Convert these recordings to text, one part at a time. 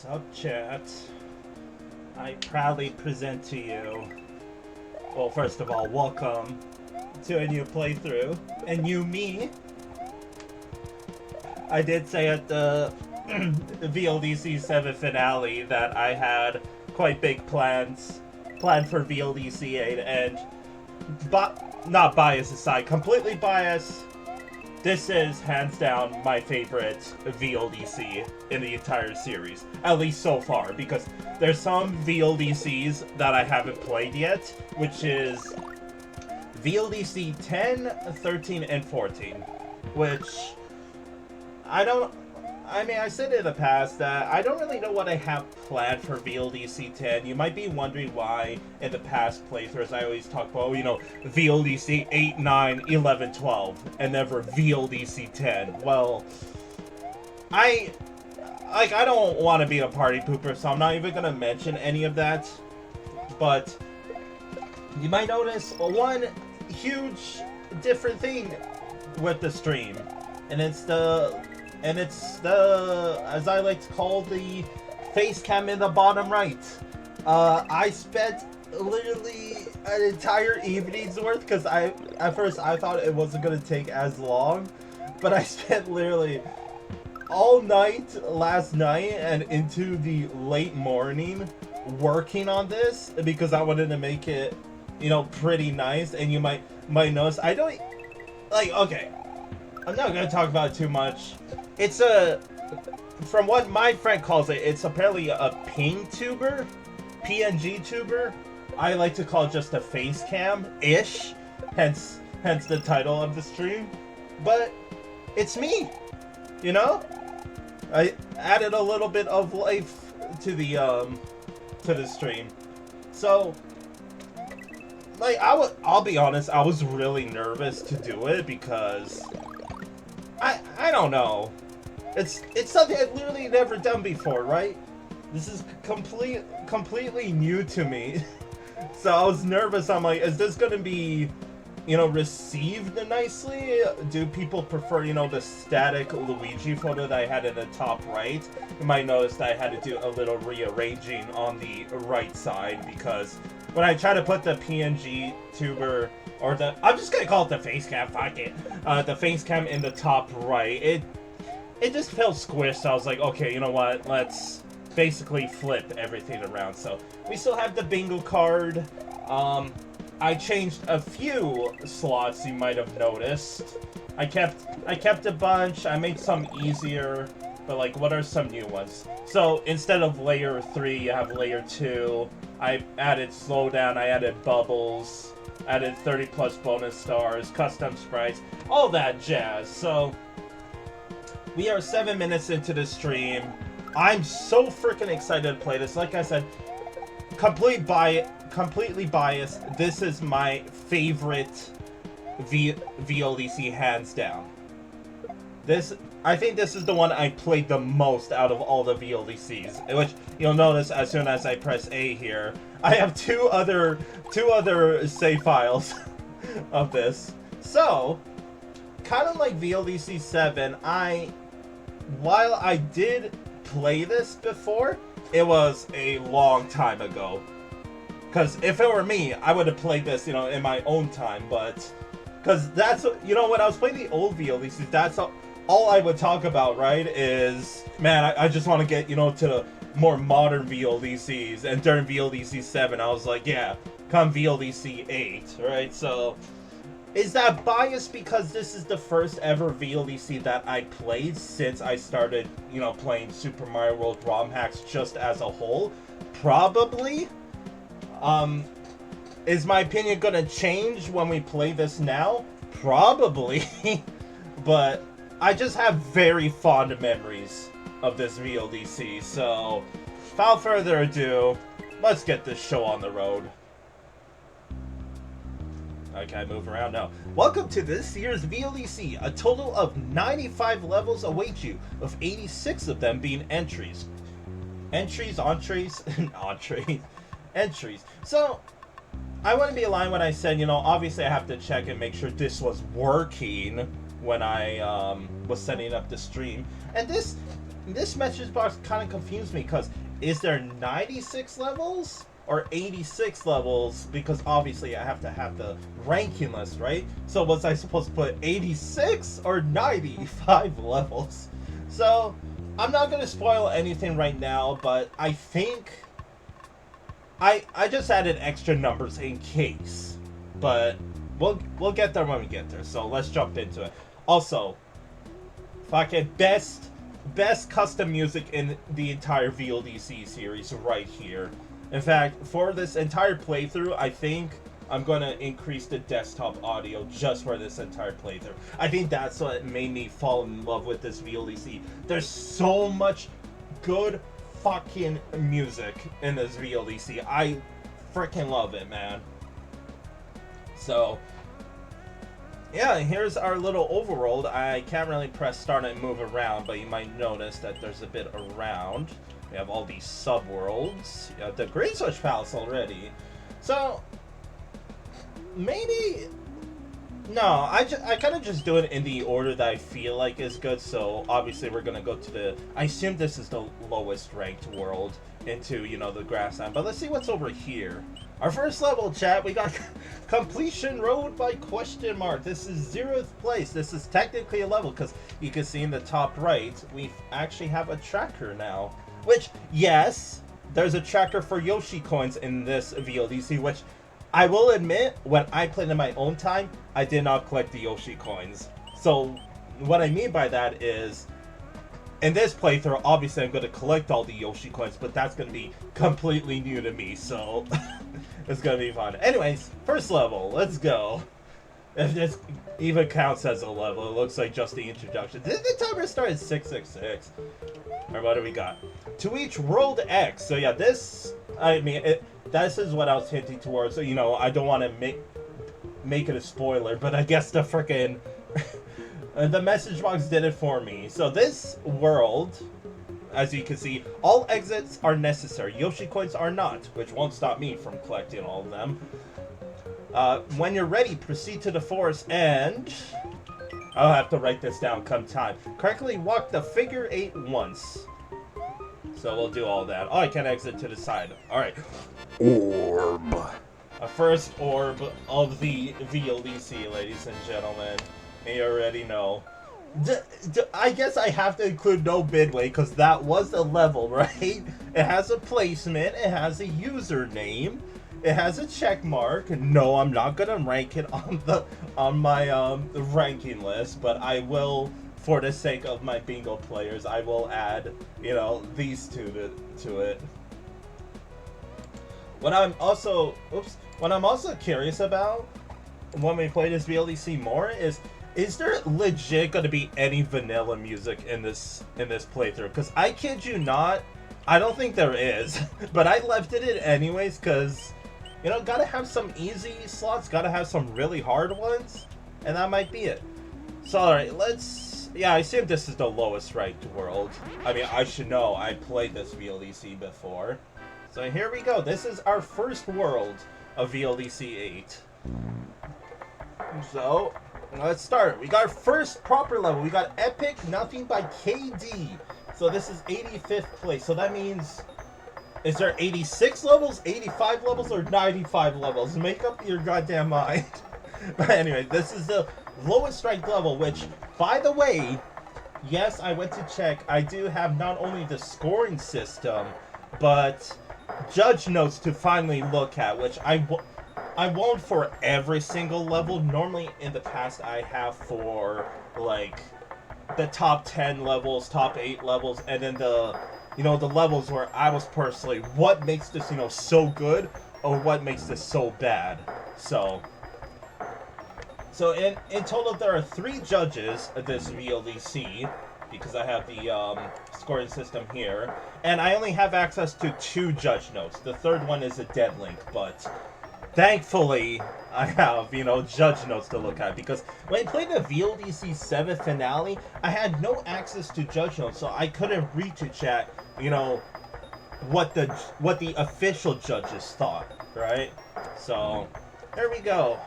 Sup, chat? I proudly present to you, well, first of all, welcome to a new playthrough, and new me. I did say at the VLDC 7 finale that I had quite big plans planned for VLDC 8, and not bias aside, completely biased, this is hands down my favorite VLDC in the entire series, at least so far, because there's some VLDCs that I haven't played yet, which is VLDC 10, 13, and 14, which I said in the past that I don't really know what I have planned for VLDC 10. You might be wondering why in the past playthroughs I always talk about, VLDC 8, 9, 11, 12, and never VLDC 10. Well, I don't want to be a party pooper, so I'm not even going to mention any of that. But you might notice one huge different thing with the stream, and it's the, as I like to call, the face cam in the bottom right. I spent literally an entire evening's worth, because at first I thought it wasn't going to take as long, but I spent literally all night last night and into the late morning working on this, because I wanted to make it, pretty nice. And you might notice, I don't, okay, I'm not going to talk about it too much. It's from what my friend calls it, it's apparently a pngtuber, pngtuber. I like to call it just a face cam-ish, hence the title of the stream. But it's me, I added a little bit of life to the stream. So, I'll be honest, I was really nervous to do it because I don't know. It's something I've literally never done before, right? This is completely new to me. So I was nervous. I'm like, is this gonna be, received nicely? Do people prefer, the static Luigi photo that I had in the top right? You might notice that I had to do a little rearranging on the right side, because when I try to put the pngtuber, or I'm just gonna call it the face cam, fuck it. The face cam in the top right, it just felt squished. So I was like, okay, you know what? Let's basically flip everything around. So we still have the bingo card. I changed a few slots, you might have noticed. I kept a bunch. I made some easier, but what are some new ones? So instead of layer 3, you have layer 2. I added slowdown. I added bubbles. Added 30 plus bonus stars, custom sprites, all that jazz. So we are 7 minutes into the stream. I'm so freaking excited to play this. Like I said, completely biased. This is my favorite VLDC, hands down. I think this is the one I played the most out of all the VLDCs, which you'll notice as soon as I press A here, I have two other save files of this. So, kind of like VLDC 7, while I did play this before, it was a long time ago. Because if it were me, I would have played this, in my own time, but because that's, when I was playing the old VLDCs, that's all I would talk about, right, is, man, I just want to get, to the more modern VLDCs, and during VLDC 7, I was like, yeah, come VLDC 8, right? So, is that biased because this is the first ever VLDC that I played since I started, playing Super Mario World ROM hacks just as a whole? Probably. Is my opinion gonna change when we play this now? Probably. But I just have very fond memories of this VLDC, so without further ado, let's get this show on the road. Okay, move around now. Welcome to this year's VLDC. A total of 95 levels await you, with 86 of them being entries. Entries. So, I wouldn't be lying when I said, obviously I have to check and make sure this was working when I was setting up the stream. And this, this message box kind of confused me because is there 96 levels or 86 levels? Because obviously I have to have the ranking list, right? So was I supposed to put 86 or 95 levels? So I'm not going to spoil anything right now, but I think I just added extra numbers in case. But we'll get there when we get there. So let's jump into it. Also, fucking best custom music in the entire VLDC series right here. In fact, for this entire playthrough, I think I'm gonna increase the desktop audio just for this entire playthrough. I think that's what made me fall in love with this VLDC. There's so much good fucking music in this VLDC. I freaking love it, man. So yeah, here's our little overworld. I can't really press start and move around, but you might notice that there's a bit around. We have all these subworlds. You have the Great Switch Palace already. So maybe no, I kind of just do it in the order that I feel like is good. So obviously we're gonna go to the, I assume this is the lowest ranked world into, you know, the Grassland, but let's see what's over here. Our first level, chat, we got Completion Road by question mark. This is 0th place. This is technically a level because you can see in the top right, we actually have a tracker now. Which, yes, there's a tracker for Yoshi coins in this VLDC, which I will admit, when I played in my own time, I did not collect the Yoshi coins. So what I mean by that is, in this playthrough, obviously I'm going to collect all the Yoshi coins, but that's going to be completely new to me, so it's going to be fun. Anyways, first level, let's go. If this even counts as a level, it looks like just the introduction. Did the timer start at 666? Or what do we got? To each world X. So yeah, this, I mean, this is what I was hinting towards. So, you know, I don't want to make it a spoiler, but I guess the frickin' the message box did it for me. So this world, as you can see, all exits are necessary. Yoshi coins are not, which won't stop me from collecting all of them. When you're ready, proceed to the forest and I'll have to write this down come time. Correctly walk the figure 8 once. So we'll do all that. Oh, I can exit to the side. Alright. Orb. A first orb of the VLDC, ladies and gentlemen. You already know. I guess I have to include no midway because that was a level, right? It has a placement. It has a username. It has a check mark. No, I'm not gonna rank it on my ranking list, but I will, for the sake of my bingo players, I will add, you know, these two to it. What I'm also curious about when we play this VLDC more is there legit gonna be any vanilla music in this playthrough? Because I kid you not, I don't think there is, but I left it in anyways because, you know, gotta have some easy slots, gotta have some really hard ones, and that might be it. So, alright, yeah, I assume this is the lowest ranked world. I mean, I should know, I played this VLDC before. So here we go, this is our first world of VLDC 8. So, let's start. We got our first proper level, we got Epic Nothing by KDeee. So this is 85th place, so that means, is there 86 levels, 85 levels, or 95 levels? Make up your goddamn mind. But anyway, this is the lowest ranked level, which, by the way, yes, I went to check. I do have not only the scoring system, but judge notes to finally look at, which I won't for every single level. Normally, in the past, I have for, like, the top 10 levels, top 8 levels, and then the, you know, the levels where I was personally, what makes this, you know, so good, or what makes this so bad. So in total, there are 3 judges at this VLDC, because I have the scoring system here, and I only have access to 2 judge notes. The third one is a dead link, but thankfully, I have, you know, judge notes to look at, because when I played the VLDC 7 finale, I had no access to judge notes, so I couldn't read to chat, you know, what the official judges thought, right? So, there we go.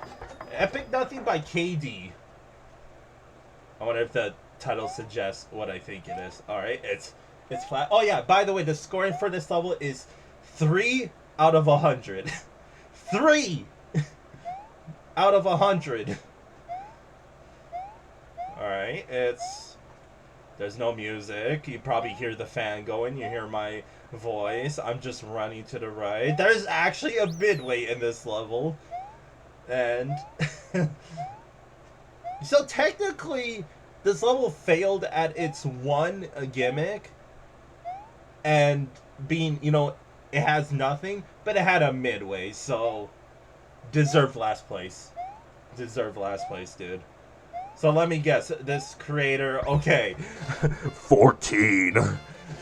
Epic Nothing by KDeee. I wonder if the title suggests what I think it is. Alright, it's It's flat. Oh yeah, by the way, the scoring for this level is 3 out of 100. 3 out of 100. Alright, there's no music. You probably hear the fan going. You hear my voice. I'm just running to the right. There's actually a midway in this level. And so technically, this level failed at its one gimmick. And being, you know, it has nothing, but it had a midway, so deserve last place. Deserve last place, dude. So let me guess, this creator, okay, 14.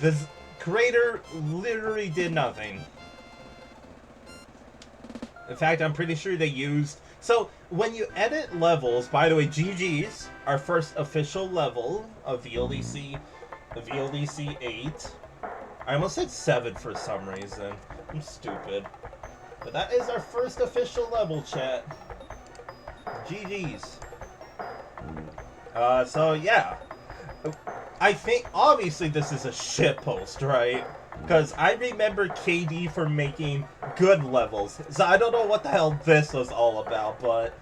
This creator literally did nothing. In fact, I'm pretty sure they used... So, when you edit levels, by the way, GG's, our first official level of VLDC, the VLDC 8. I almost said 7 for some reason. I'm stupid. But that is our first official level, chat. GG's. So yeah. I think, obviously this is a shitpost, right? Because I remember KDeee for making good levels. So I don't know what the hell this was all about, but...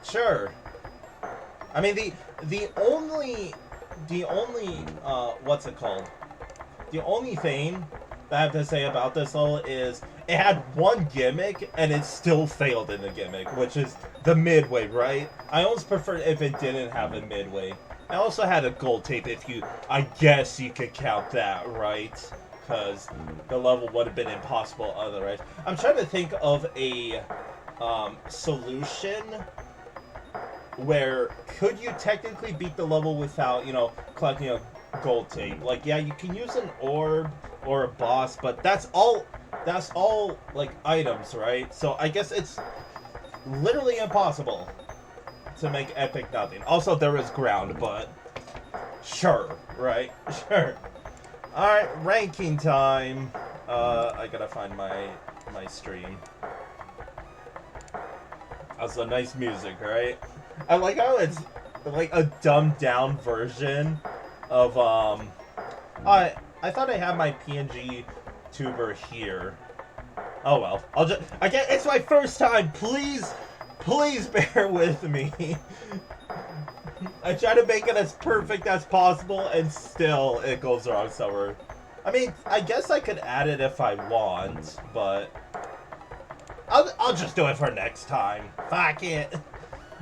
Sure. I mean, the only, what's it called? The only thing that I have to say about this level is it had one gimmick and it still failed in the gimmick, which is the midway, right? I almost prefer if it didn't have a midway. I also had a gold tape if you, I guess you could count that, right? Because the level would have been impossible otherwise. I'm trying to think of a solution where could you technically beat the level without, you know, collecting a gold tape. Like, yeah, you can use an orb or a boss, but that's all like items, right? So I guess it's literally impossible to make epic nothing. Also, there is ground, but sure, right? Sure. Alright, ranking time. I gotta find my stream. Also, nice music, right? I like how it's like a dumbed down version of I thought I had my pngtuber here. Oh well, it's my first time. Please bear with me. I try to make it as perfect as possible and still it goes wrong somewhere. I mean, I guess I could add it if I want, but I'll just do it for next time. Fuck it.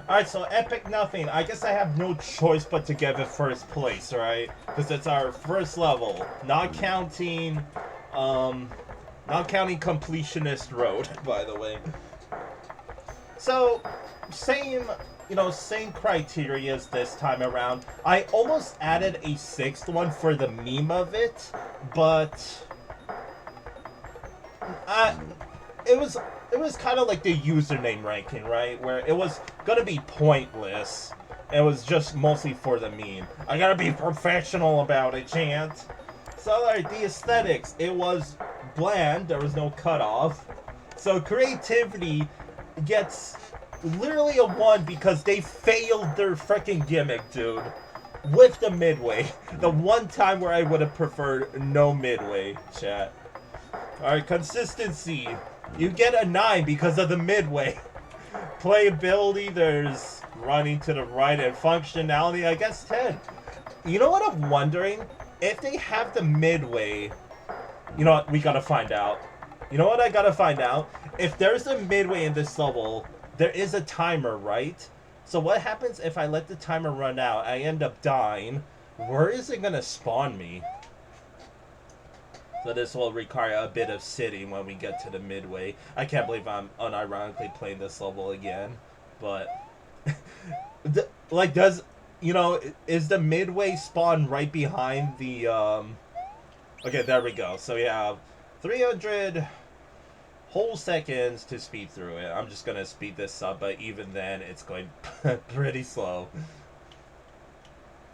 Alright, so epic nothing. I guess I have no choice but to give it first place, right? Because it's our first level. Not counting completionist road, by the way. So, same criteria as this time around. I almost added a 6th one for the meme of it, but it was kind of like the username ranking, right? Where it was gonna be pointless. It was just mostly for the meme. I gotta be professional about it, chant. So, alright, the aesthetics. It was bland. There was no cutoff. So, creativity gets literally a 1 because they failed their freaking gimmick, dude. With the midway. The one time where I would have preferred no midway, chat. Alright, consistency. You get a 9 because of the midway. Playability, there's running to the right, and functionality, I guess 10. You know what I'm wondering? If they have the midway, you know what? We gotta find out. You know what I gotta find out? If there's a midway in this level, there is a timer, right? So what happens if I let the timer run out? I end up dying. Where is it gonna spawn me? So this will require a bit of sitting when we get to the midway. I can't believe I'm unironically playing this level again. But, like, does, you know, is the midway spawn right behind the, okay, there we go. So we have 300 whole seconds to speed through it. I'm just going to speed this up, but even then, it's going pretty slow.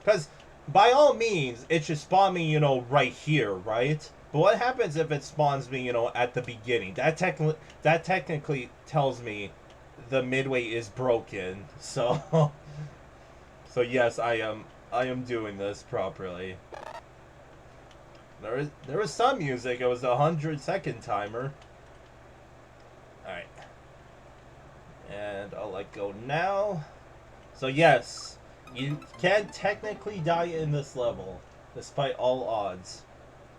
Because, by all means, it should spawn me, you know, right here, right? But what happens if it spawns me, you know, at the beginning? That technically tells me the midway is broken. So, so yes, I am doing this properly. There was some music. It was a 100-second timer. Alright. And I'll let go now. So yes, you can technically die in this level, despite all odds.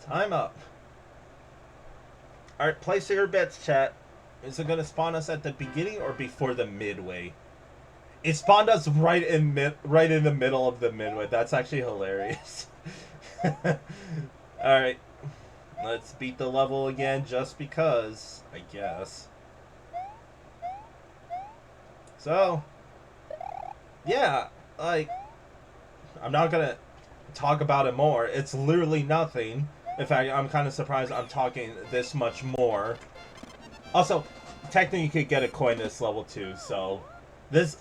Time up. Alright, place your bets, chat. Is it going to spawn us at the beginning or before the midway? It spawned us right in the middle of the midway. That's actually hilarious. Alright. Let's beat the level again just because, I guess. So, yeah, like, I'm not gonna talk about it more. It's literally nothing. In fact, I'm kind of surprised I'm talking this much more. Also, technically you could get a coin this level too, so this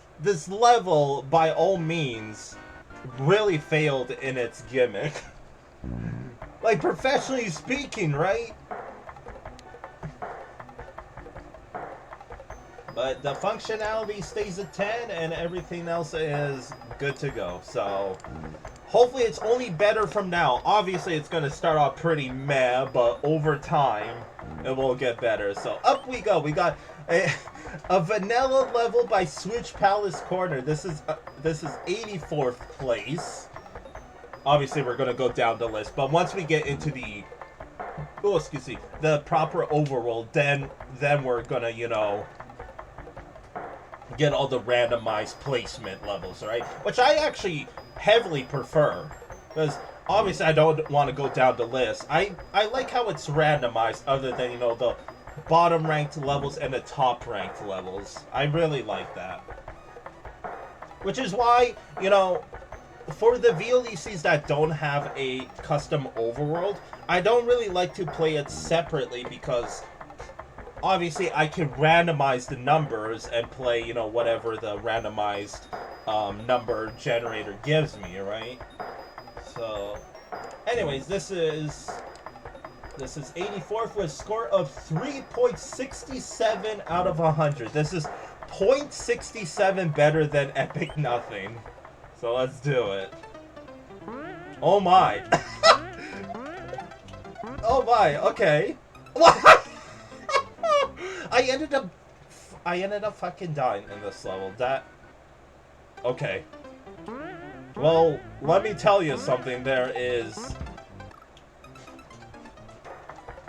level, by all means, really failed in its gimmick. Like, professionally speaking, right? But the functionality stays at 10 and everything else is good to go. So, hopefully it's only better from now. Obviously it's going to start off pretty meh, but over time it will get better. So, up we go. We got a vanilla level by switchpalacecorner. This is 84th place. Obviously, we're going to go down the list, but once we get into the proper overworld, then we're going to, you know, get all the randomized placement levels, right? Which I actually heavily prefer, because obviously I don't want to go down the list. I like how it's randomized, other than, you know, the bottom ranked levels and the top ranked levels. I really like that. Which is why, you know, for the VLDCs that don't have a custom overworld, I don't really like to play it separately, because obviously I can randomize the numbers and play, you know, whatever the randomized number generator gives me, right? So, anyways, this is 84th with a score of 3.67 out of 100. This is 0.67 better than Epic Nothing. So let's do it. Oh my. Oh my, okay. What? I ended up fucking dying in this level. Okay. Well, let me tell you something. There is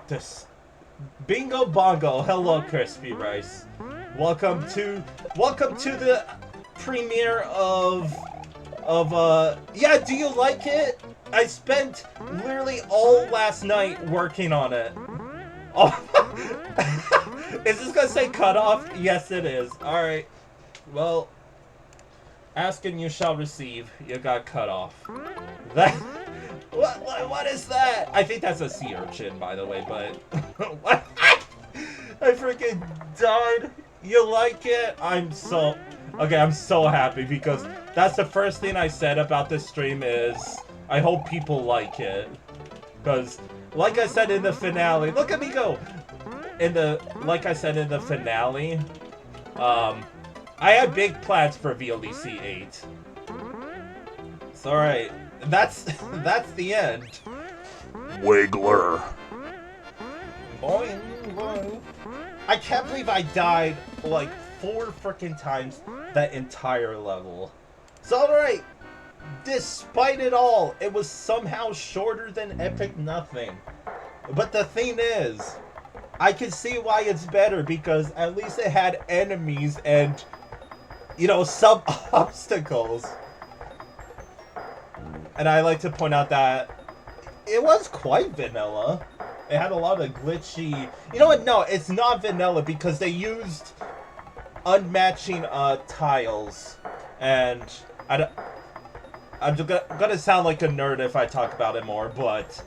this Bingo Bongo. Hello, Crispy Rice. Welcome to the premiere of yeah, do you like it? I spent literally all last night working on it. Oh. Is this gonna say cutoff? Yes, it is. Alright. Well, ask and you shall receive. You got cut off. That... What is that? I think that's a sea urchin, by the way, but... What? I freaking died. You like it? Okay, I'm so happy, because that's the first thing I said about this stream is I hope people like it. Because, like I said in the finale, look at me go! Like I said in the finale, I had big plans for VLDC 8. It's alright. That's the end. Wiggler. Boing, boing. I can't believe I died like 4 freaking times that entire level. It's alright. Despite it all, it was somehow shorter than Epic Nothing. But the thing is, I can see why it's better, because at least it had enemies and, you know, some obstacles. And I like to point out that it was quite vanilla. It had a lot of glitchy... You know what? No, it's not vanilla, because they used unmatching tiles. And I'm gonna sound like a nerd if I talk about it more, but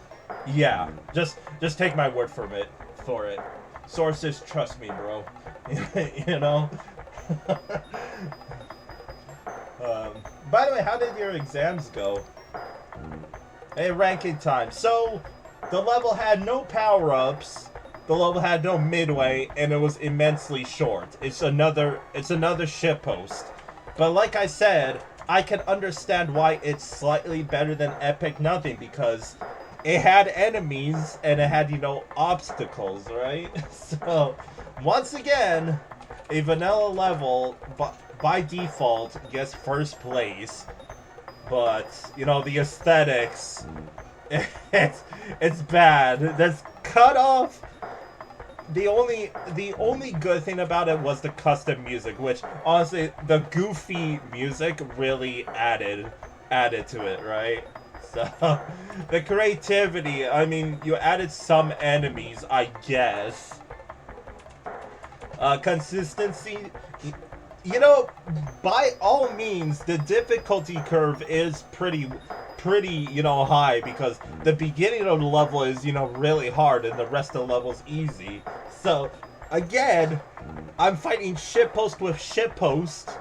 yeah, just take my word for it. Sources, trust me, bro. You know. By the way, how did your exams go? Hey, ranking time. So, the level had no power-ups, the level had no midway, and it was immensely short. It's another shitpost. But like I said, I can understand why it's slightly better than Epic Nothing, because it had enemies and it had, you know, obstacles, right? So, once again, a vanilla level by default gets first place, but you know the aesthetics, it's bad. That's cut off. The only good thing about it was the custom music, which honestly the goofy music really added to it, right? So the creativity, I mean, you added some enemies, I guess. Consistency, you know, by all means, the difficulty curve is pretty, you know, high, because the beginning of the level is, you know, really hard and the rest of the level's easy. So, again, I'm fighting shitpost with shitpost.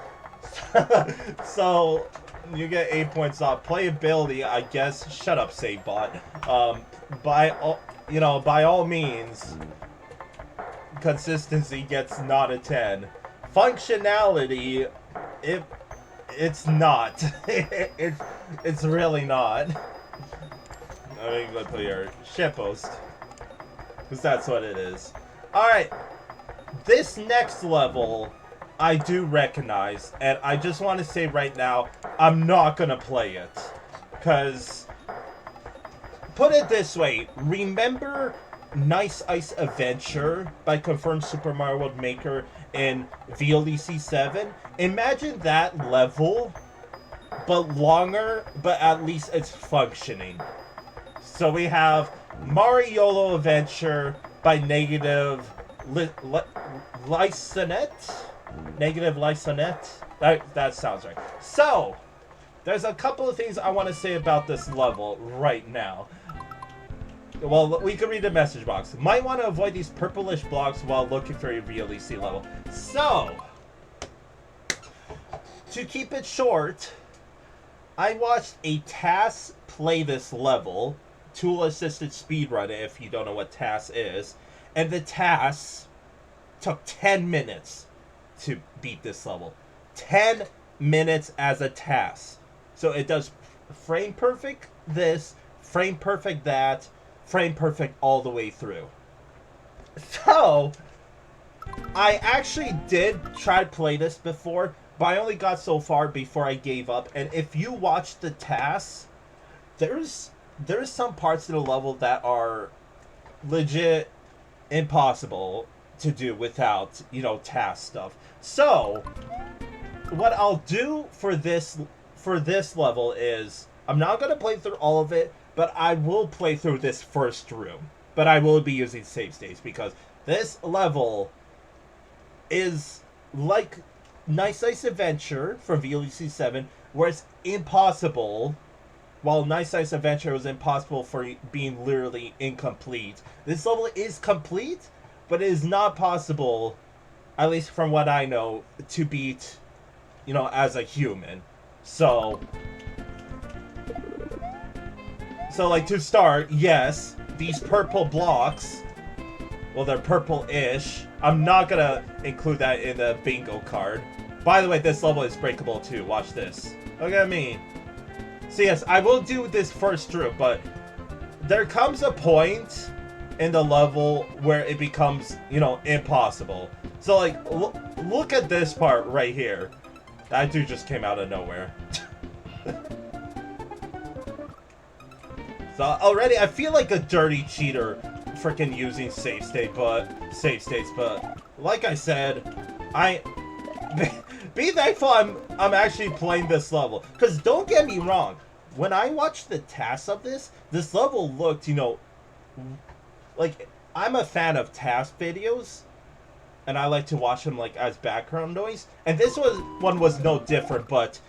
So, you get 8 points off. Playability, I guess, shut up, save bot. By all means, consistency gets not a 10. Functionality, it's not. It's really not. I mean, go put your shitpost, because that's what it is. Alright, this next level I do recognize, and I just want to say right now, I'm not gonna play it. Because, put it this way, remember Nice Ice Adventure by Confirmed Super Mario World Maker in VLDC 7? Imagine that level, but longer, but at least it's functioning. So we have MariYOLO Adventure by Negativelysonette? Negativelysonette? That sounds right. So, there's a couple of things I want to say about this level right now. Well, we can read the message box. Might want to avoid these purplish blocks while looking for your VLDC level. So, to keep it short, I watched a TAS play this level, tool-assisted speedrun, if you don't know what TAS is, and the TAS took 10 minutes to beat this level. 10 minutes as a TAS. So it does frame perfect this, frame perfect that, frame perfect all the way through. So, I actually did try to play this before, but I only got so far before I gave up. And if you watch the TAS, there's some parts of the level that are legit impossible to do without, you know, TAS stuff. So, what I'll do for this level is, I'm not going to play through all of it, but I will play through this first room. But I will be using save states, because this level is like Nice Ice Adventure from VLDC 7, where it's impossible. While Nice Ice Adventure was impossible for being literally incomplete, this level is complete, but it is not possible, at least from what I know, to beat, you know, as a human. So like, to start, yes, these purple blocks, well, they're purple-ish. I'm not gonna include that in the bingo card. By the way, this level is breakable too. Watch this. Look at me. So yes, I will do this first room, but there comes a point in the level where it becomes, you know, impossible. So like, look at this part right here. That dude just came out of nowhere. So already I feel like a dirty cheater freaking using save states, but like I said, be thankful I'm actually playing this level. Cause don't get me wrong, when I watched the TAS of this level looked, you know, like, I'm a fan of TAS videos, and I like to watch them like as background noise, and this one was no different. But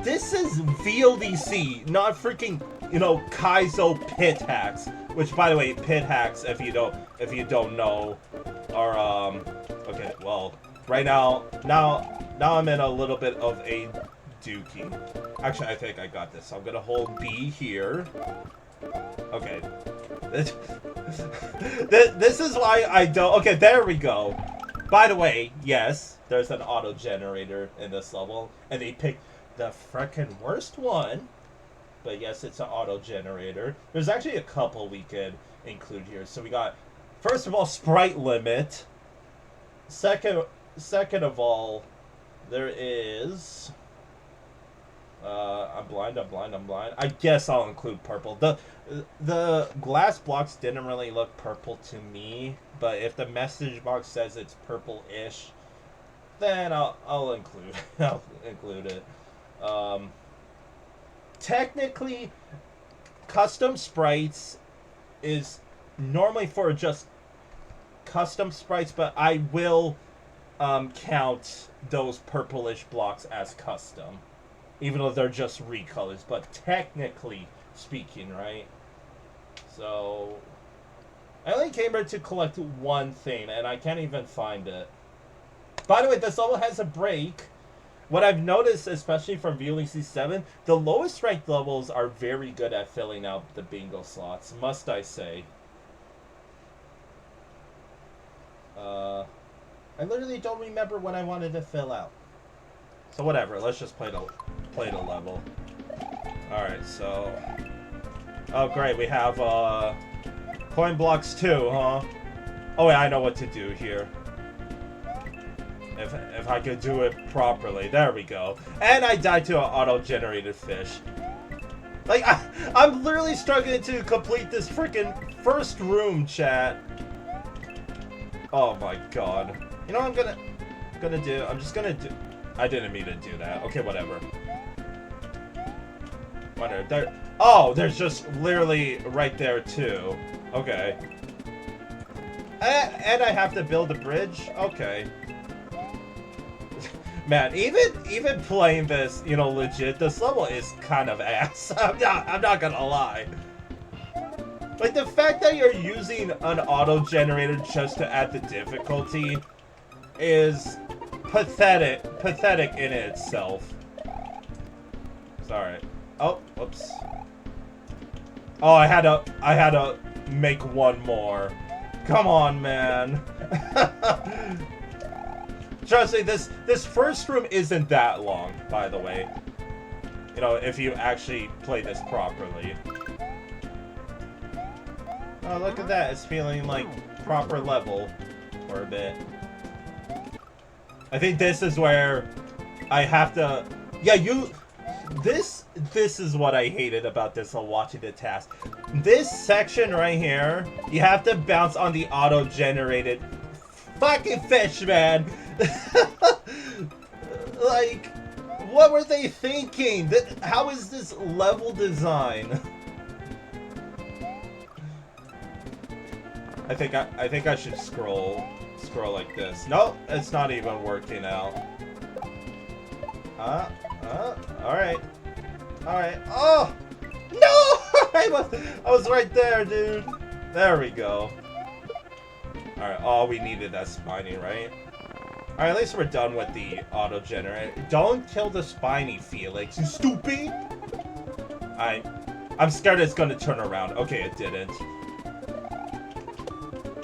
this is VLDC, not freaking, you know, Kaizo pit hacks. Which, by the way, pit hacks, if you don't know, are okay. Well, right now I'm in a little bit of a dookie. Actually, I think I got this. So I'm gonna hold B here. Okay. This is why I don't. Okay, there we go. By the way, yes, there's an auto generator in this level, and they picked the frickin' worst one. But yes, it's an auto generator. There's actually a couple we could include here. So we got, first of all, sprite limit. Second of all, there is. I'm blind. I guess I'll include purple. The glass blocks didn't really look purple to me, but if the message box says it's purple-ish, then I'll include I'll include it. Technically, custom sprites is normally for just custom sprites, but I will count those purplish blocks as custom, even though they're just recolors. But technically speaking, right? So I only came here to collect one thing, and I can't even find it. By the way, this level has a break. What I've noticed, especially from VLDC 7, the lowest ranked levels are very good at filling out the bingo slots, must I say. I literally don't remember what I wanted to fill out. So whatever, let's just play the level. Alright, so... Oh great, we have coin blocks too, huh? Oh yeah, I know what to do here. If I could do it properly. There we go. And I died to an auto-generated fish. Like, I'm literally struggling to complete this freaking first room, chat. Oh my god. You know what I'm gonna do? I'm just gonna do... I didn't mean to do that. Okay, whatever. Whatever. There... Oh, there's just literally right there, too. Okay. And I have to build a bridge? Okay. Man, even playing this, you know, legit, this level is kind of ass. I'm not gonna lie. Like, the fact that you're using an auto-generator just to add the difficulty is pathetic in itself. Sorry. Oh, whoops. Oh, I had to make one more. Come on, man. Trust me, this first room isn't that long, by the way. You know, if you actually play this properly. Oh, look at that. It's feeling like proper level for a bit. I think this is where I have to... Yeah, This is what I hated about this while watching the task. This section right here, you have to bounce on the auto-generated fucking fish, man. Like, what were they thinking? How is this level design? I think I should scroll like this. Nope, it's not even working out. Alright. Oh! No! I was right there, dude. There we go. Alright, all we needed that spiny, right? Alright, at least we're done with the auto-generator. Don't kill the spiny, Felix, you stupid! I'm scared it's gonna turn around. Okay, it didn't.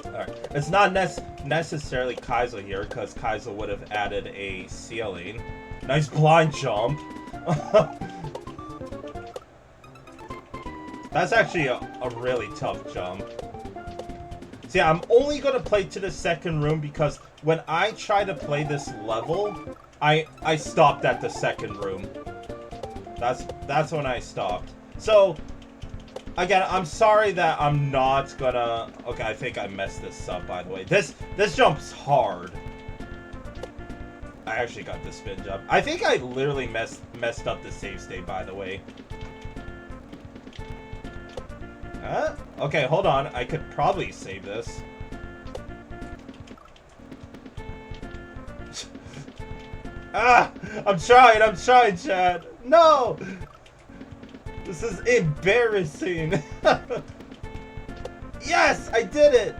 Alright, it's not necessarily Kaizo here, because Kaizo would have added a ceiling. Nice blind jump. That's actually a really tough jump. See, I'm only gonna play to the second room because when I try to play this level, I stopped at the second room. That's when I stopped. So, again, I'm sorry that I'm not gonna... Okay, I think I messed this up, by the way. This jump's hard. I actually got the spin jump. I think I literally messed up the save state, by the way. Okay, hold on. I could probably save this. I'm trying, Chad. No! This is embarrassing. Yes, I did it.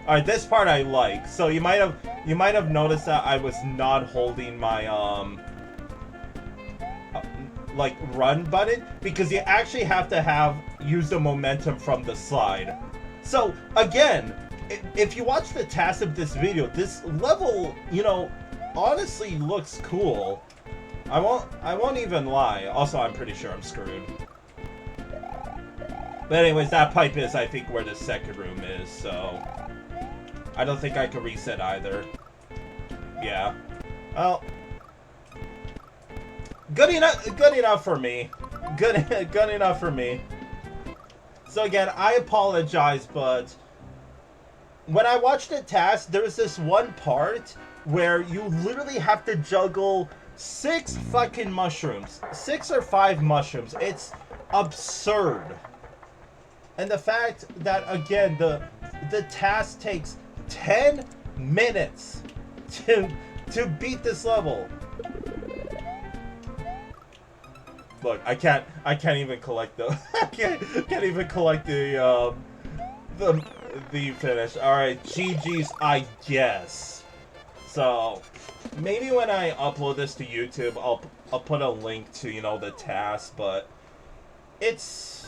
All right, this part I like. So you might have noticed that I was not holding my like run button because you actually have to use the momentum from the slide. So again, if you watch the task of this video, this level, you know, honestly looks cool. I won't even lie. Also, I'm pretty sure I'm screwed. But anyways, that pipe is, I think, where the second room is, so... I don't think I can reset either. Yeah. Well... Good enough for me. Good enough for me. So again, I apologize, but... When I watched the task, there was this one part where you literally have to juggle 6 fucking mushrooms. 6 or 5 mushrooms. It's absurd. And the fact that, again, the task takes 10 minutes to beat this level. Look, I can't even collect the I can't even collect the finish. Alright, GG's, I guess. So maybe when I upload this to YouTube, I'll put a link to, you know, the task, but it's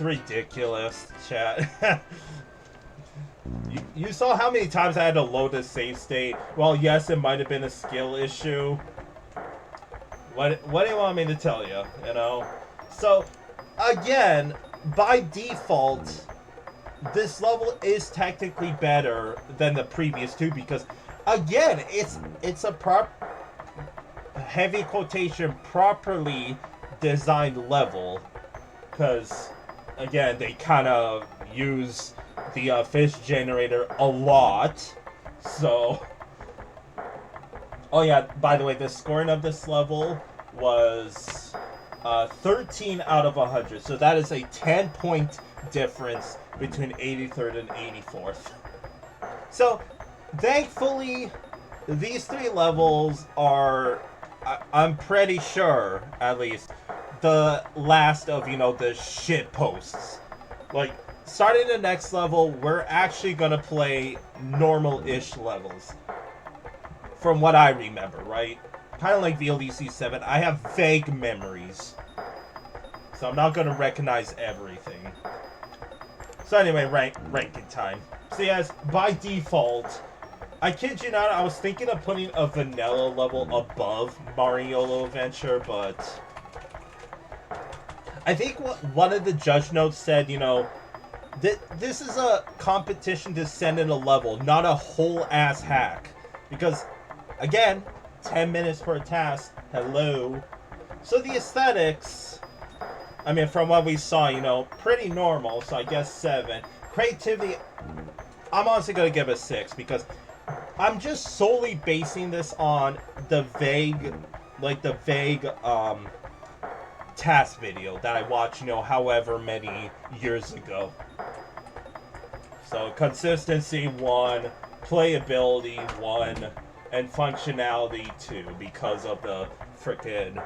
ridiculous, chat. You saw how many times I had to load a save state. Well, yes, it might have been a skill issue. What do you want me to tell you, you know? So, again, by default, this level is technically better than the previous two because, again, it's a heavy quotation, properly designed level. Because, again, they kind of use the fish generator a lot. So... Oh yeah, by the way, the scoring of this level was 13 out of 100. So that is a 10-point difference between 83rd and 84th. So, thankfully, these 3 levels are, I'm pretty sure, at least, the last of, you know, the shit posts. Like, starting the next level, we're actually gonna play normal-ish levels. From what I remember, right? Kind of like VLDC 7, I have vague memories. So I'm not gonna recognize everything. So anyway, ranking time. So yes, by default, I kid you not, I was thinking of putting a vanilla level above MariYOLO Adventure, but... I think one of the judge notes said, you know, this is a competition to send in a level, not a whole-ass hack. Because, again, 10 minutes per task, hello. So the aesthetics, I mean, from what we saw, you know, pretty normal, so I guess 7. Creativity, I'm honestly going to give it 6, because I'm just solely basing this on the vague, task video that I watched, you know, however many years ago. So consistency 1, playability 1, and functionality 2 because of the frickin'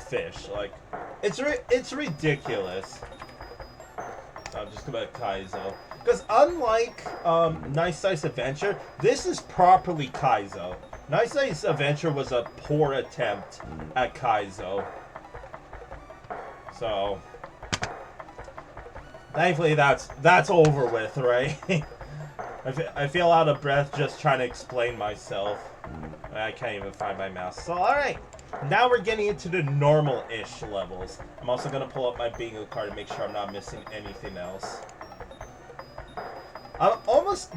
fish. Like, it's ridiculous. So I'm just gonna Kaizo. Because unlike Nice Dice Adventure, this is properly Kaizo. Nice Dice Adventure was a poor attempt at Kaizo. So thankfully that's over with, right? I feel out of breath just trying to explain myself. I can't even find my mouse. So alright, now we're getting into the normal-ish levels. I'm also going to pull up my bingo card to make sure I'm not missing anything else. I'm almost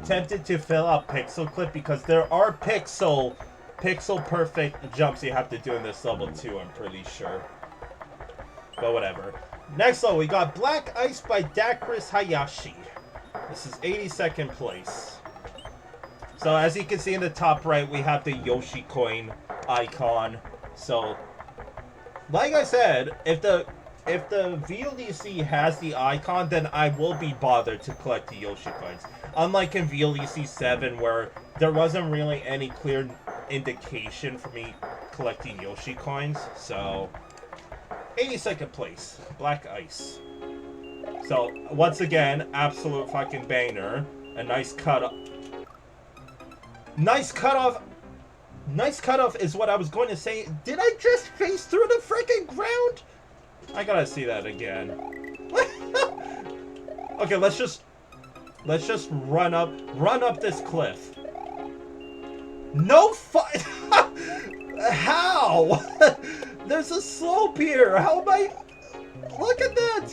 tempted to fill out Pixel Clip because there are pixel perfect jumps you have to do in this level too, I'm pretty sure. But whatever. Next level, we got Black Ice by Dakras Hayashi. This is 82nd place. So as you can see in the top right, we have the Yoshi coin icon. So, like I said, if the VLDC has the icon, then I will be bothered to collect the Yoshi coins. Unlike in VLDC 7, where there wasn't really any clear indication for me collecting Yoshi coins. So, 82nd place, Black Ice. So, once again, absolute fucking banger. A nice cut. Nice cutoff. Nice cutoff is what I was going to say. Did I just face through the freaking ground? I gotta see that again. Okay, let's just run up this cliff. No How? There's a slope here. How am I? Look at that.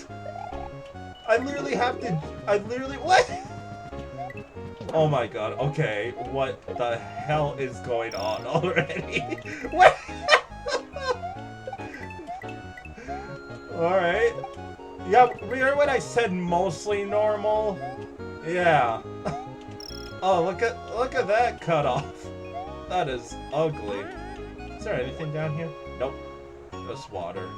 I literally have to. What? Oh my god. Okay. What the hell is going on already? What? Alright. Yeah, remember when I said mostly normal? Yeah. Oh, look at that cutoff. That is ugly. Is there anything down here? Nope. Just water.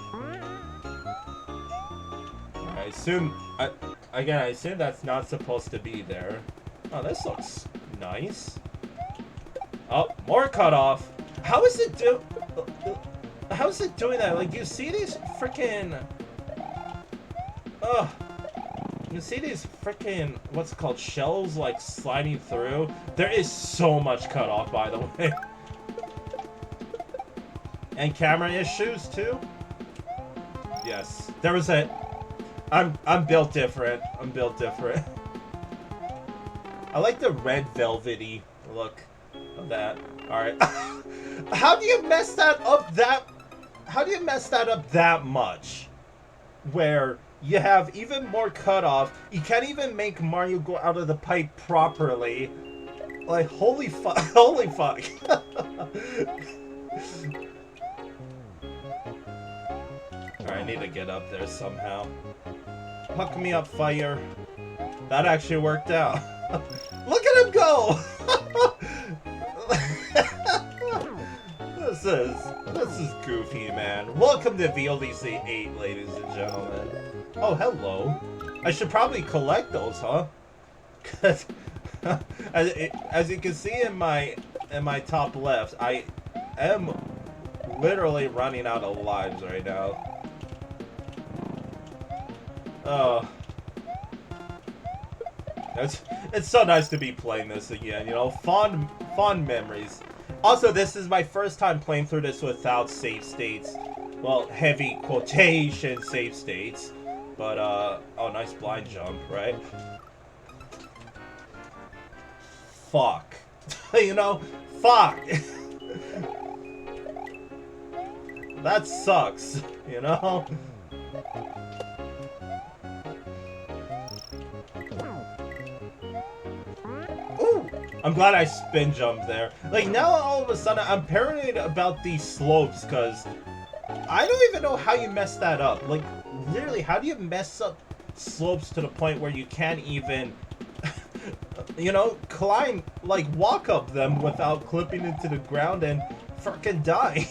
I assume that's not supposed to be there. Oh, this looks nice. Oh, more cutoff. How is it doing that? Like, you see these freaking... Ugh. You see these freaking, what's it called, shells, like, sliding through? There is so much cutoff, by the way. And camera issues, too? Yes. There was a... I'm built different. I'm built different. I like the red velvety look of that. Alright. How do you mess that up that much? Where you have even more cutoff. You can't even make Mario go out of the pipe properly. Like, holy fuck. Holy fuck. Alright, I need to get up there somehow. Hook me up, fire. That actually worked out. Look at him go! This is goofy, man. Welcome to VLDC 8, ladies and gentlemen. Oh, hello. I should probably collect those, huh? Cause as you can see in my top left, I am literally running out of lives right now. Oh. It's so nice to be playing this again, you know, fond memories. Also, this is my first time playing through this without save states. Well, heavy quotation save states. But, oh, nice blind jump, right? Fuck. You know, fuck. That sucks, you know? I'm glad I spin jumped there. Like, now all of a sudden, I'm paranoid about these slopes, because I don't even know how you mess that up. Like, literally, how do you mess up slopes to the point where you can't even, you know, climb, like, walk up them without clipping into the ground and frickin' die?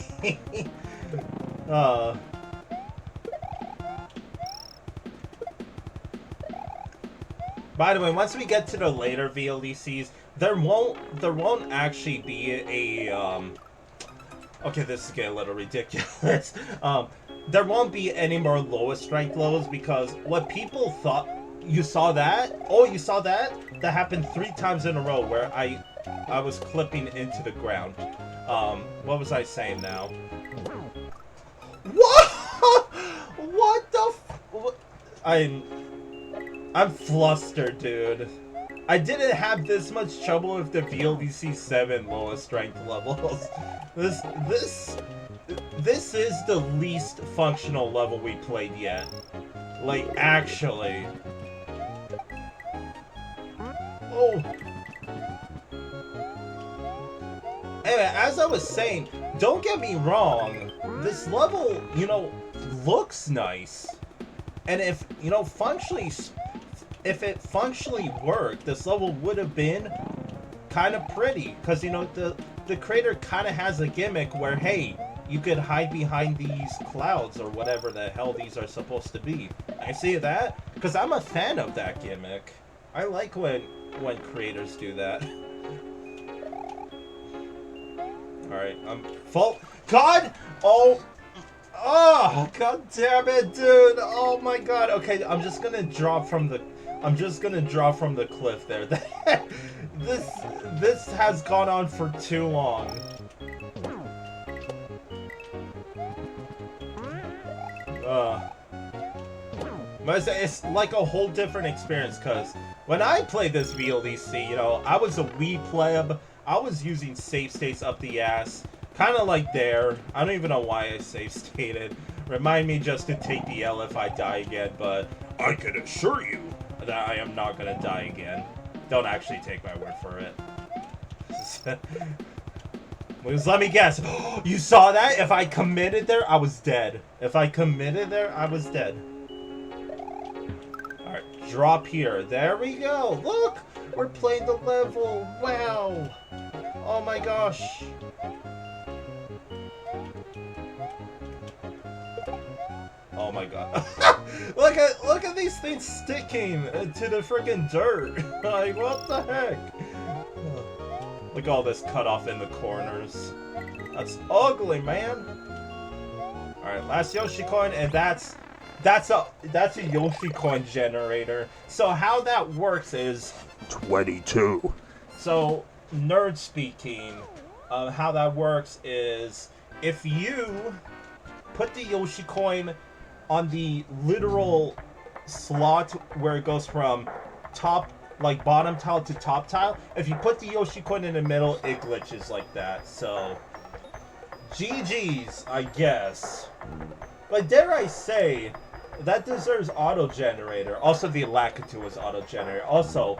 By the way, once we get to the later VLDCs, there won't actually be a, okay, this is getting a little ridiculous. There won't be any more lowest strength levels, because what people thought, you saw that? Oh, you saw that? That happened 3 times in a row where I was clipping into the ground. What was I saying now? What? What the I'm flustered, dude. I didn't have this much trouble with the VLDC 7 lowest strength levels. This is the least functional level we played yet. Like, actually. Oh. Anyway, as I was saying, don't get me wrong. This level, you know, looks nice. And if, you know, if it functionally worked, this level would have been kind of pretty, because, you know, the creator kind of has a gimmick where, hey, you could hide behind these clouds or whatever the hell these are supposed to be. I see that because I'm a fan of that gimmick. I like when creators do that. All right, I'm full. God, oh, god damn it, dude! Oh my god. Okay, I'm just gonna drop from the cliff there. This has gone on for too long. But it's like a whole different experience, because when I played this VLDC, you know, I was a wee pleb. I was using save states up the ass, Kind of like there. I don't even know why I save stated. Remind me just to take the L if I die again, but I can assure you that I am not going to die again. Don't actually take my word for it. Because let me guess. You saw that? If I committed there, I was dead. If I committed there, I was dead. Alright, drop here. There we go. Look! We're playing the level. Wow. Oh my gosh. Oh my god. look at these things sticking to the freaking dirt. Like, what the heck? Look at all this cut off in the corners. That's ugly, man. Alright, last Yoshi coin, and that's a Yoshi coin generator. So how that works is 22. So nerd speaking, how that works is if you put the Yoshi coin on the literal slot where it goes from top, like bottom tile to top tile, if you put the Yoshi coin in the middle, it glitches like that. So GG's, I guess. But dare I say, that deserves auto generator. Also, the Lakitu was auto generator. Also,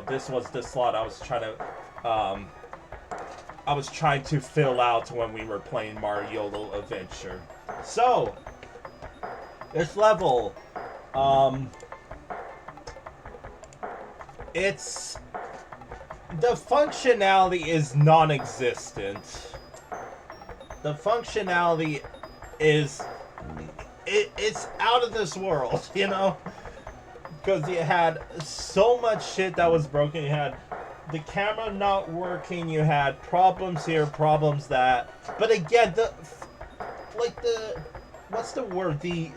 this was the slot I was trying to fill out when we were playing MariYOLO Adventure. So this level, it's the functionality is non-existent. The functionality is it's out of this world, you know, because you had so much shit that was broken. You had the camera not working, you had problems here, problems that, but again, what's the word, the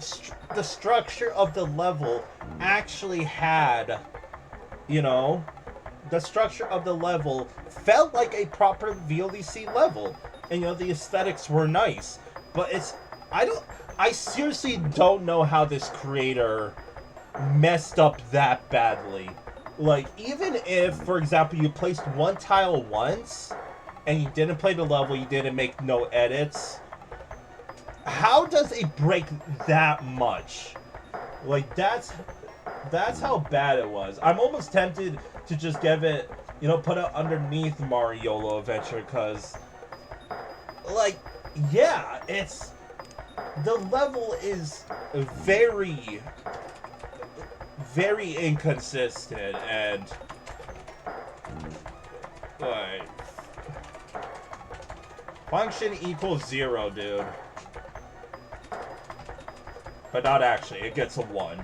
structure of the level actually had, you know, the structure of the level felt like a proper VLDC level, and you know, the aesthetics were nice, but I seriously don't know how this creator messed up that badly. Like, even if, for example, you placed one tile once and you didn't play the level, you didn't make no edits, how does it break that much? Like, that's how bad it was. I'm almost tempted to just give it, you know, put it underneath MariYOLO Adventure, because, like, yeah, the level is very, very inconsistent, and like, function equals 0, dude. But not actually, it gets a 1.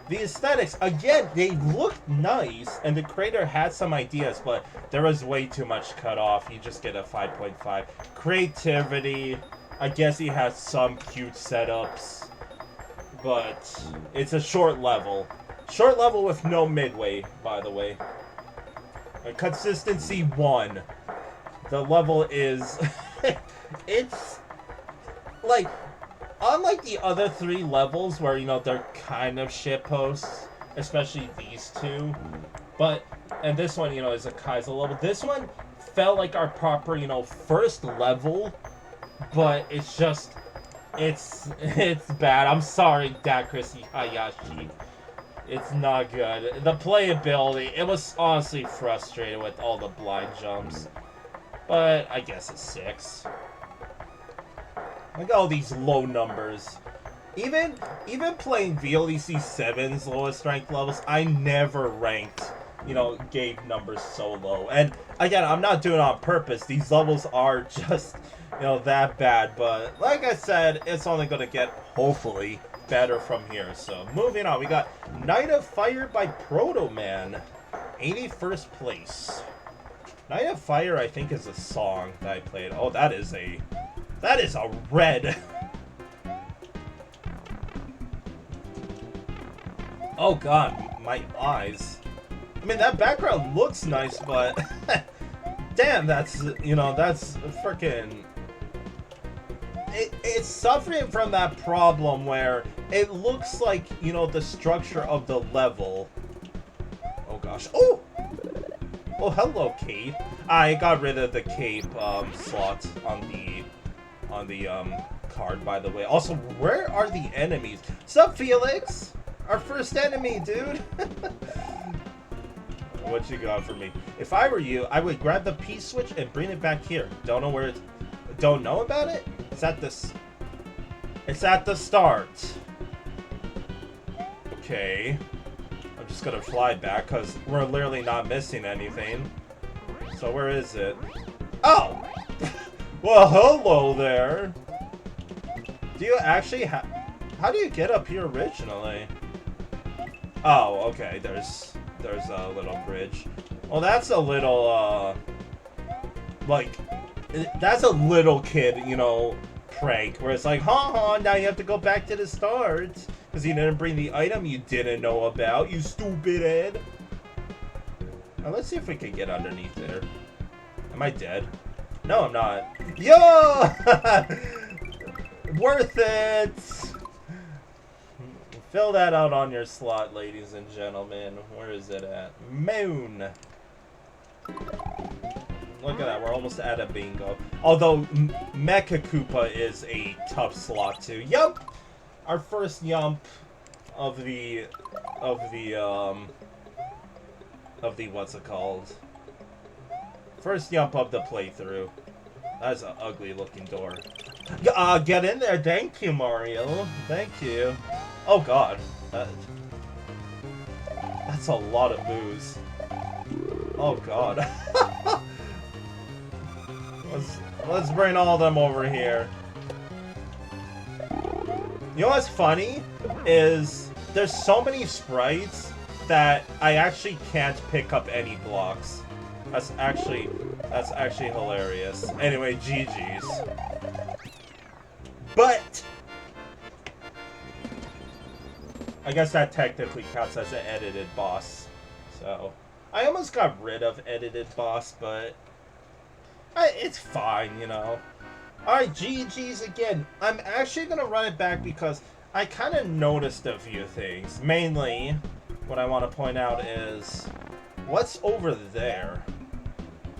The aesthetics, again, they look nice, and the creator had some ideas, but there was way too much cut off. You just get a 5.5. Creativity, I guess he has some cute setups, but it's a short level. Short level with no midway, by the way. Consistency 1. The level is... it's... like... unlike the other 3 levels where, you know, they're kind of shitposts, especially these 2, but, and this one, you know, is a Kaizo level. This one felt like our proper, you know, first level, but it's just, it's bad. I'm sorry, Dakras Hayashi. It's not good. The playability, it was honestly frustrating with all the blind jumps, but I guess it's 6. Look at all these low numbers. Even playing VLDC 7's lowest ranked levels, I never ranked, you know, gave numbers so low. And again, I'm not doing it on purpose. These levels are just, you know, that bad. But like I said, it's only going to get, hopefully, better from here. So moving on, we got Night of Fire by Proto Man, 81st place. Night of Fire, I think, is a song that I played. Oh, that is a red. Oh god, my eyes. I mean, that background looks nice, but damn, that's, you know, that's freaking... It's suffering from that problem where it looks like, you know, the structure of the level. Oh gosh. Oh! Oh, hello, Kate. I got rid of the cape slot on the card, by the way. Also, where are the enemies? Sup, Felix? Our first enemy, dude. What you got for me? If I were you, I would grab the P switch and bring it back here. Don't know where it's... Don't know about it? It's at this... It's at the start. Okay. I'm just gonna fly back, because we're literally not missing anything. So where is it? Oh! Well, hello there! Do you actually have... How do you get up here originally? Oh, okay, there's a little bridge. Well, that's a little, like, that's a little kid, you know, prank, where it's like, ha, now you have to go back to the start, because you didn't bring the item you didn't know about, you stupid head. Now, let's see if we can get underneath there. Am I dead? No, I'm not. Yo! Worth it! Fill that out on your slot, ladies and gentlemen. Where is it at? Moon! Look at that, we're almost at a bingo. Although, Mecha Koopa is a tough slot too. Yup! Our first yump of the what's it called? First yump of the playthrough. That's an ugly looking door. Get in there, thank you, Mario. Thank you. Oh god. That's a lot of booze. Oh god. let's bring all of them over here. You know what's funny? Is there's so many sprites that I actually can't pick up any blocks. That's actually hilarious. Anyway, GG's. But I guess that technically counts as an edited boss. So I almost got rid of edited boss, but it's fine, you know. Alright, GG's again. I'm actually gonna run it back because I kind of noticed a few things. Mainly, what I want to point out is what's over there.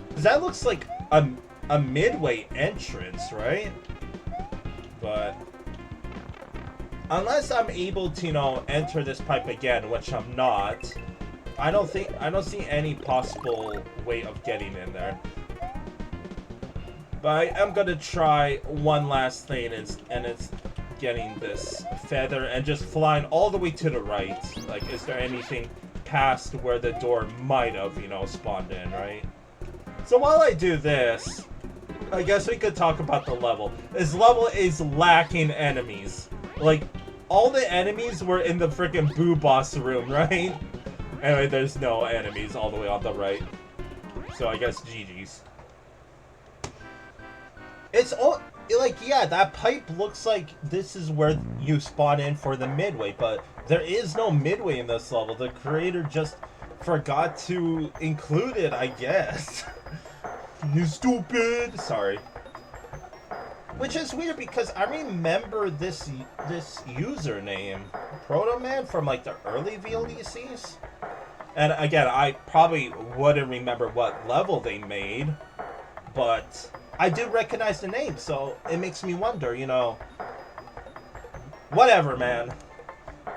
Because that looks like a midway entrance, right? But unless I'm able to, you know, enter this pipe again, which I'm not, I don't see any possible way of getting in there. But I am gonna try one last thing, and it's getting this feather and just flying all the way to the right. Like, is there anything past where the door might have, you know, spawned in, right? So while I do this, I guess we could talk about the level. This level is lacking enemies. Like, all the enemies were in the freaking Boo Boss room, right? Anyway, there's no enemies all the way on the right. So I guess GG's. It's all, like, yeah, that pipe looks like this is where you spawn in for the midway, but there is no midway in this level. The creator just forgot to include it, I guess. You stupid! Sorry. Which is weird because I remember this username, Proto Man, from like the early VLDCs. And again, I probably wouldn't remember what level they made, but I do recognize the name, so it makes me wonder, you know. Whatever, man.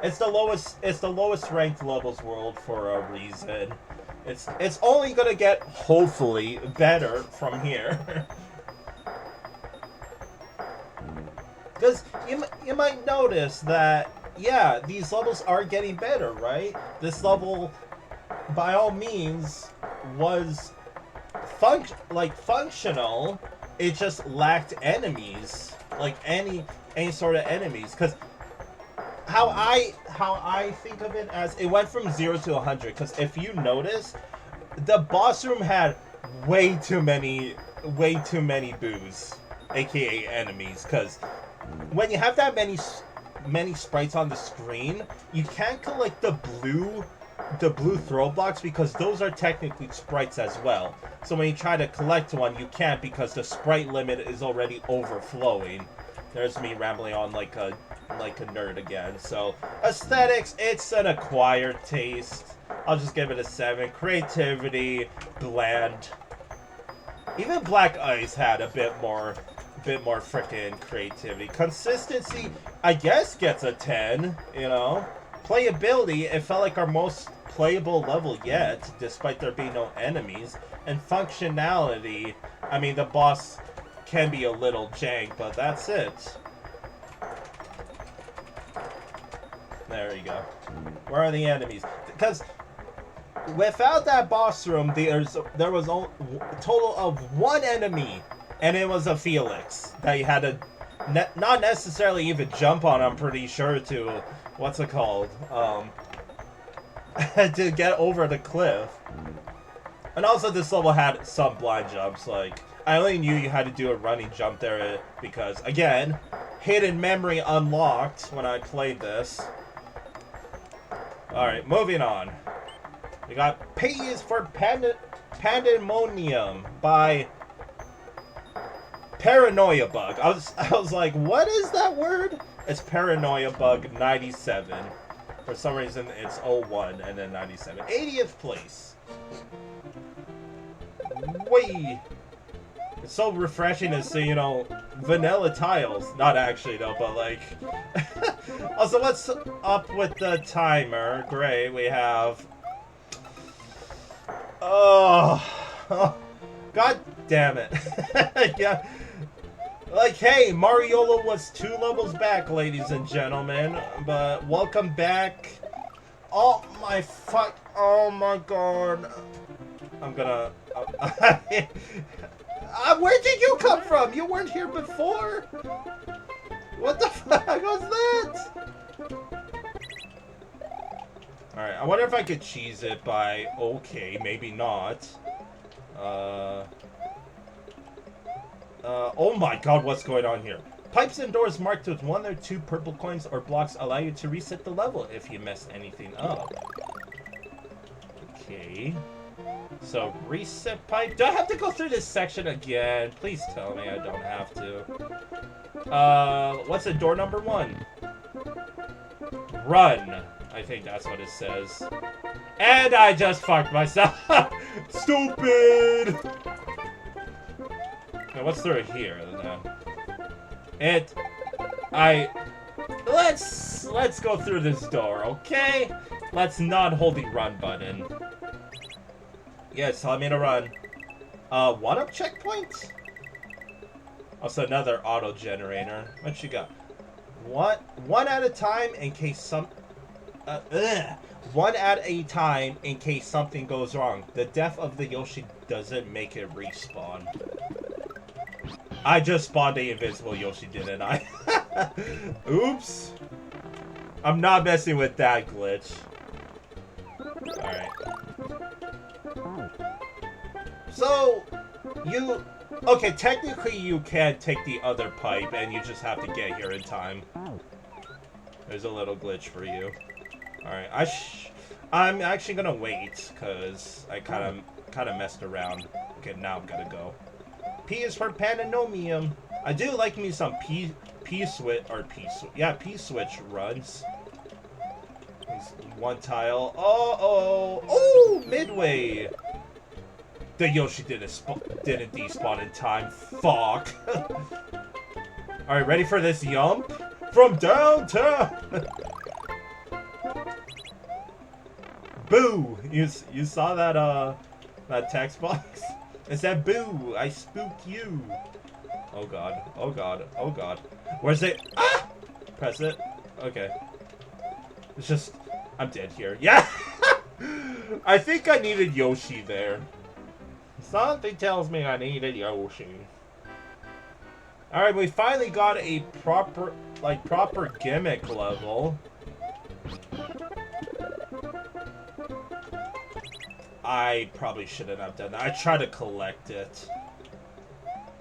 It's the lowest ranked levels world for a reason. It's only gonna get, hopefully, better from here. Because you might notice that, yeah, these levels are getting better, right? This level, by all means, was functional. It just lacked enemies, like any sort of enemies. Because how I think of it as, it went from 0 to 100. Because if you notice, the boss room had way too many boos, aka enemies. Because when you have that many sprites on the screen, you can't collect the blue throw blocks because those are technically sprites as well. So when you try to collect one, you can't because the sprite limit is already overflowing. There's me rambling on like a nerd again. So aesthetics, it's an acquired taste. I'll just give it a 7. Creativity, bland. Even Black Ice had a bit more freaking creativity. Consistency, I guess, gets a 10, you know? Playability, it felt like our most playable level yet, despite there being no enemies. And functionality, I mean, the boss can be a little jank, but that's it. There you go. Where are the enemies? Because without that boss room, there was a total of one enemy, and it was a Felix that you had to not necessarily even jump on, I'm pretty sure, to, what's it called? To get over the cliff. And also this level had some blind jumps, like, I only knew you had to do a running jump there because, again, hidden memory unlocked when I played this. Alright, moving on. We got P is for Pandemonium by Paranoia Bug. I was like, what is that word? It's Paranoia Bug 97. For some reason, it's 01 and then 97. 80th place. Whee! It's so refreshing to see, you know, vanilla tiles. Not actually, though, but like... Also, what's up with the timer? Great, we have... Oh, God damn it. Yeah. Like, hey, MariYOLO was 2 levels back, ladies and gentlemen. But welcome back. Oh my fuck. Oh my god. I'm gonna... where did you come from? You weren't here before? What the fuck was that? Alright, I wonder if I could cheese it by... Okay, maybe not. Oh my god, what's going on here? Pipes and doors marked with 1 or 2 purple coins or blocks allow you to reset the level if you mess anything up. Okay. So, reset pipe. Do I have to go through this section again? Please tell me I don't have to. What's it? Door number 1? Run. I think that's what it says. And I just fucked myself. Stupid! Now, what's through here, then? Let's go through this door, okay? Let's not hold the run button. Yes, tell me to run. 1-up checkpoint? Also, another auto generator. What you got? One at a time in case some... One at a time in case something goes wrong. The death of the Yoshi doesn't make it respawn. I just spawned the invincible Yoshi, didn't I? Oops. I'm not messing with that glitch. Alright. So, you... Okay, technically you can take the other pipe, and you just have to get here in time. There's a little glitch for you. Alright, I'm actually gonna wait, because I kind of messed around. Okay, now I'm gonna go. P is for Pandemonium. I do like me some P-switch runs. One tile. Oh, midway. The Yoshi didn't despawn in time. Fuck. Alright, ready for this yump? From downtown! Boo! You saw that text box? It said, boo, I spooked you. Oh god, oh god, oh god. Where's it? Ah! Press it. Okay. It's just, I'm dead here. Yeah! I think I needed Yoshi there. Something tells me I needed Yoshi. Alright, we finally got a proper gimmick level. I probably shouldn't have done that. I tried to collect it.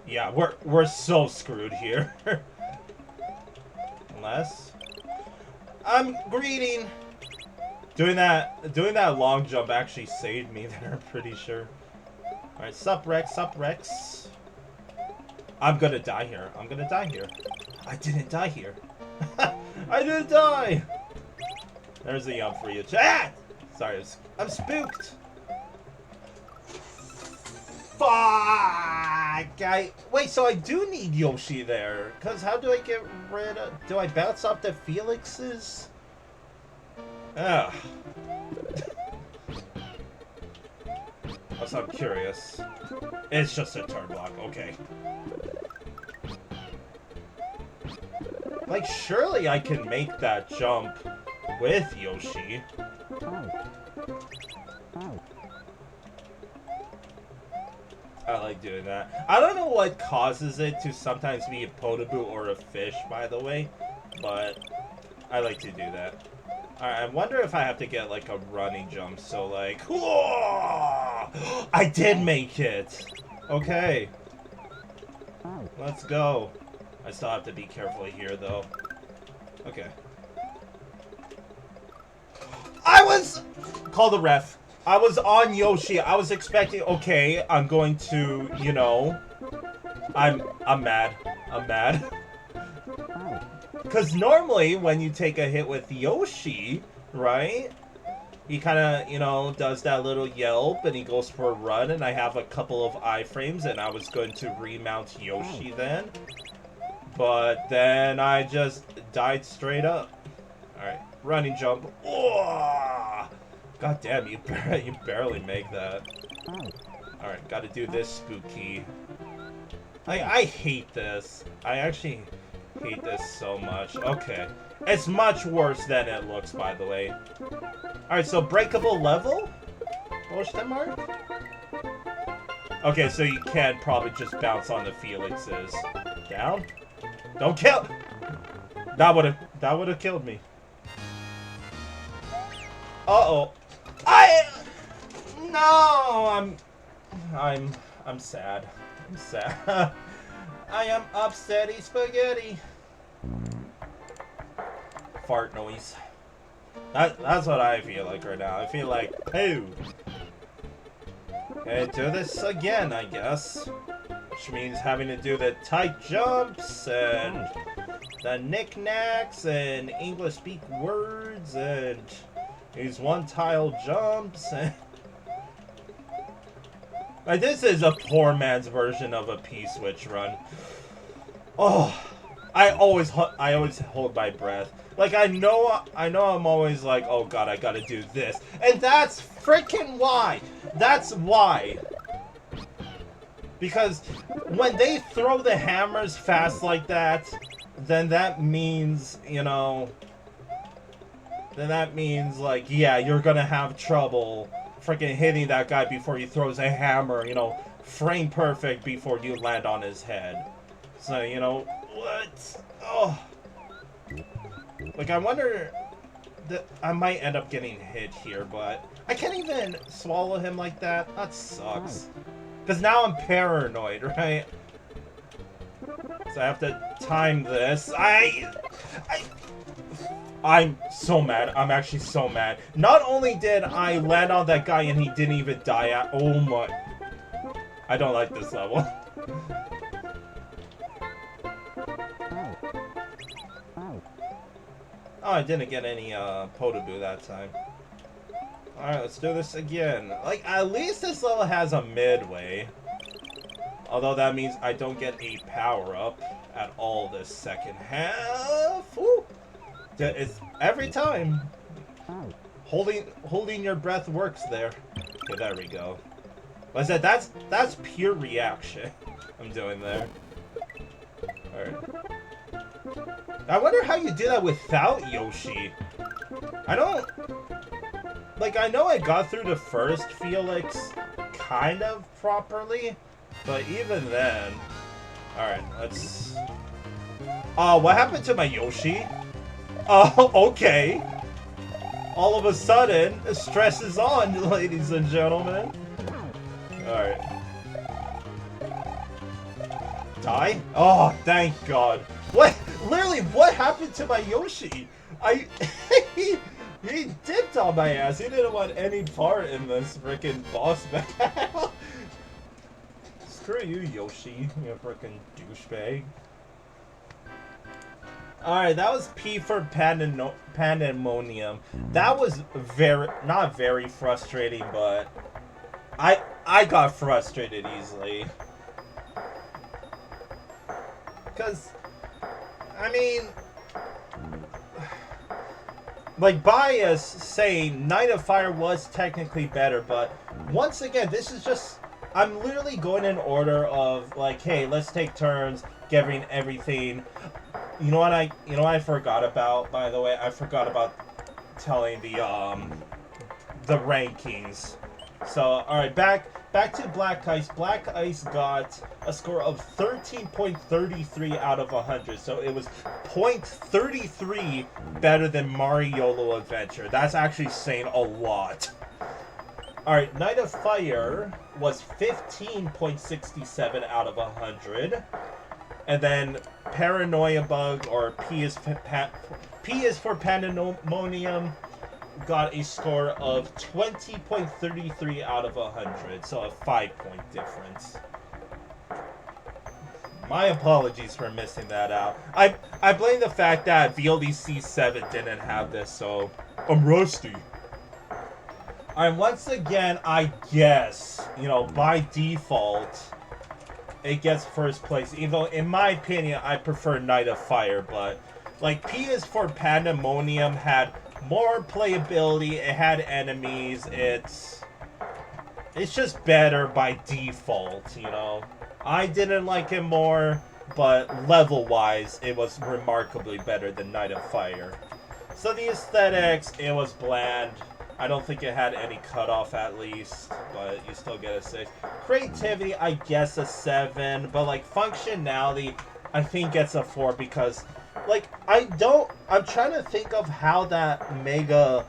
Yeah, we're so screwed here. Unless I'm greeting. Doing that long jump actually saved me there, I'm pretty sure. Alright, sup Rex. I'm gonna die here. I'm gonna die here. I didn't die here. I didn't die! There's a yum for you. Ah! Sorry, I'm spooked. Fuck! Wait, so I do need Yoshi there. Because how do I get rid of... Do I bounce off the Felixes? Ugh. I'm curious. It's just a turn block, okay. Like, surely I can make that jump with Yoshi. I like doing that. I don't know what causes it to sometimes be a Potoboo or a fish, by the way, but I like to do that. Alright, I wonder if I have to get, like, a running jump, so, like... Whoa! I did make it! Okay. Let's go. I still have to be careful here, though. Okay. I was... Call the ref. I was on Yoshi. I was expecting... Okay, I'm going to, you know... I'm mad. I'm mad. Because normally, when you take a hit with Yoshi, right? He kind of, you know, does that little yelp, and he goes for a run, and I have a couple of iframes, and I was going to remount Yoshi then. But then I just died straight up. Alright, running jump. Oh! God damn, you barely make that. Alright, gotta do this spooky. I hate this. I actually hate this so much. Okay. It's much worse than it looks, by the way. Alright, so breakable level? Question mark? Okay, so you can probably just bounce on the Felixes. Down? Don't kill! That would've killed me. Uh-oh. No! I'm sad. I'm sad. I am upsetty spaghetti. Fart noise. That's what I feel like right now. I feel like poo. Okay, do this again, I guess. Which means having to do the tight jumps and the knickknacks and English speak words and these one-tile jumps and... Like, this is a poor man's version of a P-switch run. Oh, I always hold my breath. Like, I know I'm always like, oh god, I gotta do this. And that's freaking why. That's why. Because when they throw the hammers fast like that, then that means, you know... Then that means, like, yeah, you're gonna have trouble freaking hitting that guy before he throws a hammer, you know, frame perfect before you land on his head. So, you know, what? Oh. Like, I wonder that I might end up getting hit here, but I can't even swallow him like that. That sucks. Because now I'm paranoid, right? So I have to time this. I'm so mad. I'm actually so mad. Not only did I land on that guy and he didn't even die at... Oh my... I don't like this level. Oh, I didn't get any Potoboo that time. Alright, let's do this again. Like, at least this level has a midway. Although that means I don't get a power-up at all this second half. Woo! It's every time. Holding your breath works there. Okay, there we go. Like I said, that's pure reaction I'm doing there. Alright. I wonder how you do that without Yoshi. I don't... Like, I know I got through the first Felix kind of properly, but even then... Alright, let's... Oh, what happened to my Yoshi? Oh, okay. All of a sudden, stress is on, ladies and gentlemen. Alright. Die? Oh, thank God. What? Literally, what happened to my Yoshi? He dipped on my ass. He didn't want any part in this freaking boss battle. Screw you, Yoshi. You freaking douchebag. Alright, that was P for Pandemonium. That was not very frustrating, but I got frustrated easily. Because, I mean, like, bias saying Night of Fire was technically better, but once again, this is just, I'm literally going in order of, like, hey, let's take turns, getting everything. You know what I forgot about, by the way? I forgot about telling the rankings. So, alright, back to Black Ice. Black Ice got a score of 13.33 out of 100. So it was 0.33 better than MariYOLO Adventure. That's actually saying a lot. Alright, Night of Fire was 15.67 out of 100. And then Paranoia Bug, or P is for Pandemonium, got a score of 20.33 out of 100, so a 5-point difference. My apologies for missing that out. I blame the fact that VLDC 7 didn't have this, so I'm rusty. Alright, once again, I guess, you know, by default, it gets first place, even though, in my opinion, I prefer Night of Fire, but, like, P is for Pandemonium had more playability, it had enemies, it's just better by default, you know. I didn't like it more, but level-wise, it was remarkably better than Night of Fire. So the aesthetics, it was bland. I don't think it had any cutoff at least, but you still get a 6. Creativity, I guess a 7, but like functionality, I think gets a 4 because, like, I'm trying to think of how that Mega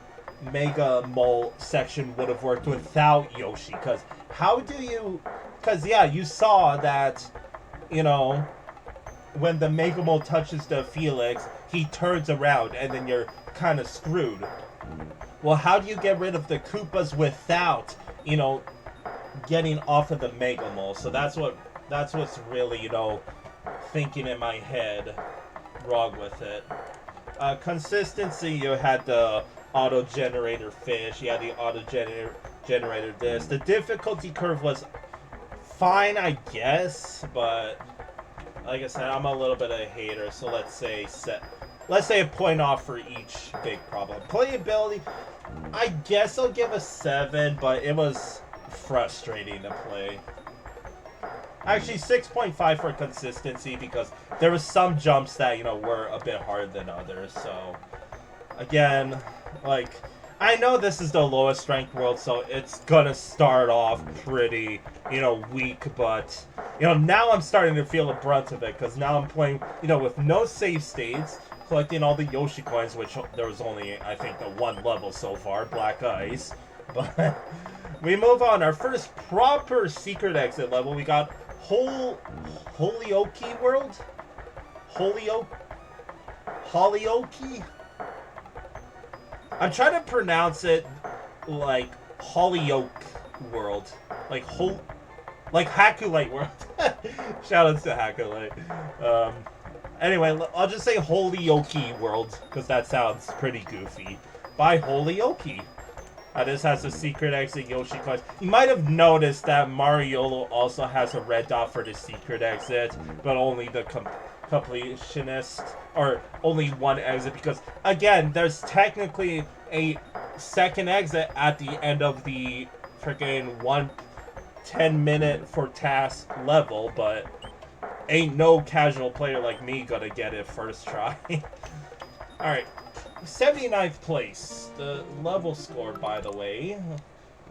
Mole section would have worked without Yoshi, because yeah, you saw that, you know, when the Mega Mole touches the Felix, he turns around and then you're kind of screwed. Well, how do you get rid of the Koopas without, you know, getting off of the Mega Mole? So that's what's really, you know, thinking in my head wrong with it. Consistency, you had the auto-generator fish, you had the auto-generator this. The difficulty curve was fine, I guess, but like I said, I'm a little bit of a hater, so let's say a point off for each big problem. Playability, I guess I'll give a 7, but it was frustrating to play. Actually, 6.5 for consistency, because there was some jumps that, you know, were a bit harder than others, so again, like, I know this is the lowest ranked world, so it's gonna start off pretty, you know, weak, but, you know, now I'm starting to feel the brunt of it, because now I'm playing, you know, with no save states, collecting all the Yoshi coins, which there was only, I think, the one level so far, Black Ice. But we move on. Our first proper secret exit level, we got Holyoke World? Hollyoke? I'm trying to pronounce it like Hollyoke World. Like Hakulite World. Shoutouts to Hakulite. Anyway, I'll just say Holyoke World, because that sounds pretty goofy. By Holyoke. This has a secret exit Yoshi coins. You might have noticed that MariYOLO also has a red dot for the secret exit, but only the completionist, or only one exit, because, again, there's technically a second exit at the end of the freaking 10-minute for task level, but ain't no casual player like me gonna get it first try. Alright, 79th place. The level score, by the way,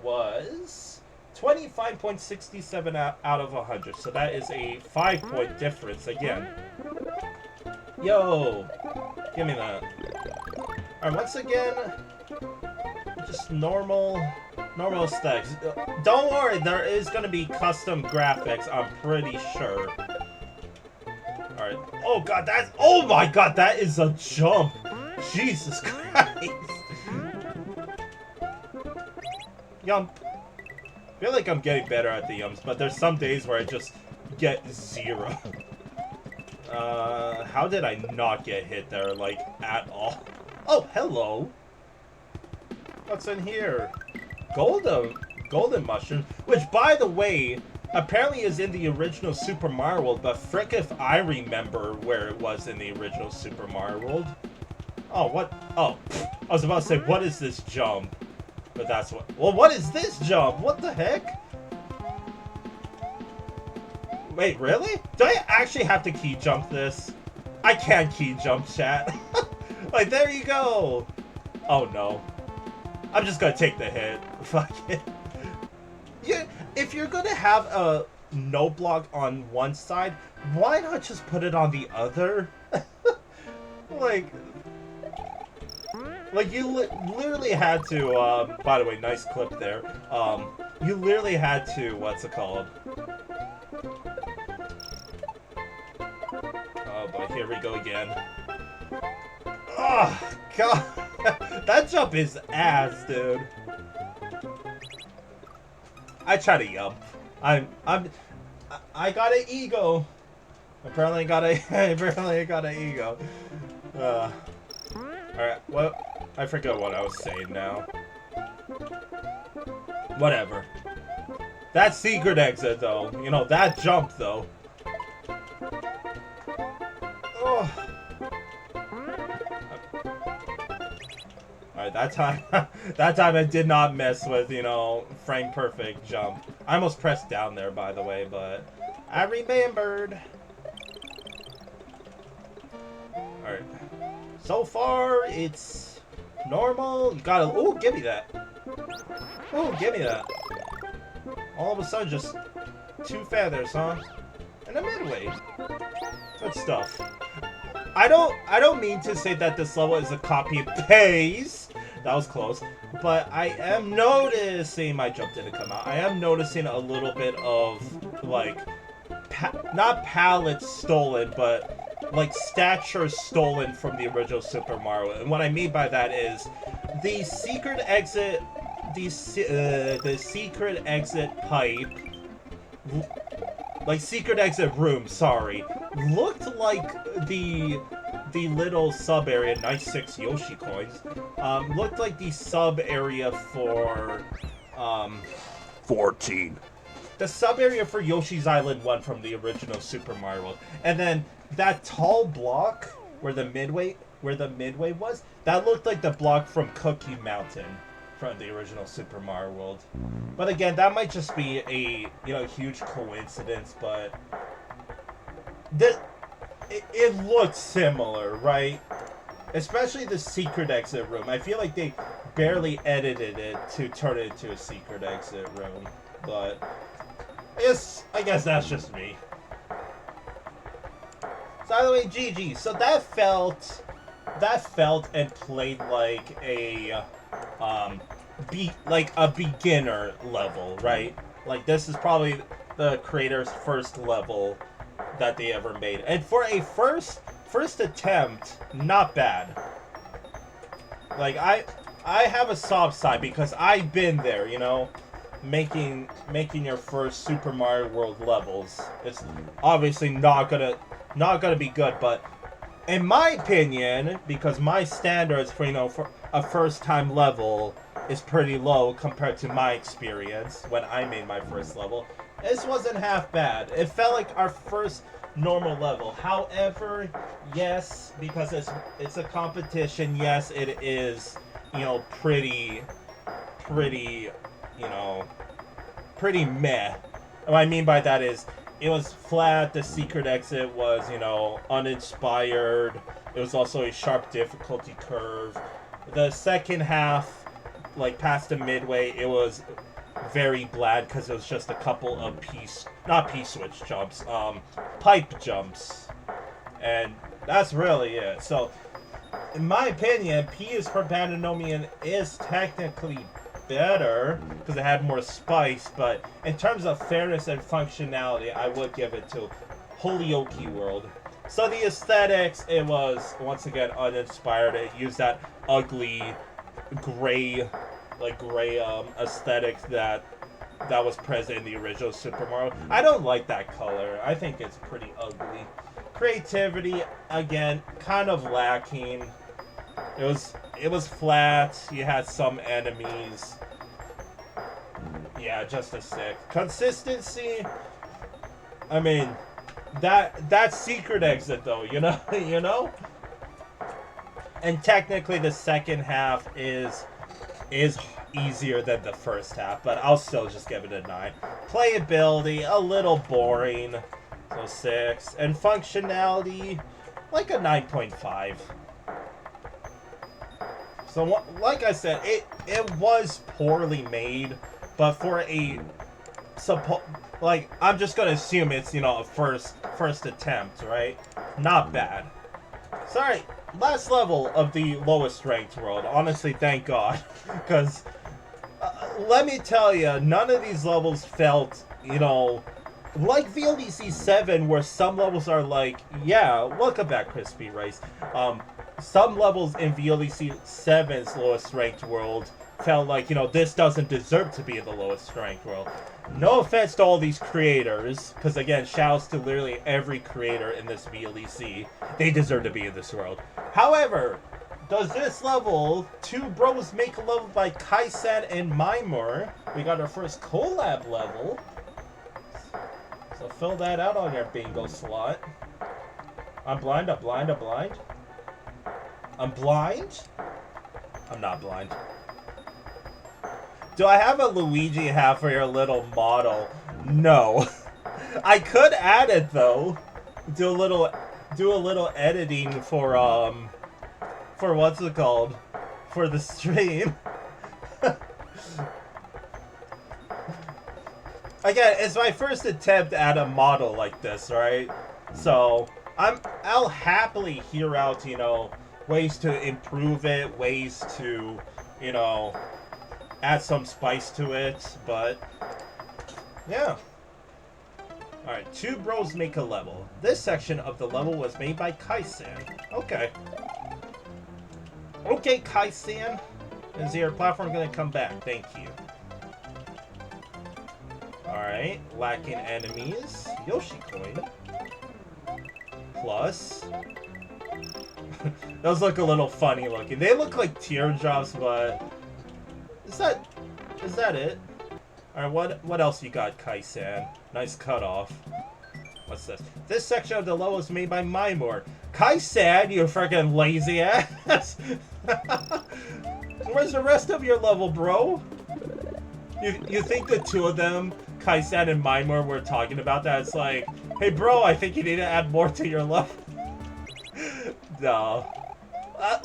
was 25.67 out of 100. So that is a 5-point difference again. Yo! Give me that. Alright, once again, just normal specs. Don't worry, there is gonna be custom graphics, I'm pretty sure. Alright. Oh god, oh my god, that is a jump! Jesus Christ! Yump. I feel like I'm getting better at the yumps, but there's some days where I just get 0. How did I not get hit there, like, at all? Oh, hello! What's in here? Gold golden mushrooms, which, by the way, apparently is in the original Super Mario World, but frick if I remember where it was in the original Super Mario World. Oh, what? Oh, I was about to say, what is this jump? But that's what... Well, what is this jump? What the heck? Wait, really? Do I actually have to key jump this? I can't key jump, chat. Like, there you go. Oh, no. I'm just gonna take the hit. Fuck it. Yeah, if you're gonna have a no block on one side, why not just put it on the other? like you literally had to, by the way, nice clip there. You literally had to, what's it called? Oh boy, here we go again. Oh, God. That jump is ass, dude. I try to yump. I got an ego. Apparently I got an ego. Alright, well, I forgot what I was saying now. Whatever. That secret exit, though. You know, that jump, though. Oh. Alright, that time I did not mess with, you know, frame perfect jump. I almost pressed down there, by the way, but I remembered. Alright. So far, it's normal. You gotta... Ooh, give me that. Ooh, give me that. All of a sudden, just 2 feathers, huh? And a midway. Good stuff. I don't mean to say that this level is a copy and paste. That was close. But I am noticing... My jump didn't come out. I am noticing a little bit of, like... not pallets stolen, but... like stature stolen from the original Super Mario. And what I mean by that is the secret exit, the secret exit pipe, like secret exit room, sorry, looked like the little sub area, nice 6 Yoshi coins, looked like the sub area for 14. The sub area for Yoshi's Island 1 from the original Super Mario World. And then that tall block where the midway was, that looked like the block from Cookie Mountain from the original Super Mario World. But again, that might just be a, you know, huge coincidence, but it looks similar, right? Especially the secret exit room. I feel like they barely edited it to turn it into a secret exit room, but I guess that's just me. So by the way, GG. So that felt and played like a beginner level, right? Like this is probably the creator's first level that they ever made, and for a first attempt, not bad. Like I have a soft side because I've been there, you know. Making your first Super Mario World levels. It's obviously not gonna be good, but in my opinion, because my standards for, you know, for a first time level is pretty low compared to my experience when I made my first level, this wasn't half bad. It felt like our first normal level. However, yes, because it's a competition, yes, it is, you know, pretty, you know, pretty meh. What I mean by that is, it was flat, the secret exit was, you know, uninspired. It was also a sharp difficulty curve. The second half, like past the midway, it was very bland because it was just a couple of not P-switch jumps, pipe jumps. And that's really it. So, in my opinion, P is for Pandemonium is technically better because it had more spice, but in terms of fairness and functionality, I would give it to Holyoke World. So the aesthetics, it was once again uninspired. It used that ugly gray aesthetic that was present in the original Super Mario. I don't like that color. I think it's pretty ugly. Creativity, again, kind of lacking. It was flat. You had some enemies. You Yeah, just a 6. Consistency, I mean, that's secret exit though, you know, you know? And technically the second half is easier than the first half, but I'll still just give it a 9. Playability, a little boring, so 6. And functionality, like a 9.5. So, like I said, it was poorly made, but for a like, I'm just gonna assume it's, you know, a first attempt, right? Not bad. Sorry, last level of the lowest ranked world. Honestly, thank God, because let me tell you, none of these levels felt, you know, like VLDC 7, where some levels are like, yeah, welcome back, Crispy Rice. Some levels in VLDC 7's lowest ranked world felt like, you know, this doesn't deserve to be in the lowest ranked world. No offense to all these creators, because again, shouts to literally every creator in this VLDC. They deserve to be in this world. However, does this level, Two Bros Make a Level by Kai-san and Mimor, we got our first collab level. So fill that out on your bingo slot. I'm blind, I'm blind, I'm blind. I'm blind? I'm not blind. Do I have a Luigi hat for your little model? No. I could add it though. Do a little editing for what's it called? For the stream. Again, it's my first attempt at a model like this, right? So I'll happily hear out, you know, ways to improve it, ways to, you know, add some spice to it, but yeah. Alright, Two Bros Make a Level. This section of the level was made by Kai-san. Okay. Okay, Kai-san. Is your platform gonna come back? Thank you. Alright, lacking enemies. Yoshi coin. Plus. Those look a little funny looking. They look like teardrops, but is that it? Alright, what else you got, Kai-san? Nice cutoff. What's this? This section of the level is made by Mimor. Kai-san, you freaking lazy ass! Where's the rest of your level, bro? You think the two of them, Kai-san and Mimor, were talking about that? It's like, hey bro, I think you need to add more to your level. No.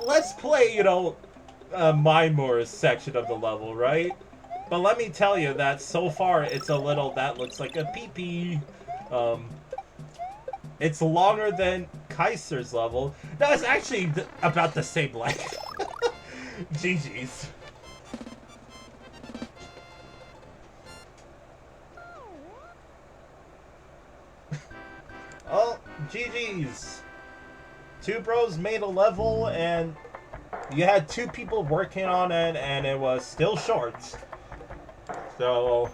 Let's play, you know, Mimor's section of the level, right? But let me tell you that so far it's a little, that looks like a pee-pee. It's longer than Kaiser's level. No, it's actually about the same length. GG's. Oh, GG's. Two Bros made a level and you had 2 people working on it and it was still short. So,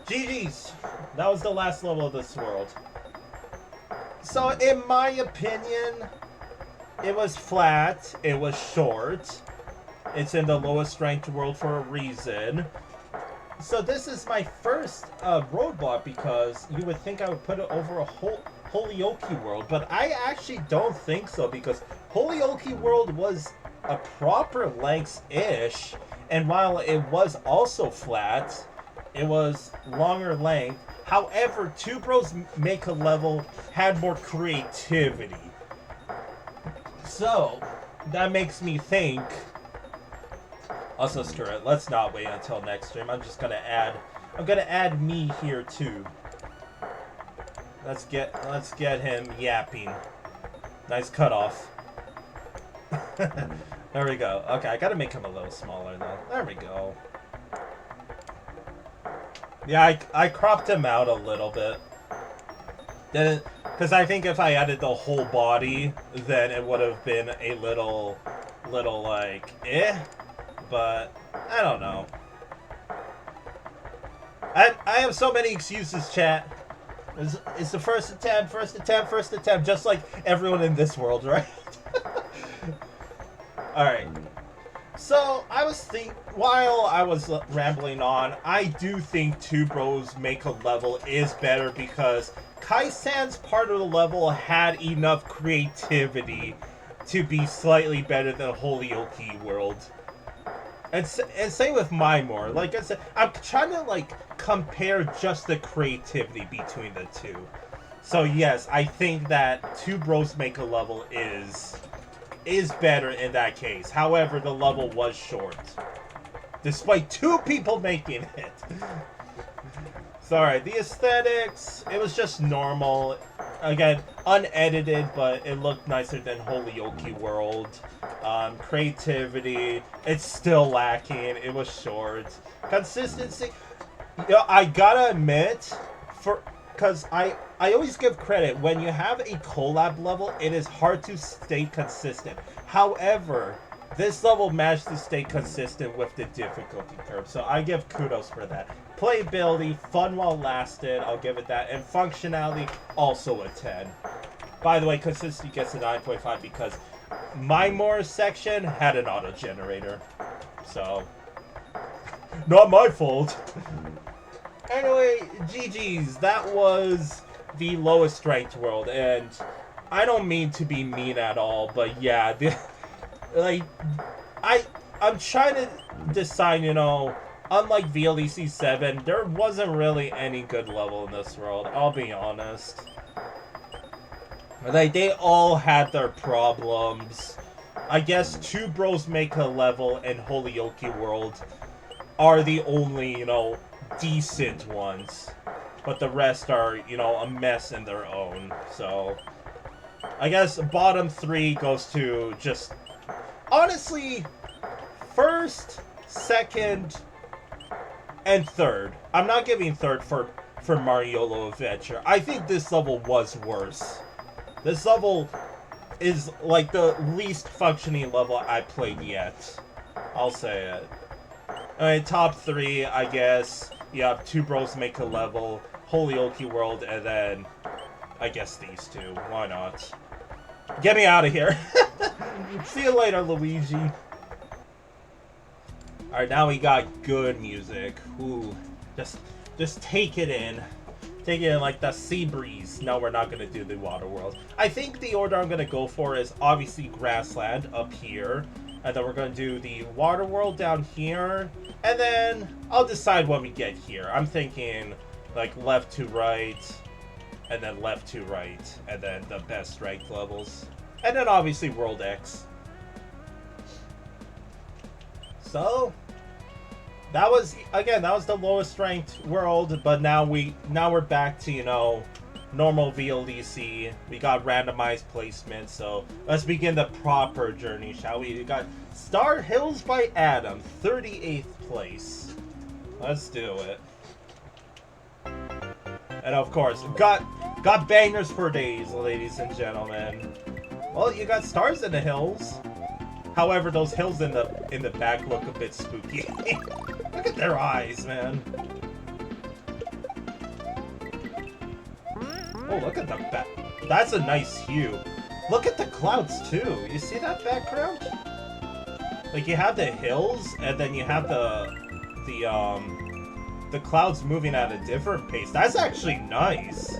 GG's. That was the last level of this world. So, in my opinion, it was flat, it was short. It's in the lowest ranked world for a reason. So this is my first roadblock because you would think I would put it over a Holyoke World, but I actually don't think so because Holyoke World was a proper length-ish, and while it was also flat, it was longer length. However, Two Bros Make a Level had more creativity. So, that makes me think... Also, screw it. Let's not wait until next stream. I'm gonna add me here too. Let's get him yapping. Nice cutoff. There we go. Okay, I gotta make him a little smaller though. There we go. Yeah, I cropped him out a little bit. Because I think if I added the whole body, then it would have been a little like, eh. But, I don't know. I have so many excuses, chat. It's the first attempt, just like everyone in this world, right? Alright. So, I was while I was rambling on, I do think Two Bros Make a Level is better because Kai-san's part of the level had enough creativity to be slightly better than Holyoke World. And same with Mymore. Like I said, I'm trying to, like, compare just the creativity between the two. So, yes, I think that Two Bros Make a Level is better in that case. However, the level was short. Despite 2 people making it. Sorry, the aesthetics, it was just normal. Again, unedited, but it looked nicer than Holyoke World. Creativity, it's still lacking. It was short. Consistency, you know, I gotta admit, because I always give credit, when you have a collab level, it is hard to stay consistent. However, this level managed to stay consistent with the difficulty curve, so I give kudos for that. Playability, fun while lasted, I'll give it that, and functionality, also a 10. By the way, consistency gets a 9.5 because Mymore section had an auto-generator, so not my fault. Anyway, GG's, that was the lowest ranked world, and I don't mean to be mean at all, but yeah, I'm trying to decide, you know, unlike VLDC 7, there wasn't really any good level in this world, I'll be honest. Like, they all had their problems. I guess Two Bros Make a Level and Holyoke World are the only, you know, decent ones. But the rest are, you know, a mess in their own. So, I guess bottom 3 goes to just, honestly, first, second, and third. I'm not giving third for MariYOLO Adventure. I think this level was worse. This level is like the least functioning level I played yet. I'll say it. Alright, top 3, I guess. You have Two Bros Make a Level, Holyoke World, and then I guess these 2. Why not? Get me out of here. See you later, Luigi. Alright, now we got good music. Ooh, just take it in. Take it in like the sea breeze. No, we're not going to do the water world. I think the order I'm going to go for is obviously Grassland up here. And then we're going to do the water world down here. And then I'll decide when we get here. I'm thinking like left to right. And then left to right. And then the best ranked levels. And then obviously World X. So that was, again, that was the lowest ranked world, but now we're back to, you know, normal VLDC. We got randomized placement, so let's begin the proper journey, shall we? We got Star Hills by Adam, 38th place. Let's do it. And of course, got bangers for days, ladies and gentlemen. Well, you got Stars in the Hills. However, those hills in the back look a bit spooky. Look at their eyes, man. Oh, look at the back. That's a nice hue. Look at the clouds, too. You see that background? Like, you have the hills, and then you have the clouds moving at a different pace. That's actually nice.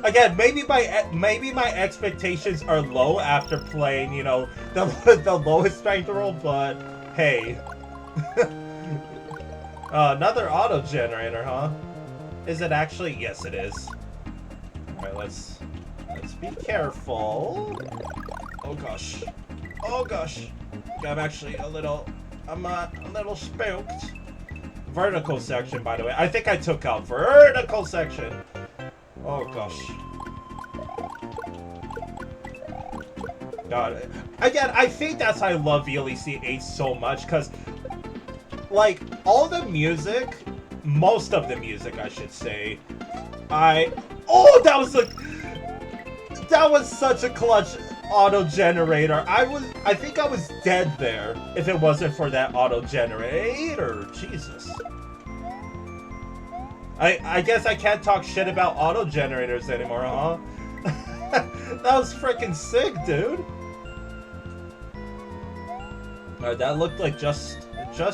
Again, maybe my expectations are low after playing, you know, the lowest ranked world, but hey. Another auto generator, huh? Is it actually? Yes, it is. Alright, let's be careful. Oh gosh. Oh gosh. I'm actually a little spooked. Vertical section, by the way. I think I took out vertical section. Oh gosh. God. Again, I think that's why I love VLDC 8 so much, because, like, all the music, most of the music, I should say, oh, that was such a clutch auto generator. I think I was dead there if it wasn't for that auto generator. Jesus. I guess I can't talk shit about auto generators anymore, huh? That was freaking sick, dude. That looked like just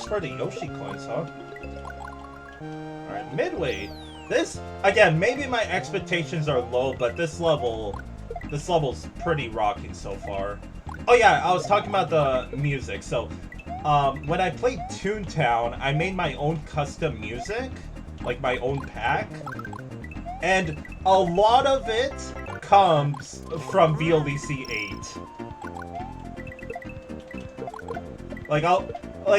for the Yoshi coins, huh? Alright, midway. This, again, maybe my expectations are low, but this level's pretty rocking so far. Oh yeah, I was talking about the music. So, when I played Toontown, I made my own custom music, like my own pack, and a lot of it comes from VLDC 8. Like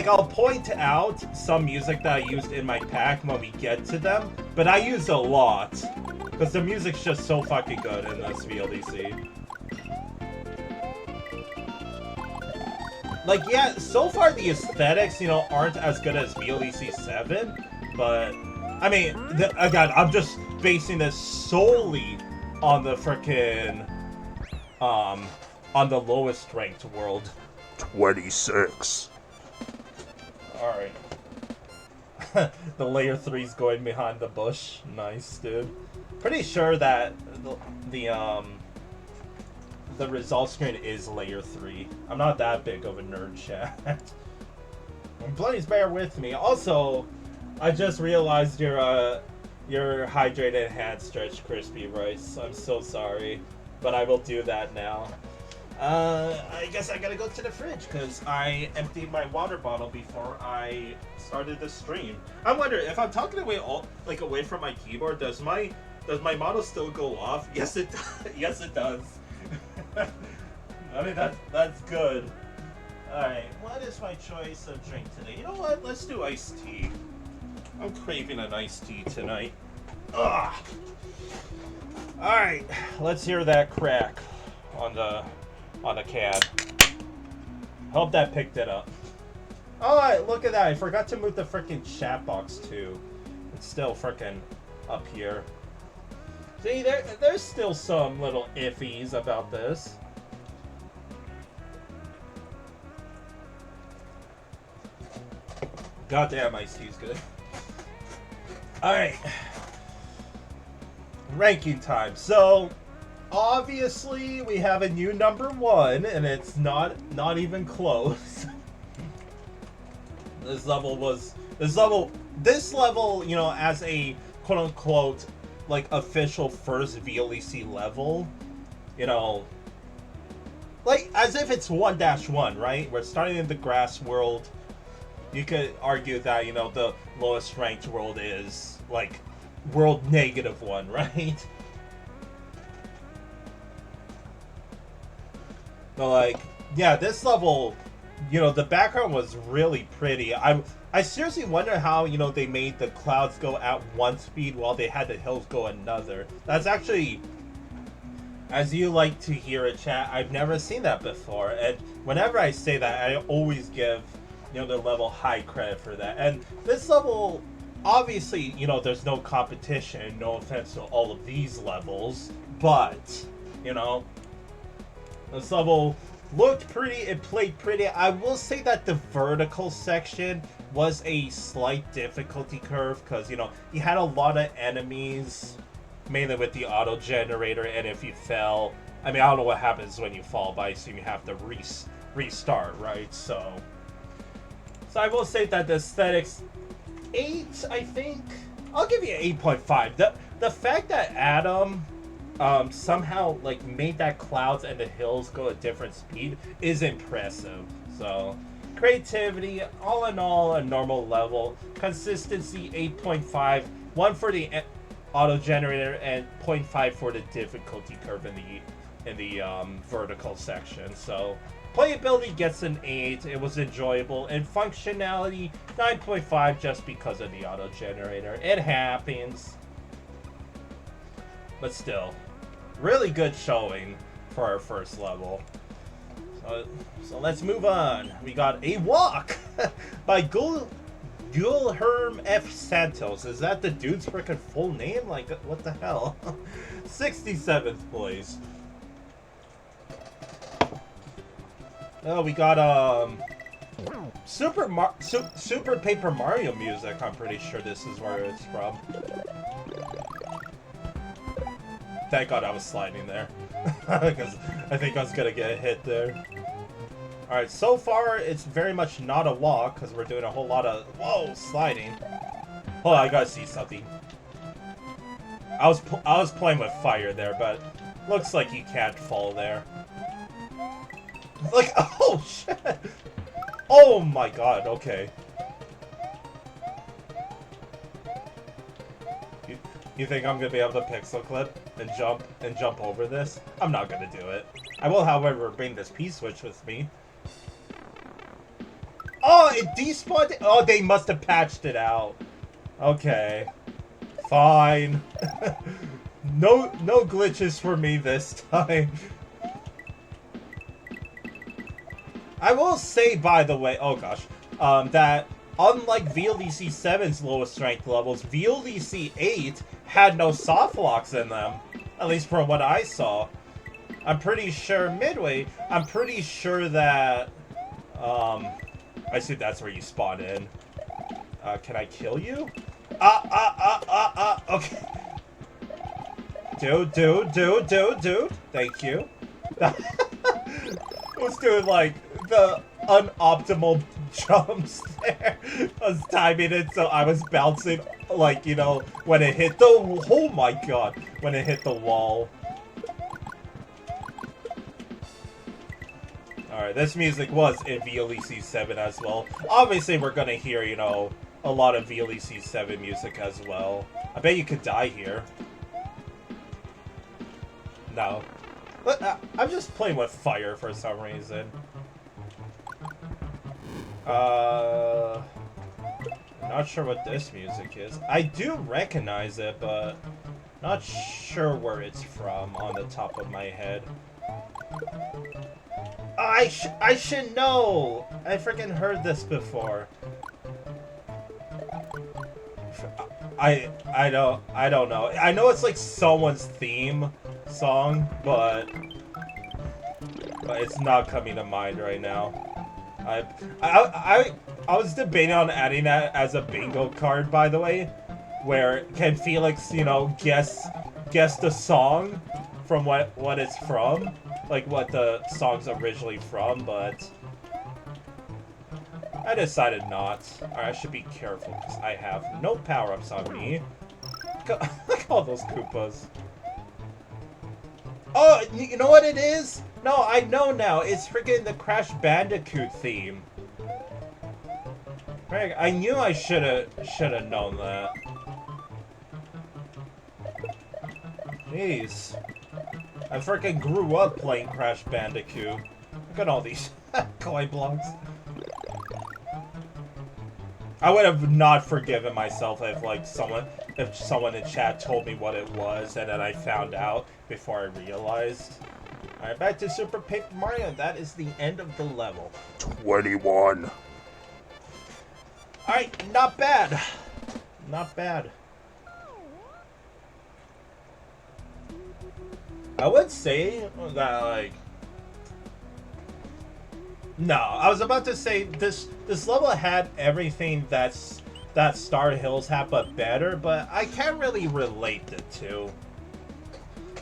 I'll point out some music that I used in my pack when we get to them, but I use a lot because the music's just so fucking good in this VLDC. Like, yeah, so far the aesthetics, you know, aren't as good as VLDC 7, but I mean, again, I'm just basing this solely on the frickin' on the lowest ranked world. 26. Alright. The layer 3's going behind the bush. Nice, dude. Pretty sure that the result screen is layer 3. I'm not that big of a nerd, chat. Please bear with me. Also, I just realized your hydrated hand stretch crispy rice. I'm so sorry, but I will do that now. I guess I gotta go to the fridge because I emptied my water bottle before I started the stream. I wonder if I'm talking away from my keyboard. Does my model still go off? Yes, it does. Yes, it does. I mean that's good. All right, what is my choice of drink today? You know what? Let's do iced tea. I'm craving an iced tea tonight. Ugh. All right, let's hear that crack on the CAD. Hope that picked it up. Oh, look at that! I forgot to move the freaking chat box too. It's still freaking up here. See, there's still some little iffies about this. Goddamn, iced tea's good. Alright. Ranking time. So, obviously, we have a new number 1, and it's not even close. This level, you know, as a quote-unquote, like, official first VLDC level, you know, like, as if it's 1-1, right? We're starting in the Grass World. You could argue that, you know, the lowest ranked world is, like, world -1, right? But, like, yeah, this level, you know, the background was really pretty. I seriously wonder how, you know, they made the clouds go at one speed while they had the hills go another. That's actually, as you like to hear it, chat, I've never seen that before. And whenever I say that, I always give, you know, the level high credit for that. And this level, obviously, you know, there's no competition, no offense to all of these levels, but, you know, this level looked pretty, it played pretty. I will say that the vertical section was a slight difficulty curve because, you know, you had a lot of enemies, mainly with the auto generator, and if you fell, I mean, I don't know what happens when you fall, but I assume you have to restart, right? So I will say that the aesthetics, 8, I think. I'll give you 8.5. The fact that Adam somehow, like, made that clouds and the hills go at different speed is impressive. So, creativity, all in all, a normal level. Consistency, 8.5. 1 for the auto generator and 0.5 for the difficulty curve in the vertical section. So, playability gets an 8. It was enjoyable. And functionality, 9.5 just because of the auto generator. It happens. But still, really good showing for our first level. So let's move on. We got A Walk by Gulherm F. Santos. Is that the dude's freaking full name? Like, what the hell? 67th place. Oh, we got Super Paper Mario music. I'm pretty sure this is where it's from. Thank God I was sliding there, because I think I was gonna get hit there. Alright, so far it's very much not a walk, because we're doing a whole lot of, whoa, sliding. Hold on, I gotta see something. I was playing with fire there, but looks like you can't fall there. Like, oh shit! Oh my god, okay. You think I'm gonna be able to pixel clip and jump over this? I'm not gonna do it. I will, however, bring this P-switch with me. Oh, it despawned it? Oh, they must have patched it out. Okay. Fine. No glitches for me this time. I will say, by the way, oh gosh, that unlike VLDC 7's lowest strength levels, VLDC 8 had no soft locks in them. At least from what I saw. I'm pretty sure midway, I'm pretty sure that, I assume that's where you spawn in. Can I kill you? Okay. Dude. Thank you. I was doing, like, the unoptimal jumps there. I was timing it so I was bouncing, like, you know, when it hit the... Oh my god. When it hit the wall. Alright, this music was in VLDC 7 as well. Obviously, we're gonna hear, you know, a lot of VLDC 7 music as well. I bet you could die here. No. But, I'm just playing with fire for some reason. Not sure what this music is. I do recognize it, but not sure where it's from on the top of my head. I should know! I freaking heard this before. I don't know. I know it's like someone's theme song, but it's not coming to mind right now. I was debating on adding that as a bingo card, by the way, where can Felix, you know, guess the song from what it's from, like what the song's originally from, but I decided not. Alright, I should be careful because I have no power-ups on me. Look at all those Koopas. Oh, you know what it is? No, I know now. It's freaking the Crash Bandicoot theme. Right, I knew I should have known that. Jeez. I freaking grew up playing Crash Bandicoot. Look at all these coin blocks. I would have not forgiven myself if someone in chat told me what it was and then I found out before I realized. Alright, back to Super Paper Mario. That is the end of the level. 21. Alright, not bad. Not bad. I would say that, like... No, I was about to say this level had everything that Star Hills have, but better, but I can't really relate the two.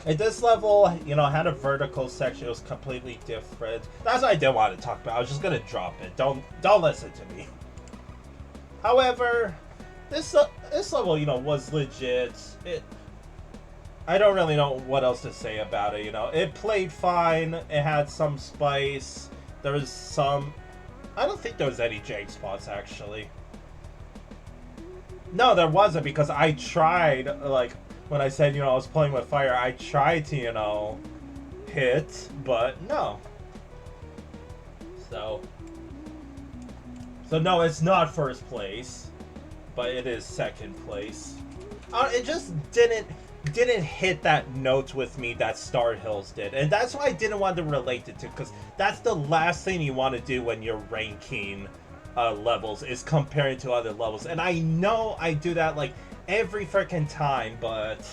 And this level, you know, had a vertical section. It was completely different. That's what I didn't want to talk about. I was just gonna drop it. Don't listen to me. However, this level, you know, was legit. I don't really know what else to say about it. You know, it played fine. It had some spice. There was some... I don't think there was any jank spots, actually. No, there wasn't, because I tried, like, when I said, you know, I was playing with fire, I tried to, you know, hit, but no. So no, it's not first place, but it is second place. It just didn't hit that note with me that Star Hills did, and that's why I didn't want to relate it to, because that's the last thing you want to do when you're ranking levels, is comparing to other levels. And I know I do that like every freaking time, but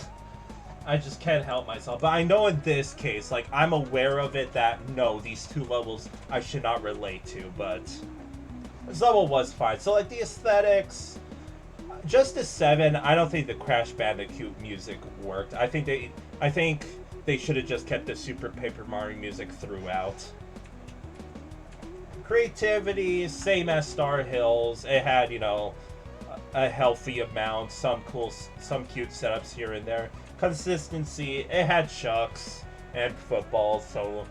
I just can't help myself. But I know in this case, like, I'm aware of it that no, these two levels I should not relate to, but this level was fine. So like the aesthetics, just the 7, I don't think the Crash Bandicoot music worked. I think they should have just kept the Super Paper Mario music throughout. Creativity, same as Star Hills. It had, you know, a healthy amount, some cute setups here and there. Consistency, it had chucks and football, so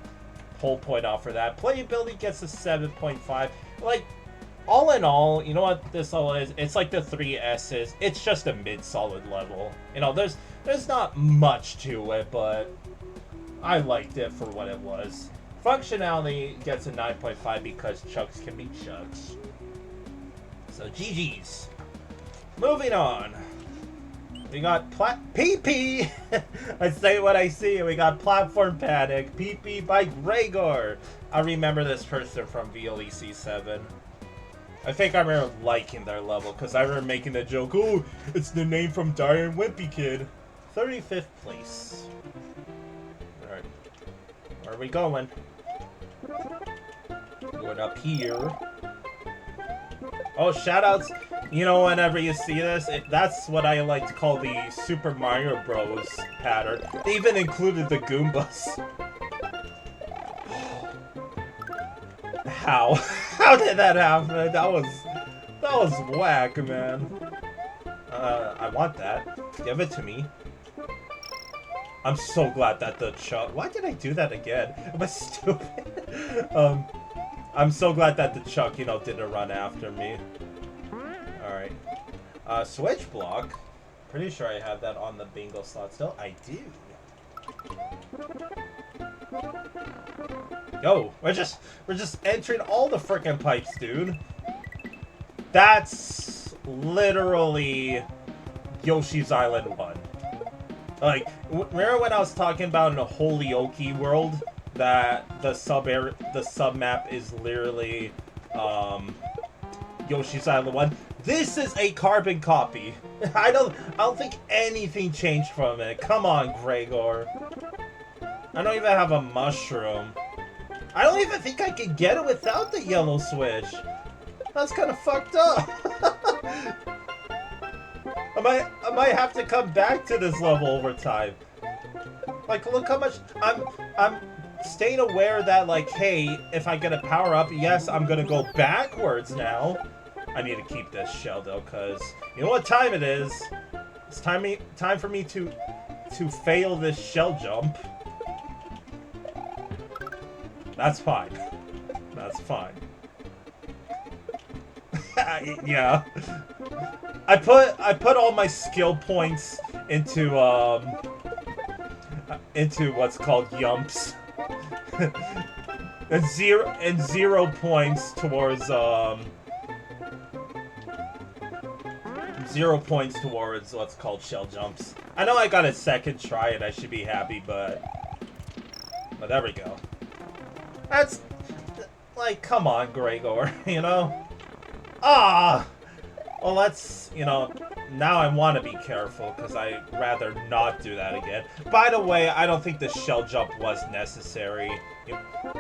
whole point off for that. Playability gets a 7.5. Like, all in all, you know what this all is? It's like the 3 S's. It's just a mid-solid level. You know, there's not much to it, but I liked it for what it was. Functionality gets a 9.5 because chucks can be chucks. So GG's. Moving on. We got PP. I say what I see. We got Platform Panic. PP by Gregor. I remember this person from VLDC 7. I think I remember liking their level because I remember making the joke. Oh, it's the name from Dire and Wimpy Kid. 35th place. All right. Where are we going? Going up here. Oh, shoutouts. You know, whenever you see this, that's what I like to call the Super Mario Bros. Pattern. They even included the Goombas. How? How did that happen? That was whack, man. I want that. Give it to me. I'm so glad that the chuck... Why did I do that again? Am I stupid? I'm so glad that the chuck, you know, didn't run after me. Alright. Switch block. Pretty sure I have that on the bingo slot still. I do. Yo, we're just entering all the frickin' pipes, dude. That's literally Yoshi's Island 1. Like, remember when I was talking about in a Holyoke world that the sub map is literally Yoshi's Island 1? This is a carbon copy. I don't think anything changed from it. Come on, Gregor. I don't even have a mushroom. I don't even think I could get it without the yellow switch. That's kind of fucked up. I might have to come back to this level over time. Like, look how much I'm staying aware that, like, hey, if I get a power up, yes, I'm gonna go backwards now. I need to keep this shell though, cause you know what time it is. It's time for me to fail this shell jump. That's fine. That's fine. Yeah. I put all my skill points into what's called yumps. and 0 points towards 0 points towards what's called shell jumps. I know I got a second try and I should be happy, but there we go. That's, like, come on, Gregor, you know? Ah! Well, let's, you know, now I want to be careful, because I'd rather not do that again. By the way, I don't think the shell jump was necessary.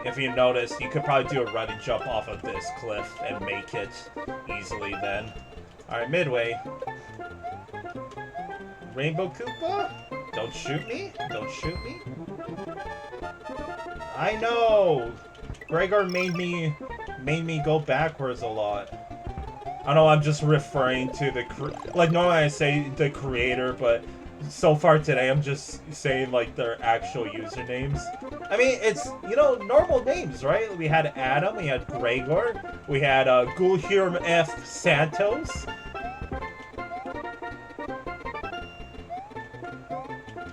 If you notice, you could probably do a running jump off of this cliff and make it easily then. Alright, midway. Rainbow Koopa? Don't shoot me? Don't shoot me? I know! Gregor made me go backwards a lot. I know I'm just referring to the... Like, normally I say the creator, but so far today I'm just saying, like, their actual usernames. I mean, it's, you know, normal names, right? We had Adam, we had Gregor, we had Gulhirm F. Santos.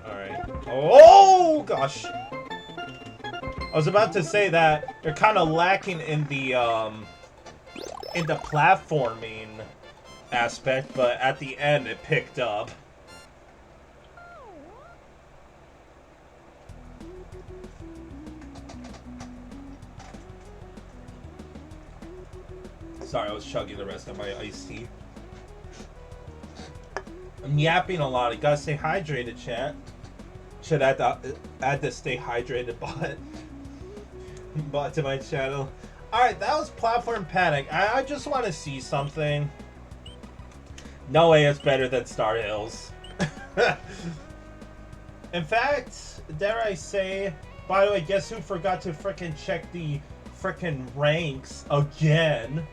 Alright. Oh, gosh! I was about to say that they're kind of lacking in the platforming aspect, but at the end it picked up. Sorry, I was chugging the rest of my iced tea. I'm yapping a lot. I gotta stay hydrated, chat. Should add the stay hydrated bot to my channel. Alright, that was Platform Panic. I just want to see something. No way it's better than Star Hills. In fact, dare I say, by the way, guess who forgot to frickin' check the frickin' ranks again.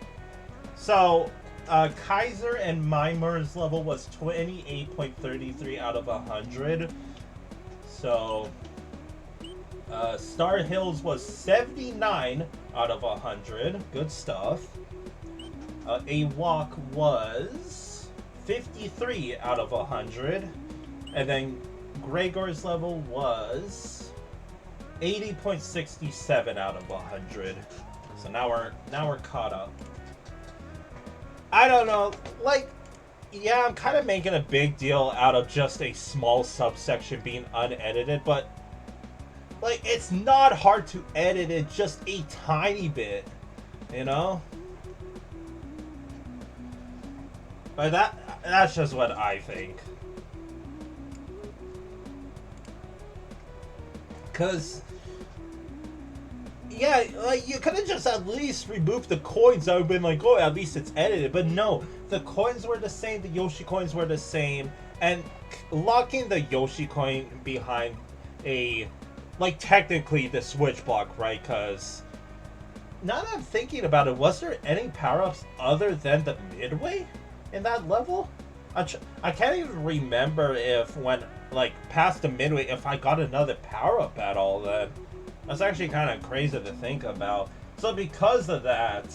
So, Kaiser and Mimer's level was 28.33 out of 100. So, Star Hills was 79 out of 100. Good stuff. A Walk was 53 out of 100. And then Gregor's level was 80.67 out of 100. So now we're caught up. I don't know, like, yeah, I'm kind of making a big deal out of just a small subsection being unedited, but like, it's not hard to edit it just a tiny bit, you know? But that's just what I think. Cause, yeah, like, you could have just at least removed the coins. I would have been like, oh, at least it's edited. But no, the coins were the same, the Yoshi coins were the same, and locking the Yoshi coin behind a, like, technically the switch block, right? Because now that I'm thinking about it, was there any power-ups other than the midway in that level? I can't even remember if when, like, past the midway, if I got another power-up at all then. That's actually kind of crazy to think about. So because of that,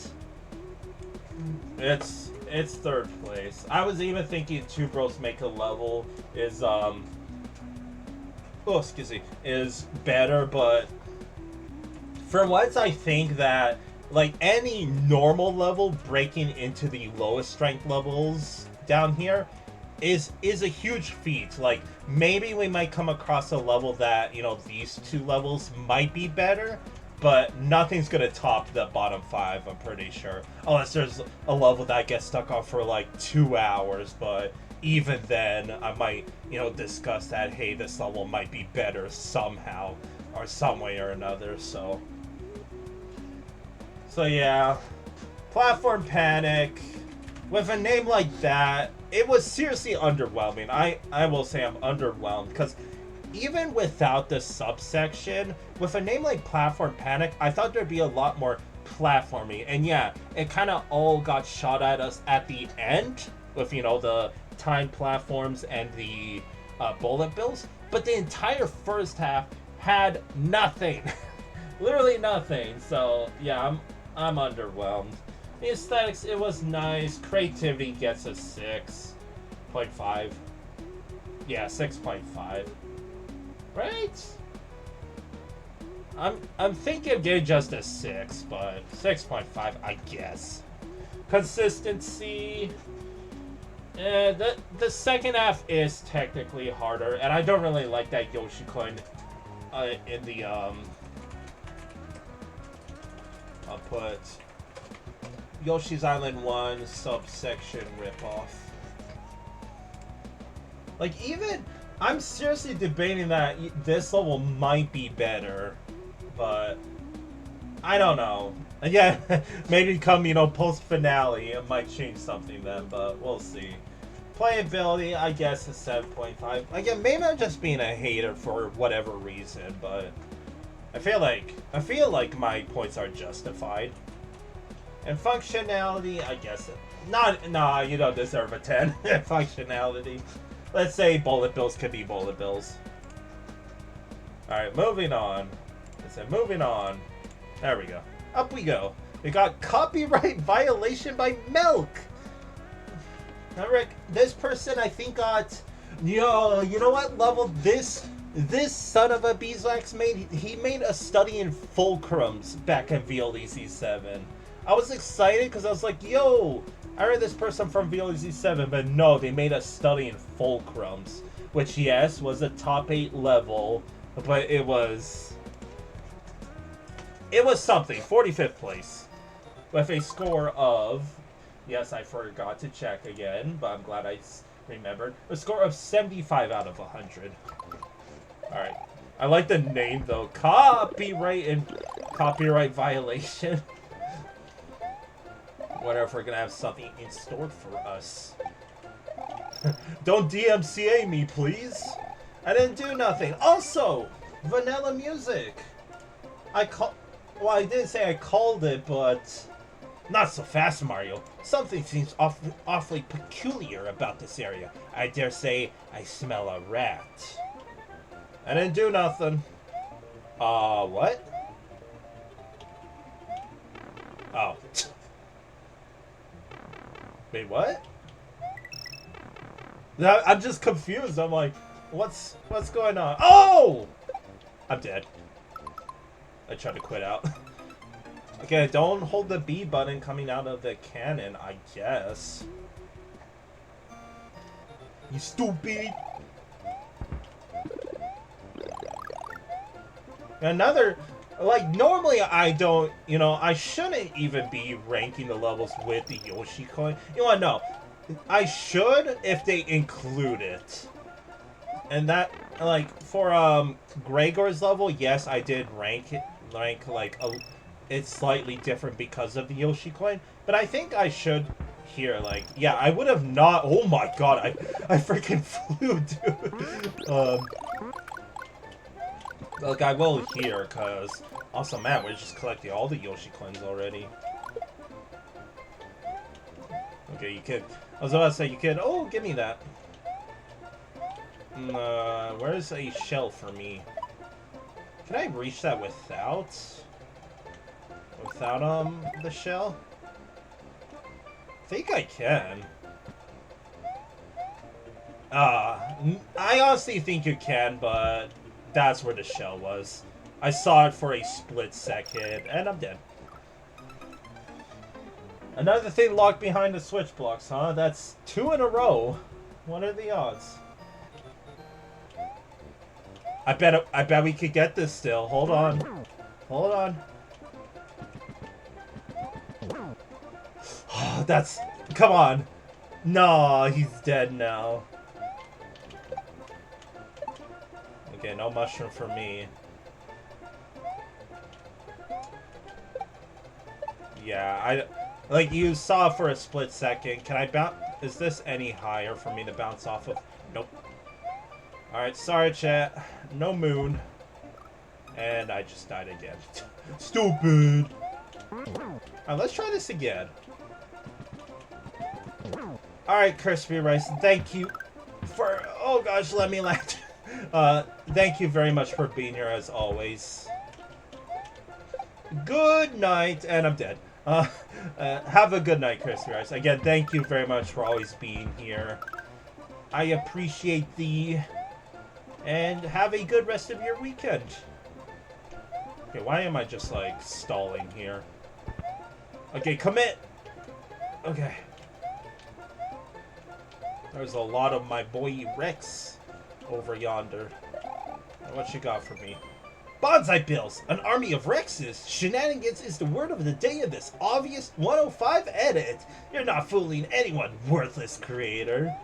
it's third place. I was even thinking Two Bros Make a Level is is better, but for once I think that, like, any normal level breaking into the lowest strength levels down here is a huge feat. Like, maybe we might come across a level that, you know, these two levels might be better, but nothing's gonna top the bottom 5, I'm pretty sure. Unless there's a level that I get stuck on for like 2 hours, but even then I might, you know, discuss that, hey, this level might be better somehow or some way or another. So yeah, Platform Panic, with a name like that, it was seriously underwhelming. I will say I'm underwhelmed, because even without the subsection, with a name like Platform Panic, I thought there'd be a lot more platforming. And yeah, it kind of all got shot at us at the end with, you know, the timed platforms and the bullet bills. But the entire first half had nothing. Literally nothing. So yeah, I'm underwhelmed. The aesthetics, it was nice. Creativity gets a 6.5. Yeah, 6.5. Right? I'm thinking of getting just a 6, but 6.5, I guess. Consistency. The second half is technically harder, and I don't really like that Yoshi coin in the I'll put Yoshi's Island 1 subsection ripoff. Like, even I'm seriously debating that this level might be better, but I don't know. Again, maybe come, you know, post finale, it might change something then, but we'll see. Playability, I guess, is 7.5. Again, maybe I'm just being a hater for whatever reason, but I feel like my points are justified. And functionality, I guess nah, you don't deserve a 10. Functionality. Let's say bullet bills could be bullet bills. Alright, moving on. Moving on. There we go. Up we go. We got copyright violation by Milk. Now, Rick, this person I think got, yo, you know what level this son of a beeswax made? He made a study in fulcrums back in VLDC 7. I was excited because I was like, yo, I heard this person from VLDC 7, but no, they made a study in fulcrums, which, yes, was a top 8 level, but it was something. 45th place with a score of, yes, I forgot to check again, but I'm glad I remembered, a score of 75 out of 100. Alright, I like the name though, copyright and copyright violation. Wonder if we're gonna have something in store for us. Don't DMCA me, please. I didn't do nothing. Also, vanilla music. Well, I didn't say I called it, but not so fast, Mario. Something seems awfully peculiar about this area. I dare say I smell a rat. I didn't do nothing. What? Oh. Wait, what? I'm just confused. I'm like, what's going on? Oh! I'm dead. I tried to quit out. Okay, don't hold the B button coming out of the cannon, I guess. You stupid! Another, like, normally I don't, you know, I shouldn't even be ranking the levels with the Yoshi coin. You know what, no. I should if they include it. And that, like, for, Gregor's level, yes, I did rank, like, it's slightly different because of the Yoshi coin. But I think I should here, like, yeah, I would have not, oh my god, I freaking flew, dude. Like, I will here, because also, man, we're just collecting all the Yoshi coins already. Okay, you could, I was about to say, you could, oh, give me that. Where's a shell for me? Can I reach that without the shell? I think I can. I honestly think you can, but that's where the shell was. I saw it for a split second, and I'm dead. Another thing locked behind the switch blocks, huh? That's 2 in a row. What are the odds? I bet we could get this still. Hold on. Hold on. That's... Come on. No, he's dead now. Okay, no mushroom for me. Yeah, like you saw for a split second. Can I bounce? Is this any higher for me to bounce off of? Nope. Alright, sorry chat. No moon. And I just died again. Stupid! Alright, let's try this again. Alright, Crispy Rice, thank you for... Oh gosh, let me land. Thank you very much for being here as always. Good night, and I'm dead. Have a good night, Crispy Rice. Again, thank you very much for always being here. I appreciate thee. And have a good rest of your weekend. Okay, why am I just, like, stalling here? Okay, commit! Okay. There's a lot of my boy Rex over yonder. What you got for me? Bonsai Bills! An army of Rexes! Shenanigans is the word of the day of this obvious 105 edit! You're not fooling anyone, worthless creator!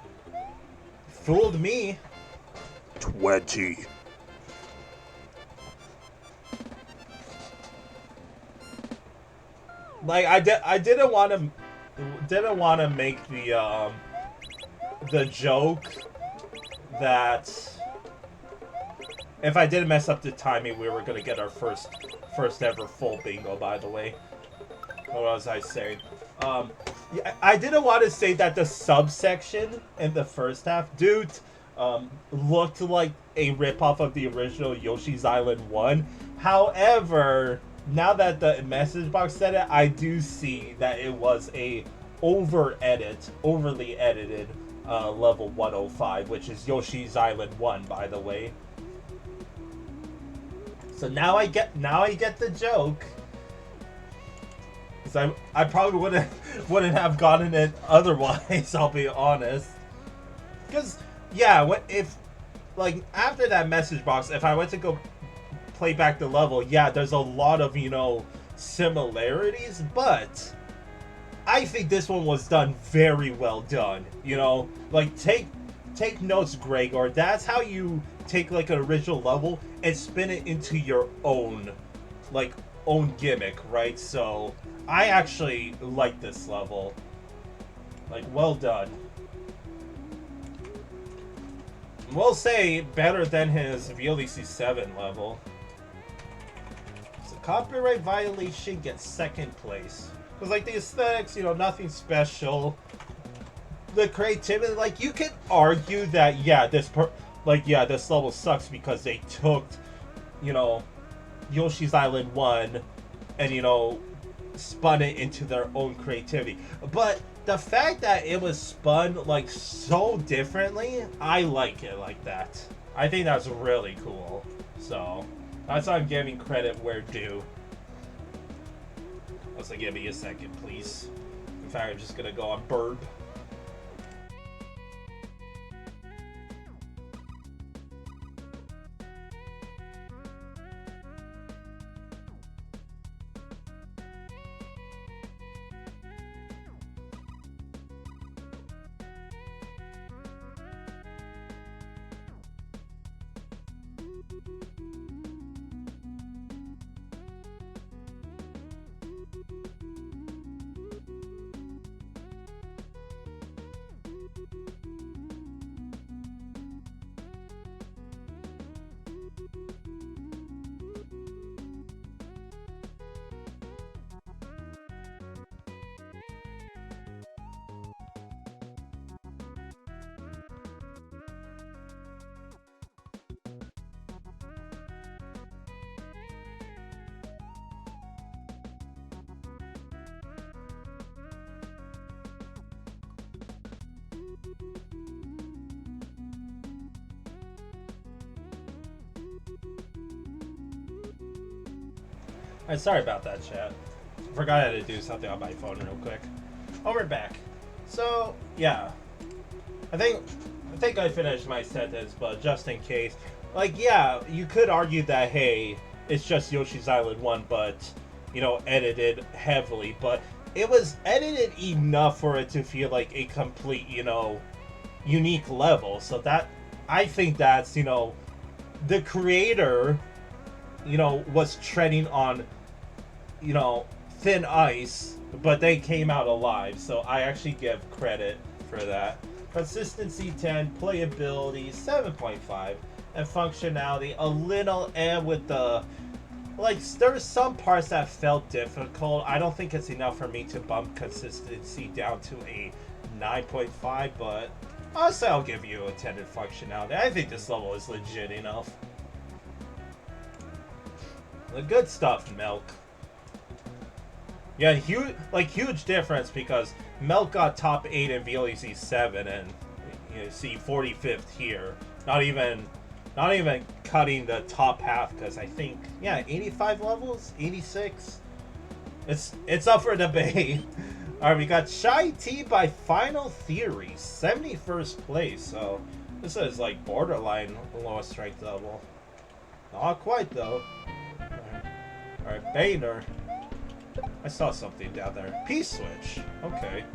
Fooled me! 20. Like I didn't want to make the joke that if I didn't mess up the timing, we were gonna get our first ever full bingo. By the way, what was I saying? Yeah, I didn't want to say that the subsection in the first half, dude. Looked like a ripoff of the original Yoshi's Island 1. However, now that the message box said it, I do see that it was a overly edited level 105, which is Yoshi's Island 1, by the way. So now I get the joke. Because I probably wouldn't have gotten it otherwise, I'll be honest. Because yeah, if like after that message box, if I went to go play back the level, yeah, there's a lot of, you know, similarities, but I think this one was done very well done. You know, like take notes, Gregor. That's how you take like an original level and spin it into your own gimmick, right? So I actually like this level. Like, well done. We'll say better than his VLDC 7 level. copyright violation gets second place. Because, like, the aesthetics, you know, nothing special. The creativity, like, you could argue that, yeah, this level sucks because they took, you know, Yoshi's Island 1 and, you know, spun it into their own creativity. But the fact that it was spun, like, so differently, I like it like that. I think that's really cool. So, that's why I'm giving credit where due. Also, give me a second, please. In fact, I'm just gonna go on burp. Sorry about that, chat. Forgot how to do something on my phone real quick. Oh, we're back. So, yeah. I think I finished my sentence, but just in case. Like, yeah, you could argue that, hey, it's just Yoshi's Island 1, but, you know, edited heavily. But it was edited enough for it to feel like a complete, you know, unique level. So that, I think that's, you know, the creator, you know, was treading on, you know, thin ice, but they came out alive, so I actually give credit for that. Consistency 10, playability 7.5, and functionality a little, and with the, like, there's some parts that felt difficult. I don't think it's enough for me to bump consistency down to a 9.5, but honestly, I'll give you a 10 in functionality. I think this level is legit enough. The good stuff, Milk. Yeah, huge difference because Milk got top 8 in VLDC 7 and you see 45th here. Not even cutting the top half because I think, yeah, 85 levels, 86. It's up for debate. All right, we got Shy T by Final Theory, 71st place. So this is like borderline lowest strength level. Not quite though. All right, Boehner. I saw something down there. P-switch. Okay.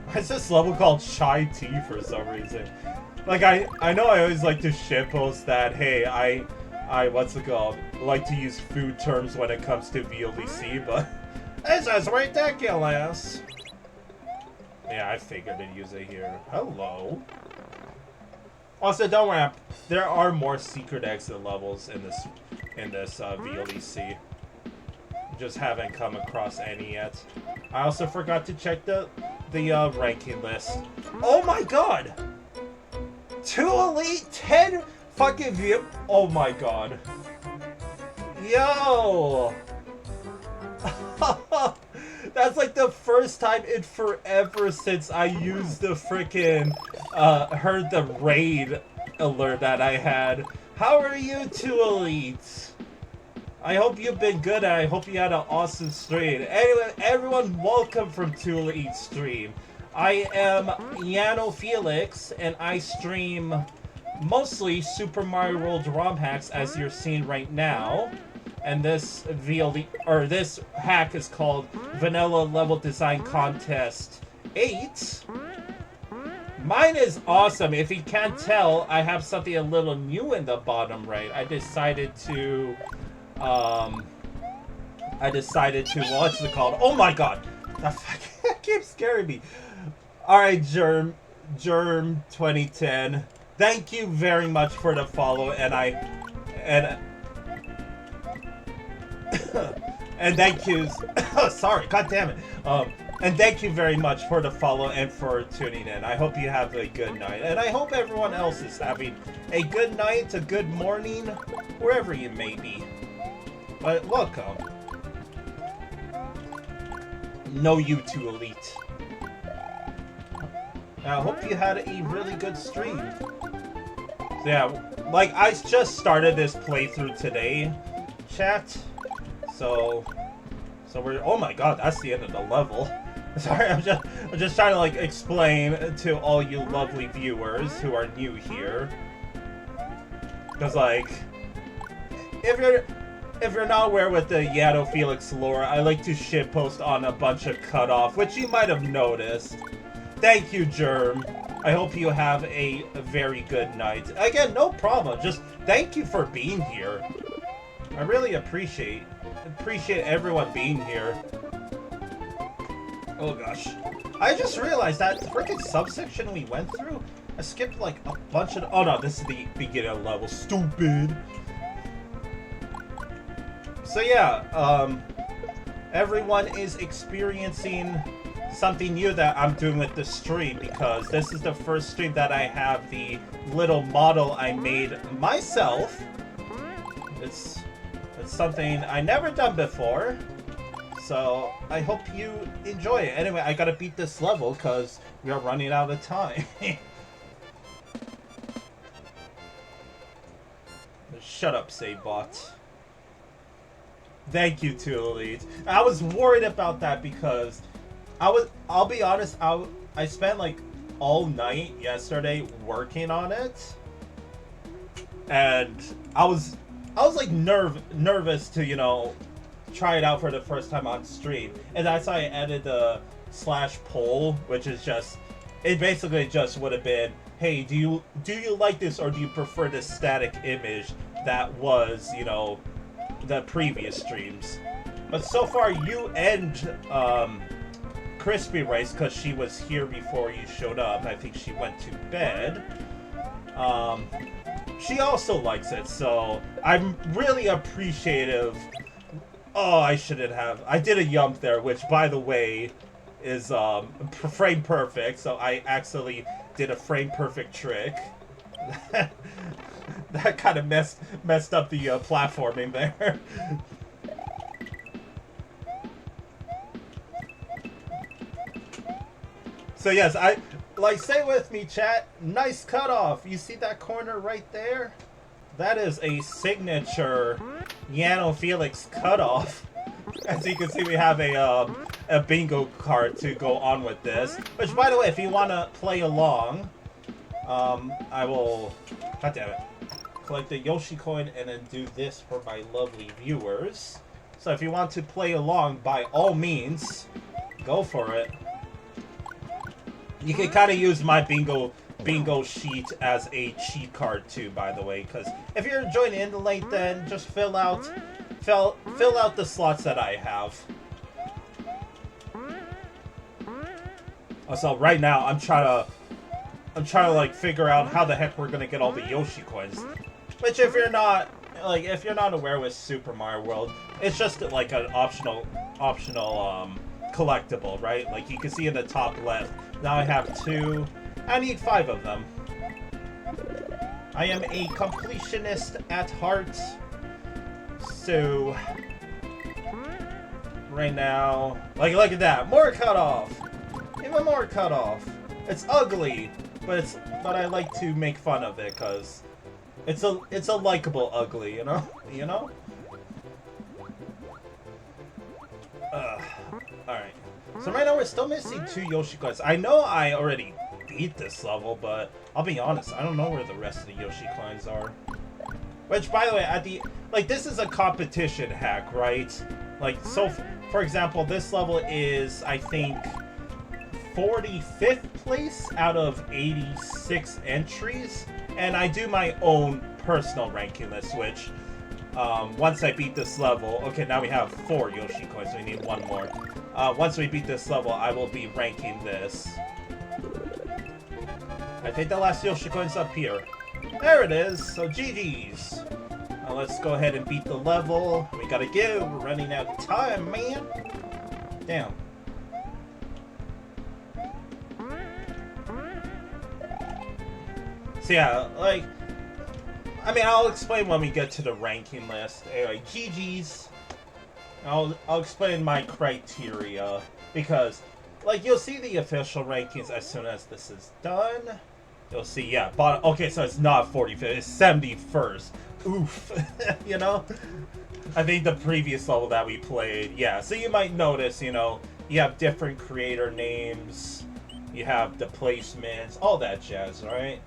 Why is this level called Shy T for some reason? Like, I know I always like to shitpost that, hey, I what's it called? Like to use food terms when it comes to VLDC, but this is ridiculous. Yeah, I figured to use it here. Hello. Also, don't worry, there are more secret exit levels in this VLDC. Just haven't come across any yet. I also forgot to check the ranking list. Oh my god! 2 elite, 10 fucking view. Oh my god. Yo! That's like the first time in forever since I used the freaking heard the raid alert that I had. How are you 2 elites? I hope you've been good and I hope you had an awesome stream. Anyway, everyone, welcome from 2 Elite Stream. I am Yano Felix and I stream mostly Super Mario World ROM hacks as you're seeing right now. And this this hack is called Vanilla Level Design Contest 8. Mine is awesome. If you can't tell, I have something a little new in the bottom right. I decided to what's it called? Oh my god! That keeps scaring me. Alright, Germ 2010. Thank you very much for the follow, and And thank you. Sorry, god damn it. And thank you very much for the follow and for tuning in. I hope you have a good night. And I hope everyone else is having a good night, a good morning, wherever you may be. But welcome. No, you two elite. I hope you had a really good stream. So yeah, like I just started this playthrough today, chat. So we're, oh my god, that's the end of the level. Sorry, I'm just trying to like explain to all you lovely viewers who are new here. Cause like, if you're not aware with the Yato Felix lore, I like to shitpost on a bunch of cutoff, which you might have noticed. Thank you, Germ. I hope you have a very good night. Again, no problem. Just thank you for being here. I really appreciate everyone being here. Oh gosh. I just realized that freaking subsection we went through, I skipped like a bunch of... Oh no, this is the beginner level. Stupid. So yeah, everyone is experiencing something new that I'm doing with the stream, because this is the first stream that I have the little model I made myself. It's something I never done before, so I hope you enjoy it. Anyway, I gotta beat this level because we are running out of time. Shut up, Sabot. Thank you, Two Elite. I was worried about that because I'll be honest, I spent like all night yesterday working on it, and I was like nervous to, you know, try it out for the first time on stream. And that's why I added the /poll, which is just, it basically just would have been, hey, do you like this, or do you prefer the static image that was, you know, the previous streams? But so far, you and Crispy Rice, because she was here before you showed up, I think she went to bed. She also likes it, so I'm really appreciative. Oh, I shouldn't have. I did a yump there, which, by the way, is frame perfect, so I actually did a frame perfect trick. That kind of messed up the platforming there. So yes, say with me, chat. Nice cutoff. You see that corner right there? That is a signature Yano Felix cutoff. As you can see, we have a bingo card to go on with this. Which, by the way, if you want to play along, I will, god damn it, collect the Yoshi coin and then do this for my lovely viewers. So if you want to play along, by all means, go for it. You can kind of use my bingo sheet as a cheat card too, by the way, because if you're joining in late, then just fill out the slots that I have. Also, right now I'm trying to like figure out how the heck we're gonna get all the Yoshi coins. Which, if you're not aware with Super Mario World, it's just like an optional collectible, right? Like you can see in the top left. Now I have 2. I need 5 of them. I am a completionist at heart. So right now, like, look at that, more cutoff, even more cutoff. It's ugly, but I like to make fun of it because it's a likable ugly, you know, All right. So right now we're still missing 2 Yoshi coins. I know I already beat this level, but I'll be honest, I don't know where the rest of the Yoshi coins are. Which, by the way, this is a competition hack, right? Like, so, for example, this level is, I think, 45th place out of 86 entries, and I do my own personal ranking list, which, once I beat this level, okay, now we have 4 Yoshi coins, so we need 1 more. Once we beat this level, I will be ranking this. I think the last Yoshi coin's up here. There it is, so GG's. Now let's go ahead and beat the level. We gotta go. We're running out of time, man. Damn. So yeah, like, I mean, I'll explain when we get to the ranking list. Anyway, GG's. I'll explain my criteria because, like, you'll see the official rankings as soon as this is done. You'll see, yeah, bottom. Okay, so it's not 45th, it's 71st. Oof, you know. I think the previous level that we played, yeah. So you might notice, you know, you have different creator names, you have the placements, all that jazz, right?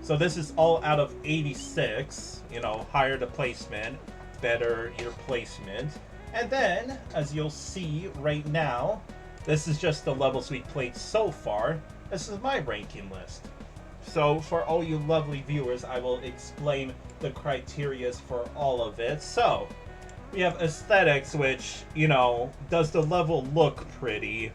So this is all out of 86, you know, higher the placement, better your placement. And then, as you'll see right now, this is just the levels we played so far. This is my ranking list. So for all you lovely viewers, I will explain the criterias for all of it. So, we have aesthetics, which, you know, does the level look pretty?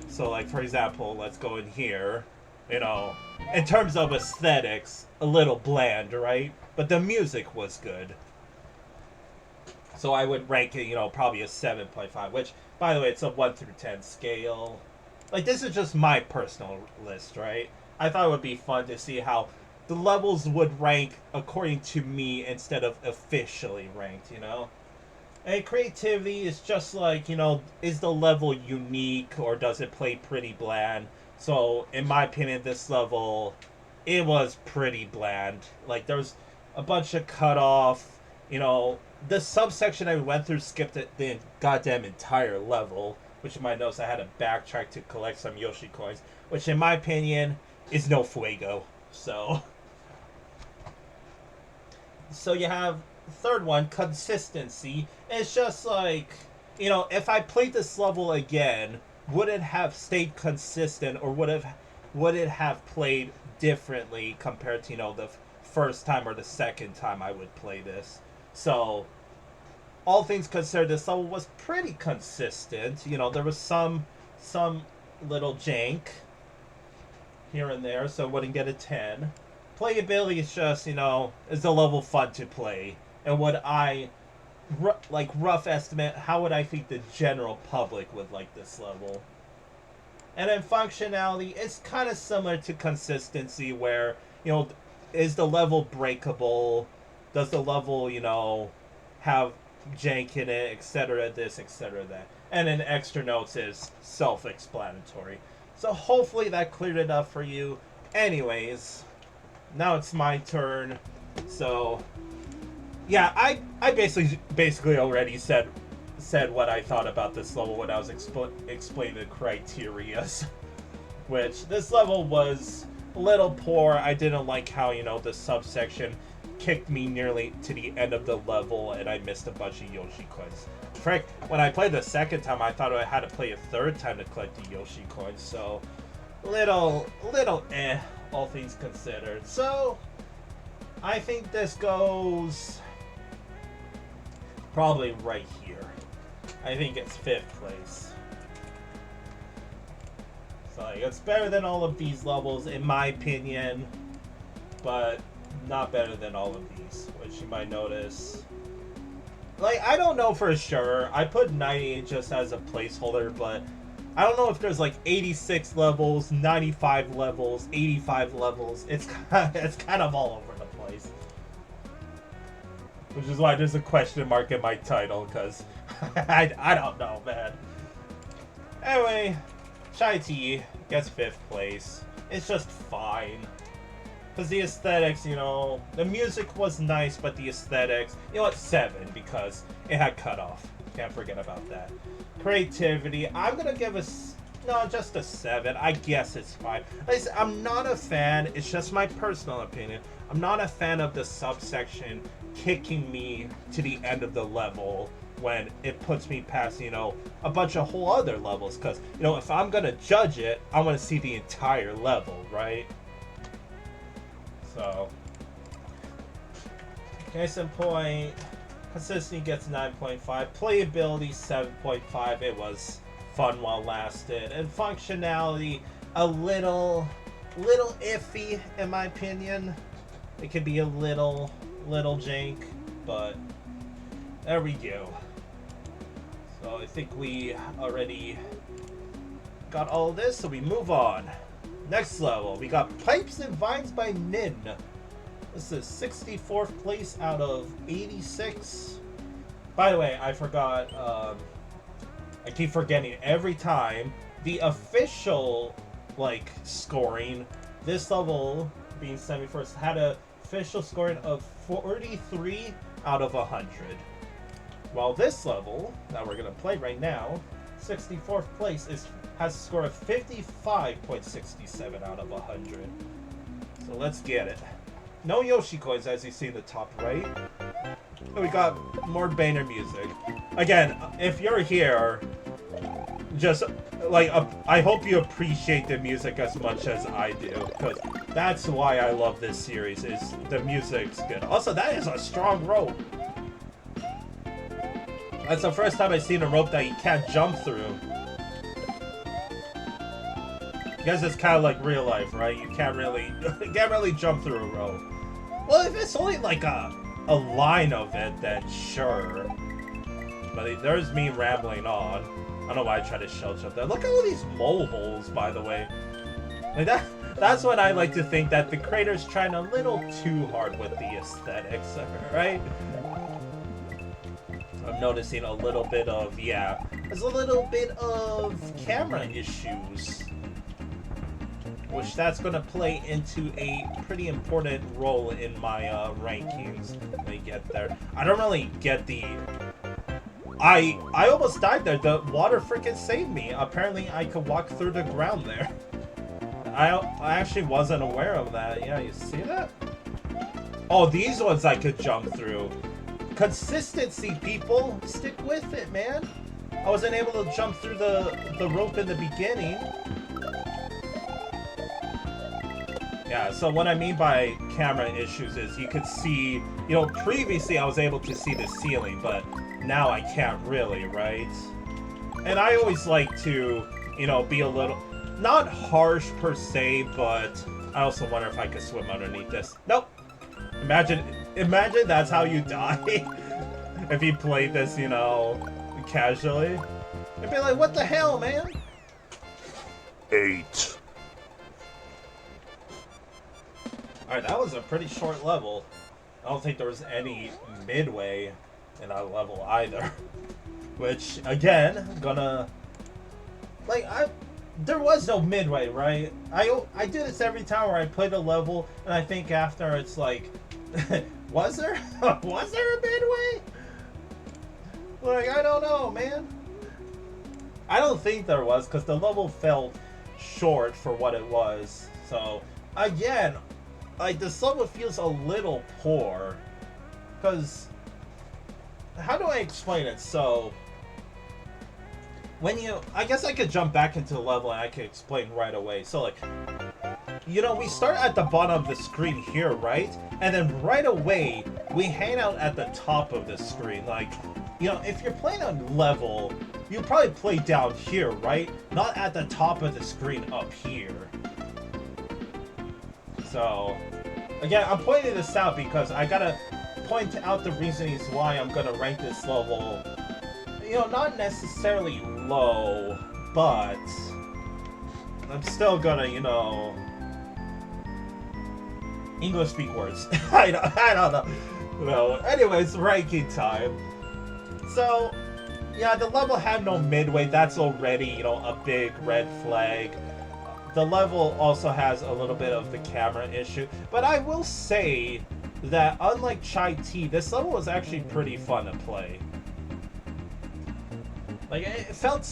So like, for example, let's go in here. You know, in terms of aesthetics, a little bland, right? But the music was good. So I would rank it, you know, probably a 7.5, which, by the way, it's a 1 through 10 scale. Like, this is just my personal list, right? I thought it would be fun to see how the levels would rank according to me instead of officially ranked, you know? And creativity is just like, you know, is the level unique or does it play pretty bland? So, in my opinion, this level, it was pretty bland. Like, there was a bunch of cutoff, you know, the subsection I went through skipped the goddamn entire level, which you might notice I had to backtrack to collect some Yoshi coins, which in my opinion is no fuego. So you have third one, consistency. It's just like, you know, if I played this level again, would it have stayed consistent or would it have played differently compared to, you know, the first time or the second time I would play this? So, all things considered, this level was pretty consistent. You know, there was some little jank here and there, so it wouldn't get a 10. Playability is just, you know, is the level fun to play? And would I, like, rough estimate, how would I think the general public would like this level? And then functionality, it's kind of similar to consistency where, you know, is the level breakable? Does the level, you know, have jank in it, etc., this, etc., that. And then extra notes is self-explanatory. So hopefully that cleared it up for you. Anyways, now it's my turn. So, yeah, I basically already said what I thought about this level when I was explaining the criteria. Which, this level was a little poor. I didn't like how, you know, the subsection kicked me nearly to the end of the level and I missed a bunch of Yoshi coins. Frick, when I played the second time, I thought I had to play a third time to collect the Yoshi coins, so little eh, all things considered. So, I think this goes probably right here. I think it's 5th place. So, like, it's better than all of these levels, in my opinion, but not better than all of these, which you might notice. Like, I don't know for sure. I put 98 just as a placeholder, but I don't know if there's like 86 levels, 95 levels, 85 levels. It's kind of all over the place. Which is why there's a question mark in my title, because I don't know, man. Anyway, Chai Tea gets 5th place. It's just fine. Because the aesthetics, you know, the music was nice, but the aesthetics, you know what, 7, because it had cutoff. Can't forget about that. Creativity, I'm going to give just a 7. I guess it's fine. Like I said, I'm not a fan, it's just my personal opinion. I'm not a fan of the subsection kicking me to the end of the level when it puts me past, you know, a bunch of whole other levels. Because, you know, if I'm going to judge it, I want to see the entire level, right? So, case in point, consistency gets 9.5, playability 7.5, it was fun while lasted, and functionality a little iffy in my opinion. It could be a little little jank, but there we go. So I think we already got all of this, so we move on. Next level, we got Pipes and Vines by Nin. This is 64th place out of 86. By the way, I forgot, I keep forgetting every time, the official, like, scoring, this level, being 71st, had an official scoring of 43 out of 100. While this level, that we're going to play right now, 64th place, has a score of 55.67 out of 100. So let's get it. No Yoshi coins, as you see in the top right. We got more banner music. Again, if you're here, just like I hope you appreciate the music as much as I do, because that's why I love this series. Is the music's good. Also, that is a strong rope. That's the first time I've seen a rope that you can't jump through. I guess it's kind of like real life, right? You can't really jump through a rope. Well, if it's only like a line of it, then sure. But there's me rambling on. I don't know why I try to shell jump there. Look at all these mole holes, by the way. Like that's when I like to think that the creator's trying a little too hard with the aesthetics, right? I'm noticing a little bit of, yeah, there's a little bit of camera issues. Which that's going to play into a pretty important role in my rankings when we get there. I don't really get the... I almost died there. The water freaking saved me. Apparently I could walk through the ground there. I actually wasn't aware of that. Yeah, you see that? Oh, these ones I could jump through. Consistency, people. Stick with it, man. I wasn't able to jump through the rope in the beginning. Yeah, so what I mean by camera issues is you could see, you know, previously I was able to see the ceiling, but now I can't really, right? And I always like to, you know, be a little, not harsh per se, but I also wonder if I could swim underneath this. Nope. Imagine that's how you die if you played this, you know, casually. You'd be like, what the hell, man? 8. Alright, that was a pretty short level. I don't think there was any midway in that level either. Which, again, gonna... Like, there was no midway, right? I do this every time where I play the level, and I think after it's like... was there? Was there a midway? Like, I don't know, man. I don't think there was, because the level felt short for what it was. So, again... Like, the level feels a little poor, because, how do I explain it? So, when you, I guess I could jump back into the level and I could explain right away. So, like, you know, we start at the bottom of the screen here, right? And then right away, we hang out at the top of the screen. Like, you know, if you're playing a level, you probably play down here, right? Not at the top of the screen up here. So, again, I'm pointing this out because I gotta point out the reasons why I'm gonna rank this level, you know, not necessarily low, but I'm still gonna, you know, English speak words. I don't know. Well, anyways, ranking time. So, yeah, the level had no midway. That's already, you know, a big red flag. The level also has a little bit of the camera issue, but I will say that unlike Chai Tea, this level was actually pretty fun to play. Like, it felt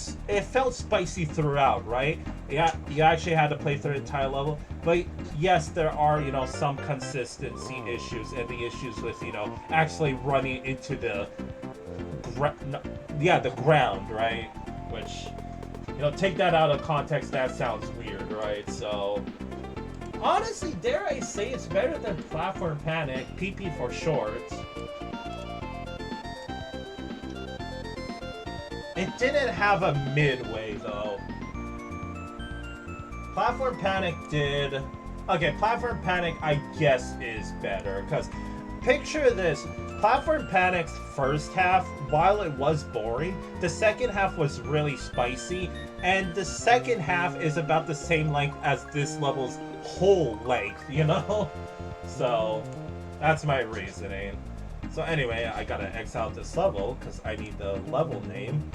spicy throughout, right? Yeah, you actually had to play through the entire level, but yes, there are, you know, some consistency issues and the issues with, you know, actually running into the ground, right? Which, you know, take that out of context, that sounds weird, right? So, honestly, dare I say it's better than Platform Panic, PP for short. It didn't have a midway, though. Platform Panic did... Okay, Platform Panic, I guess, is better, because picture this. Platform Panic's first half, while it was boring, the second half was really spicy, and the second half is about the same length as this level's whole length, you know? So, that's my reasoning. So anyway, I gotta X out this level, because I need the level name.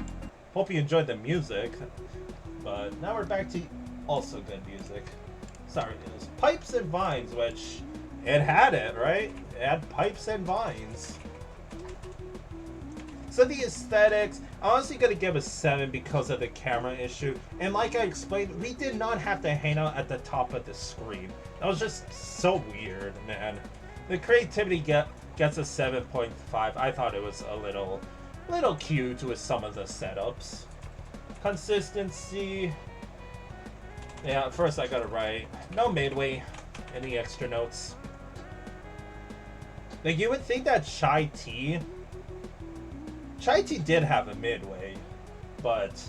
Hope you enjoyed the music. But now we're back to also good music. Sorry, it was Pipes and Vines, which it had it, right? It had pipes and vines. So the aesthetics, I'm honestly gonna give a 7 because of the camera issue. And like I explained, we did not have to hang out at the top of the screen. That was just so weird, man. The creativity gets a 7.5. I thought it was a little cute with some of the setups. Consistency. Yeah, first I gotta write no midway. Any extra notes? Like, you would think that Chai Tea did have a midway, but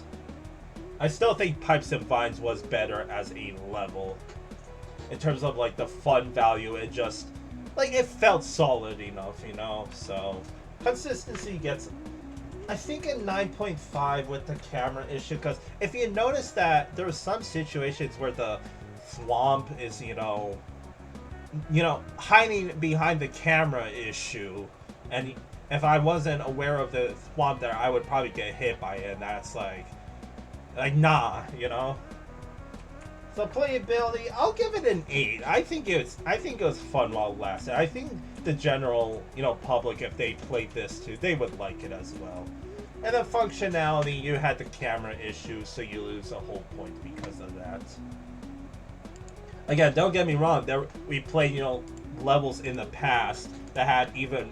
I still think Pipes and Vines was better as a level. In terms of, like, the fun value, it just, like, it felt solid enough, you know? So, consistency gets, I think, a 9.5 with the camera issue, because if you notice that there were some situations where the thwomp is, you know, hiding behind the camera issue, and if I wasn't aware of the thwomp there, I would probably get hit by it, and that's like nah, you know. So playability, I'll give it an 8. I think it was fun while it lasted. I think the general, you know, public, if they played this too, they would like it as well. And the functionality, you had the camera issue, so you lose a whole point because of that. Again, don't get me wrong, we played, you know, levels in the past that had even,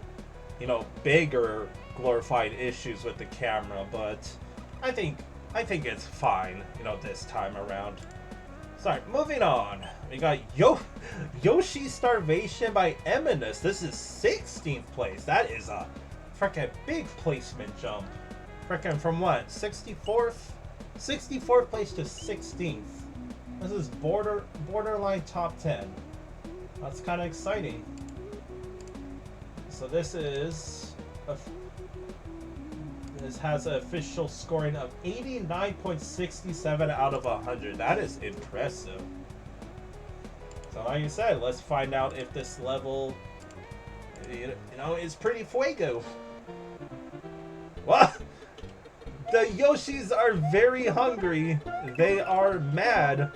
you know, bigger glorified issues with the camera, but I think it's fine, you know, this time around. Sorry, moving on. We got Yoshi's Starvation by Eminus. This is 16th place. That is a freaking big placement jump. Freaking from what? 64th place to 16th. This is borderline top 10. That's kind of exciting. So this has an official scoring of 89.67 out of 100. That is impressive. So like I said, let's find out if this level, you know, is pretty fuego. What? The Yoshis are very hungry. They are mad.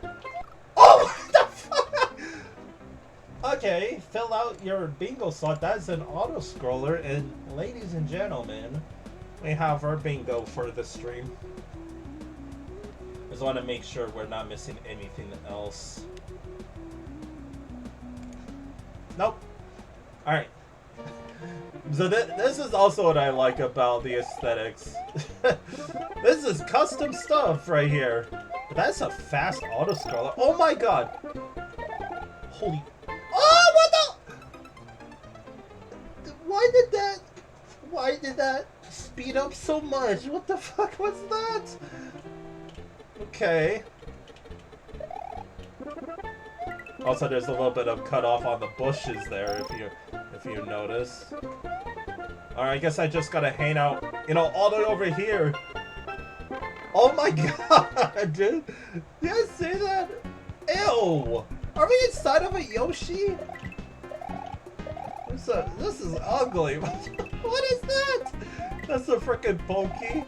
Oh, what the fuck? Okay, fill out your bingo slot. That's an auto scroller, and ladies and gentlemen, we have our bingo for the stream. Just want to make sure we're not missing anything else. Nope. All right. So this is also what I like about the aesthetics. This is custom stuff right here. But that's a fast auto scroller. Oh my god. Holy. Oh, what the? Why did that speed up so much? What the fuck was that? Okay. Also, there's a little bit of cut off on the bushes there, if you notice. Alright, I guess I just gotta hang out, you know, all the way over here. Oh my god, dude! Did you guys see that? Ew! Are we inside of a Yoshi? This is ugly. What is that? That's a freaking pokey.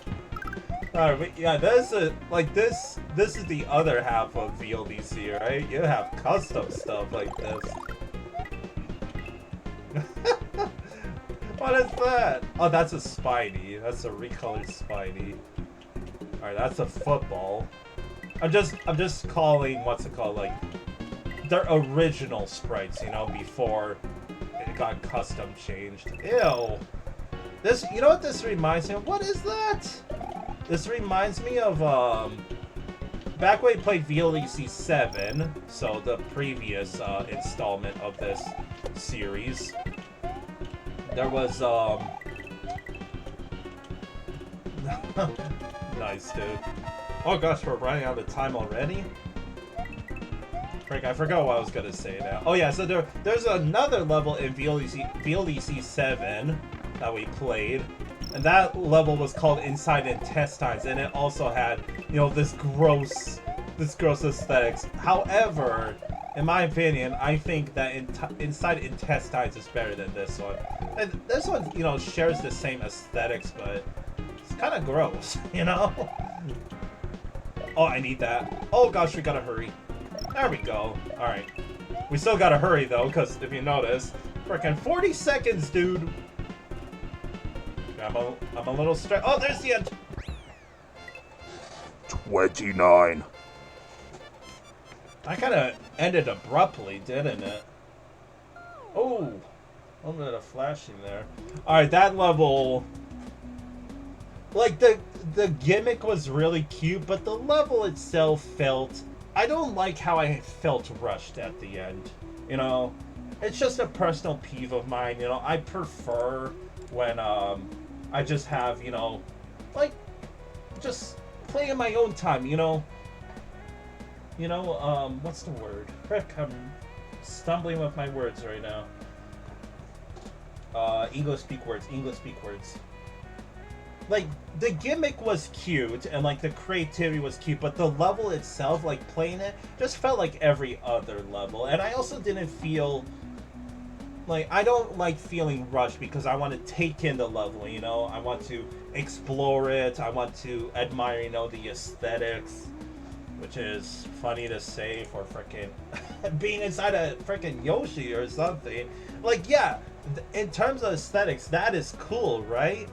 Alright, yeah, this is the other half of VLDC, right? You have custom stuff like this. What is that? Oh, that's a Spidey. That's a recolored Spidey. Alright, that's a football. I'm just calling, what's it called, like, their original sprites, you know, before it got custom changed. Ew. This, you know what this reminds me of? What is that? This reminds me of, back when we played VLDC 7, so the previous, installment of this series, there was, nice, dude. Oh gosh, we're running out of time already? Frick, I forgot what I was gonna say now. Oh yeah, so there's another level in VLDC 7 that we played, and that level was called Inside Intestines, and it also had, you know, this gross aesthetics. However, in my opinion, I think that Inside Intestines is better than this one. And this one, you know, shares the same aesthetics, but it's kind of gross, you know? Oh, I need that. Oh gosh, we gotta hurry. There we go. Alright. We still gotta hurry though, because if you notice, freaking 40 seconds, dude. I'm a little stressed. Oh, there's the end. 29. I kind of ended abruptly, didn't it? Oh, a little bit of flashing there. Alright, that level... Like, the gimmick was really cute, but the level itself felt... I don't like how I felt rushed at the end, you know? It's just a personal peeve of mine, you know? I prefer when, I just have, you know, like, just play in my own time, you know? You know, what's the word? Frick, I'm stumbling with my words right now. English speak words. Like, the gimmick was cute, and, like, the creativity was cute, but the level itself, like, playing it, just felt like every other level. And I also didn't feel... Like, I don't like feeling rushed because I want to take in the level, you know? I want to explore it. I want to admire, you know, the aesthetics. Which is funny to say for frickin' being inside a frickin' Yoshi or something. Like, yeah, in terms of aesthetics, that is cool, right?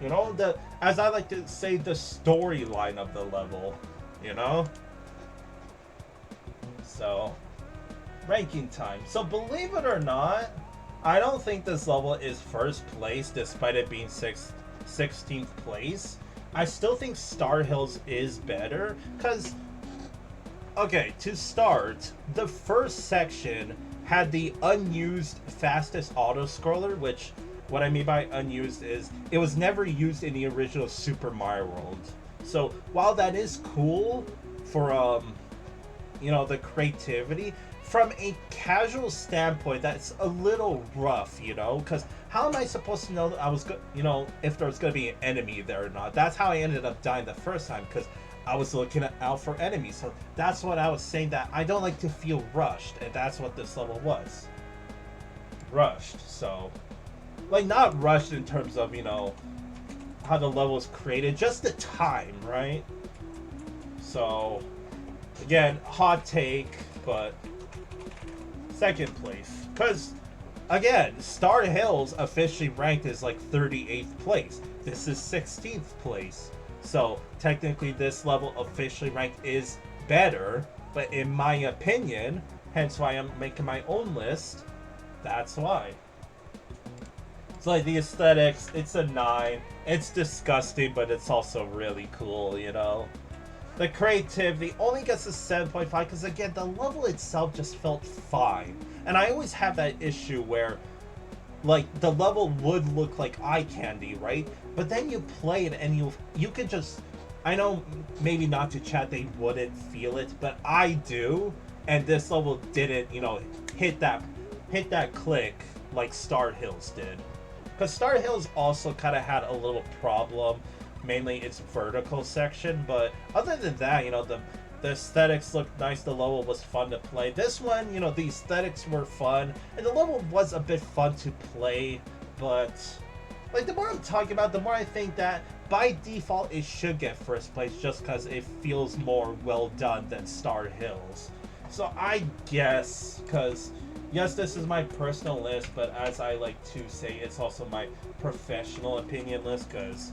You know, as I like to say, the storyline of the level, you know? So, ranking time. So, believe it or not, I don't think this level is first place, despite it being 16th place. I still think Star Hills is better, because, okay, to start, the first section had the unused fastest auto-scroller, which, what I mean by unused is, it was never used in the original Super Mario World. So, while that is cool for, you know, the creativity, from a casual standpoint, that's a little rough, you know, because how am I supposed to know that I was, you know, if there's going to be an enemy there or not? That's how I ended up dying the first time, because I was looking out for enemies. So that's what I was saying, that I don't like to feel rushed, and that's what this level was. Rushed, so... Like, not rushed in terms of, you know, how the level is created, just the time, right? So, again, hot take, but second place. Because, again, Star Hills officially ranked as, like, 38th place. This is 16th place. So, technically, this level officially ranked is better, but in my opinion, hence why I'm making my own list, that's why. It's like the aesthetics, it's a 9. It's disgusting, but it's also really cool, you know? The creativity only gets a 7.5 because, again, the level itself just felt fine. And I always have that issue where, like, the level would look like eye candy, right? But then you play it and you could just... I know maybe not to chat they wouldn't feel it, but I do. And this level didn't, you know, hit that click like Star Hills did. Because Star Hills also kind of had a little problem, mainly its vertical section, but other than that, you know, the aesthetics looked nice, the level was fun to play. This one, you know, the aesthetics were fun, and the level was a bit fun to play, but, like, the more I'm talking about, the more I think that, by default, it should get first place, just because it feels more well done than Star Hills. So I guess, because... yes, this is my personal list, but as I like to say, it's also my professional opinion list, because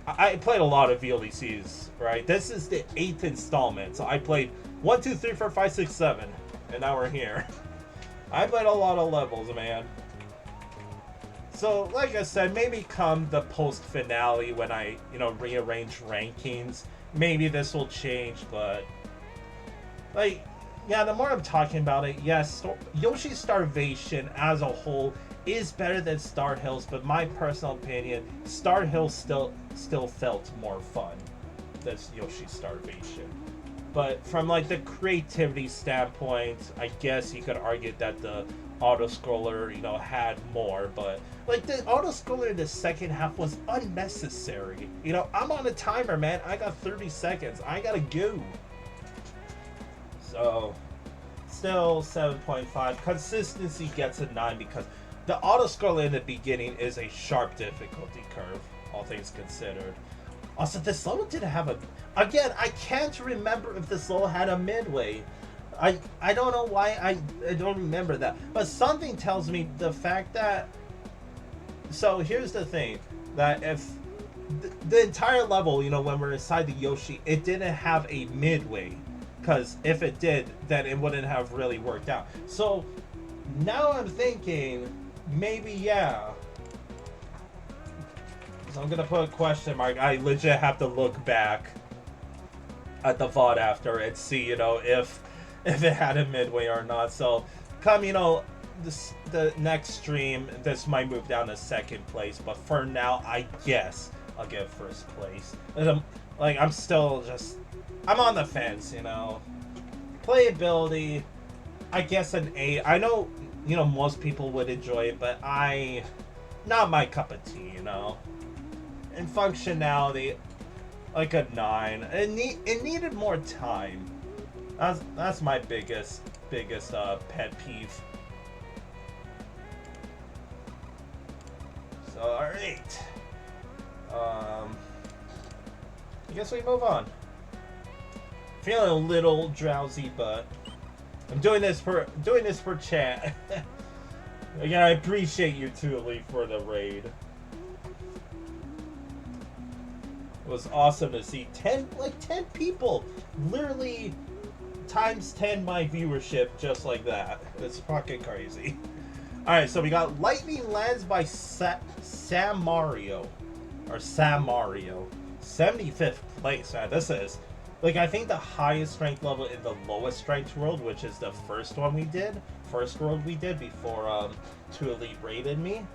I played a lot of VLDCs, right? This is the 8th installment, so I played 1, 2, 3, 4, 5, 6, 7, and now we're here. I played a lot of levels, man. So, like I said, maybe come the post-finale when I, you know, rearrange rankings, maybe this will change, but, like... yeah, the more I'm talking about it, yes, Yoshi's Starvation as a whole is better than Star Hills, but my personal opinion, Star Hills still felt more fun than Yoshi's Starvation. But from like the creativity standpoint, I guess you could argue that the auto scroller, you know, had more. But like the auto scroller in the second half was unnecessary. You know, I'm on a timer, man. I got 30 seconds. I gotta go. So still 7.5. Consistency gets a 9 because the auto scroller in the beginning is a sharp difficulty curve, all things considered. Also, this level didn't have a... Again, I can't remember if this level had a midway. I don't know why I don't remember that. But something tells me the fact that... So, here's the thing. That if... The entire level, you know, when we're inside the Yoshi, it didn't have a midway. Because if it did, then it wouldn't have really worked out. So, now I'm thinking... Maybe, yeah. So I'm gonna put a question mark. I legit have to look back at the VOD after and see, you know, if it had a midway or not. So come, you know, the next stream, this might move down to second place, but for now, I guess I'll get first place. And I'm still just, I'm on the fence, you know. Playability, I guess an 8. I know, you know, most people would enjoy it, but not my cup of tea, you know. And functionality, like a 9. It needed more time. That's my biggest pet peeve. So alright. I guess we move on. Feeling a little drowsy, but I'm doing this for chat. Again, I appreciate you too, Lee, for the raid. It was awesome to see 10 people literally times 10 my viewership just like that. It's fucking crazy. Alright, so we got Lightning Lands by Sam Mario. Or Sam Mario. 75th place. Man, this is, like, I think the highest ranked level in the lowest ranked world, which is the first world we did before Two Elite raided me.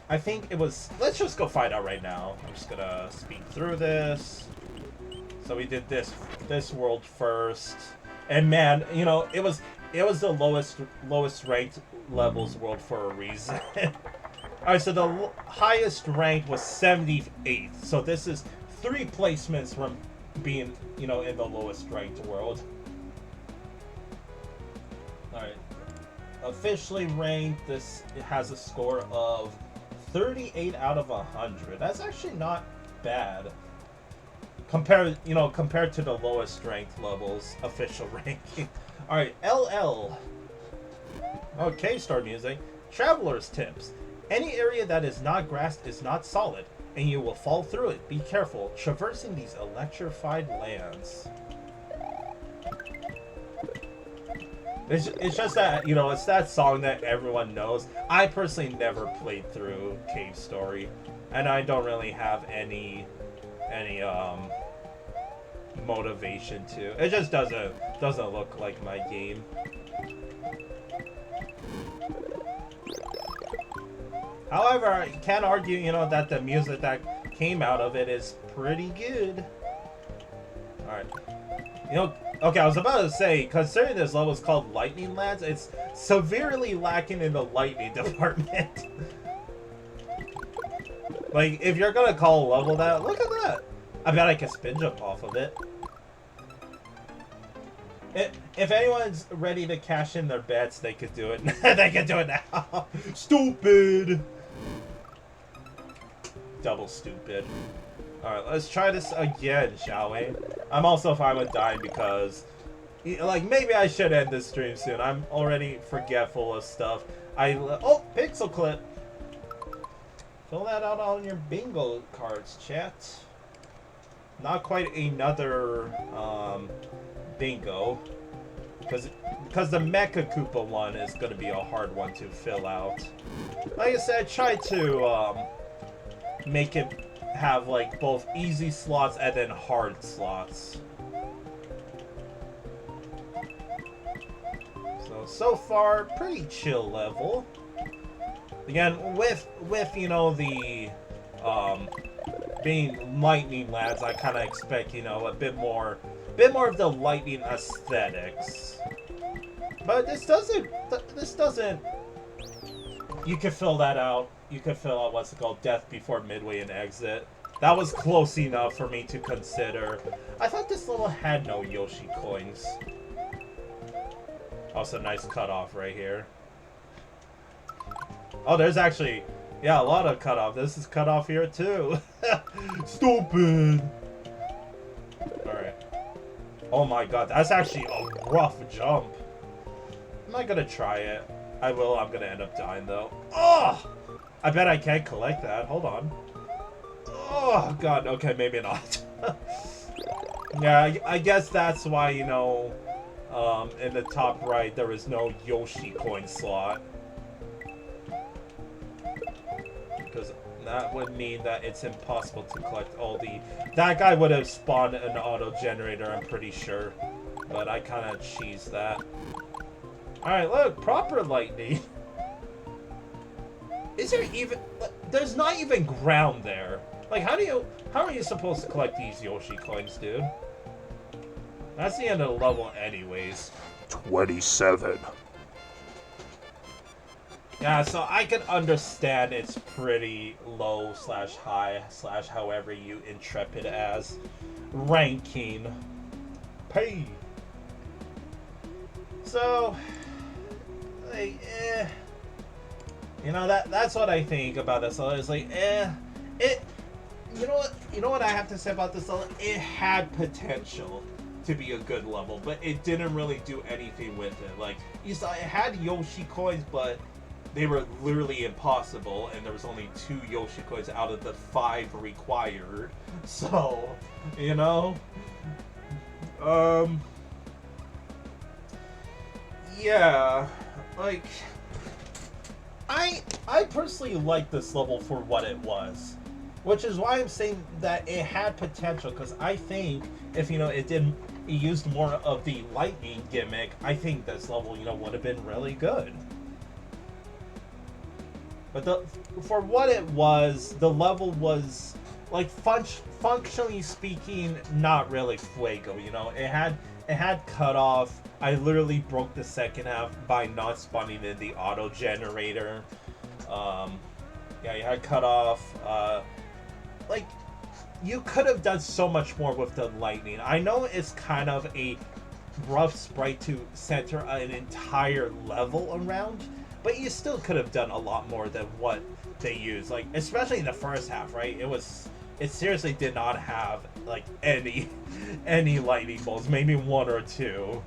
I think it was, let's just go find out right now. I'm just gonna speed through this. So we did this world first. And man, you know, it was the lowest ranked levels world for a reason. Alright, so the highest rank was 78th. So this is 3 placements from being, you know, in the lowest ranked world. Alright. Officially ranked, this has a score of 38 out of 100. That's actually not bad. Compared to the lowest ranked levels official ranking. Alright, LL. Okay, start music. Traveler's tips. Any area that is not grassed is not solid, and you will fall through it. Be careful traversing these electrified lands. It's just that, you know, it's that song that everyone knows. I personally never played through Cave Story, and I don't really have any motivation to. It just doesn't look like my game. However, I can argue, you know, that the music that came out of it is pretty good. Alright. You know, okay, I was about to say, considering this level is called Lightning Lands, it's severely lacking in the lightning department. Like, if you're gonna call a level that, look at that! I bet I can spin jump off of it. If anyone's ready to cash in their bets, they could do it. They can do it now. Stupid! Double stupid. Alright, let's try this again, shall we? I'm also fine with dying because, like, maybe I should end this stream soon. I'm already forgetful of stuff. Oh, pixel clip. Fill that out on your bingo cards, chat. Not quite another bingo, because the Mecha Koopa one is going to be a hard one to fill out. Like I said, try to make it have like both easy slots and then hard slots. So far, pretty chill level. Again, with you know, the being Lightning Lands, I kind of expect, you know, a bit more bit more of the lightning aesthetics. But this doesn't, you can fill that out. You can fill out what's it called, death before midway and exit. That was close enough for me to consider. I thought this level had no Yoshi coins. Also, nice cutoff right here. Oh, there's actually, yeah, a lot of cutoff. This is cutoff here too. Stupid. Alright. Oh my god, that's actually a rough jump. I'm not gonna try it. I will, I'm gonna end up dying though. Oh! I bet I can't collect that. Hold on. Oh god, okay, maybe not. Yeah, I guess that's why, you know, in the top right, there is no Yoshi coin slot. Because that would mean that it's impossible to collect all the... That guy would have spawned an auto-generator, I'm pretty sure. But I kind of cheesed that. Alright, look, proper lightning. Is there even... There's not even ground there. Like, how are you supposed to collect these Yoshi coins, dude? That's the end of the level anyways. 27. Yeah, so I can understand it's pretty low slash high slash however you intrepid as ranking. Pay. So, like, you know, that's what I think about this. So it's like, you know what I have to say about this level? It had potential to be a good level, but it didn't really do anything with it. Like, you saw, it had Yoshi coins, but they were literally impossible, and there was only 2 Yoshi coins out of the 5 required. So, you know, yeah, like, I personally like this level for what it was, which is why I'm saying that it had potential, because I think if, you know, it used more of the lightning gimmick, I think this level, you know, would have been really good. But for what it was, the level was, like, functionally speaking, not really fuego, you know? It had cutoff. I literally broke the second half by not spawning in the auto generator. Yeah, you had cutoff. Like, you could have done so much more with the lightning. I know it's kind of a rough sprite to center an entire level around, but you still could have done a lot more than what they used. Like, especially in the first half, right? It seriously did not have, like, any lightning bolts, maybe 1 or 2.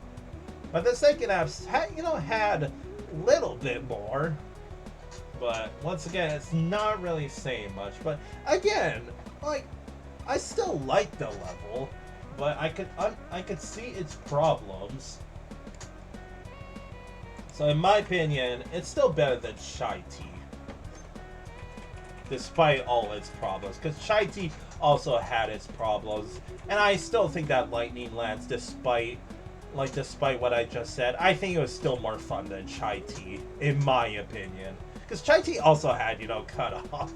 But the second half had, you know, had a little bit more. But once again, it's not really saying much. But again, like, I still like the level, but I could see its problems. So in my opinion, it's still better than Shy Tea, despite all its problems. Because Shy Tea also had its problems, and I still think that Lightning Lance, despite what I just said, I think it was still more fun than Shy Tea, in my opinion. Because Shy Tea also had, you know, cutoff.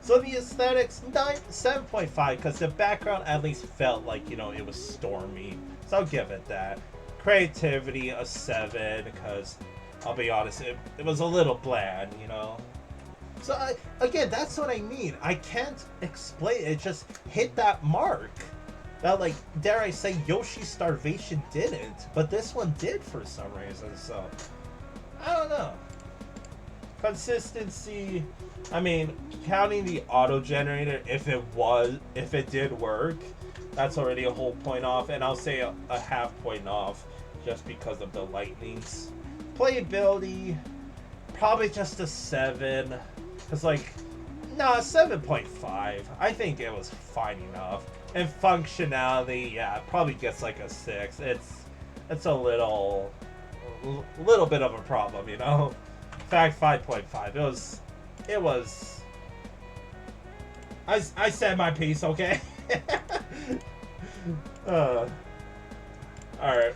So the aesthetics, 7.5, because the background at least felt like, you know, it was stormy. So I'll give it that. Creativity, a 7, because I'll be honest, it was a little bland, you know. So again, that's what I mean. I can't explain it. It just hit that mark. That, like, dare I say, Yoshi's Starvation didn't, but this one did for some reason. So I don't know. Consistency, I mean, counting the auto generator, if it did work, that's already a whole point off, and I'll say a half point off just because of the lightnings. Playability, probably just a 7, because, like, no, 7.5. I think it was fine enough. And functionality, yeah, it probably gets like a 6. It's a little bit of a problem, you know. In fact, 5.5. It was. I said my piece, okay? All right.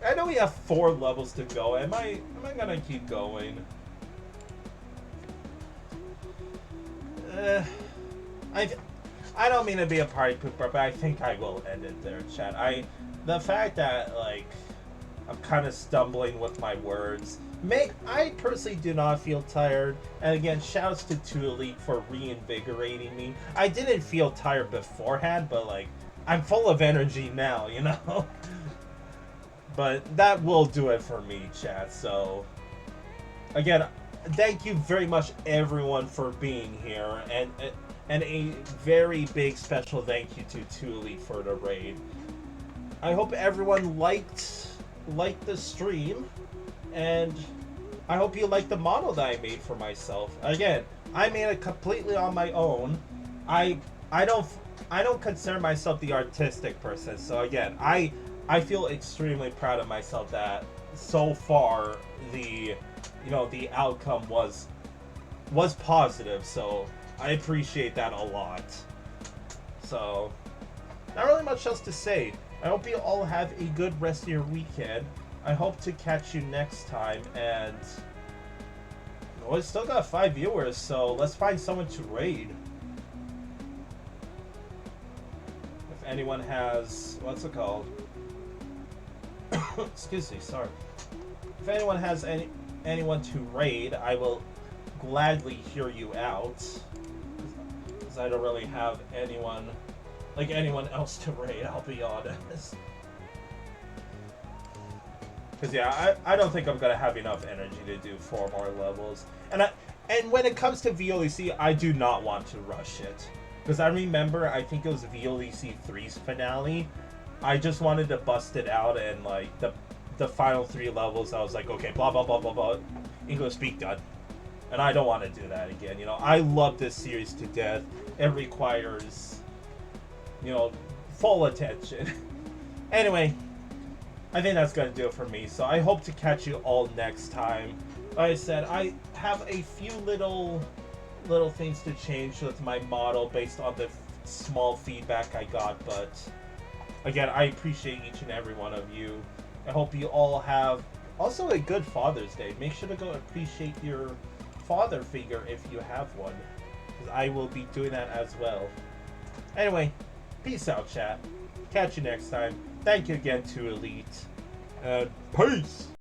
I know we have 4 levels to go. Am I gonna keep going? I don't mean to be a party pooper, but I think I will end it there, chat. The fact that, like, I'm kind of stumbling with my words. I personally do not feel tired. And again, shouts to Tulip for reinvigorating me. I didn't feel tired beforehand, but, like, I'm full of energy now, you know? But that will do it for me, chat. So, again, thank you very much, everyone, for being here. And a very big special thank you to Tulip for the raid. I hope everyone liked the stream, and I hope you liked the model that I made for myself. Again, I made it completely on my own. I don't consider myself the artistic person, so again, I feel extremely proud of myself that so far the outcome was positive, so I appreciate that a lot. So, not really much else to say. I hope you all have a good rest of your weekend. I hope to catch you next time, and we still got 5 viewers, so let's find someone to raid. If anyone has, what's it called? Excuse me, sorry. If anyone has anyone to raid, I will gladly hear you out. Because I don't really have anyone else to raid, I'll be honest. Because yeah, I don't think I'm gonna have enough energy to do 4 more levels. And when it comes to VLDC, I do not want to rush it. Because I remember, I think it was VLDC 3's finale. I just wanted to bust it out, and like the final 3 levels, I was like, okay, blah blah blah blah blah, English speak done. And I don't want to do that again. You know, I love this series to death. It requires, full attention. Anyway, I think that's going to do it for me. So I hope to catch you all next time. Like I said, I have a few little things to change with my model based on the small feedback I got. But again, I appreciate each and every one of you. I hope you all have also a good Father's Day. Make sure to go appreciate your father figure if you have one. Because I will be doing that as well. Anyway, peace out, chat. Catch you next time. Thank you again to Elite. And peace!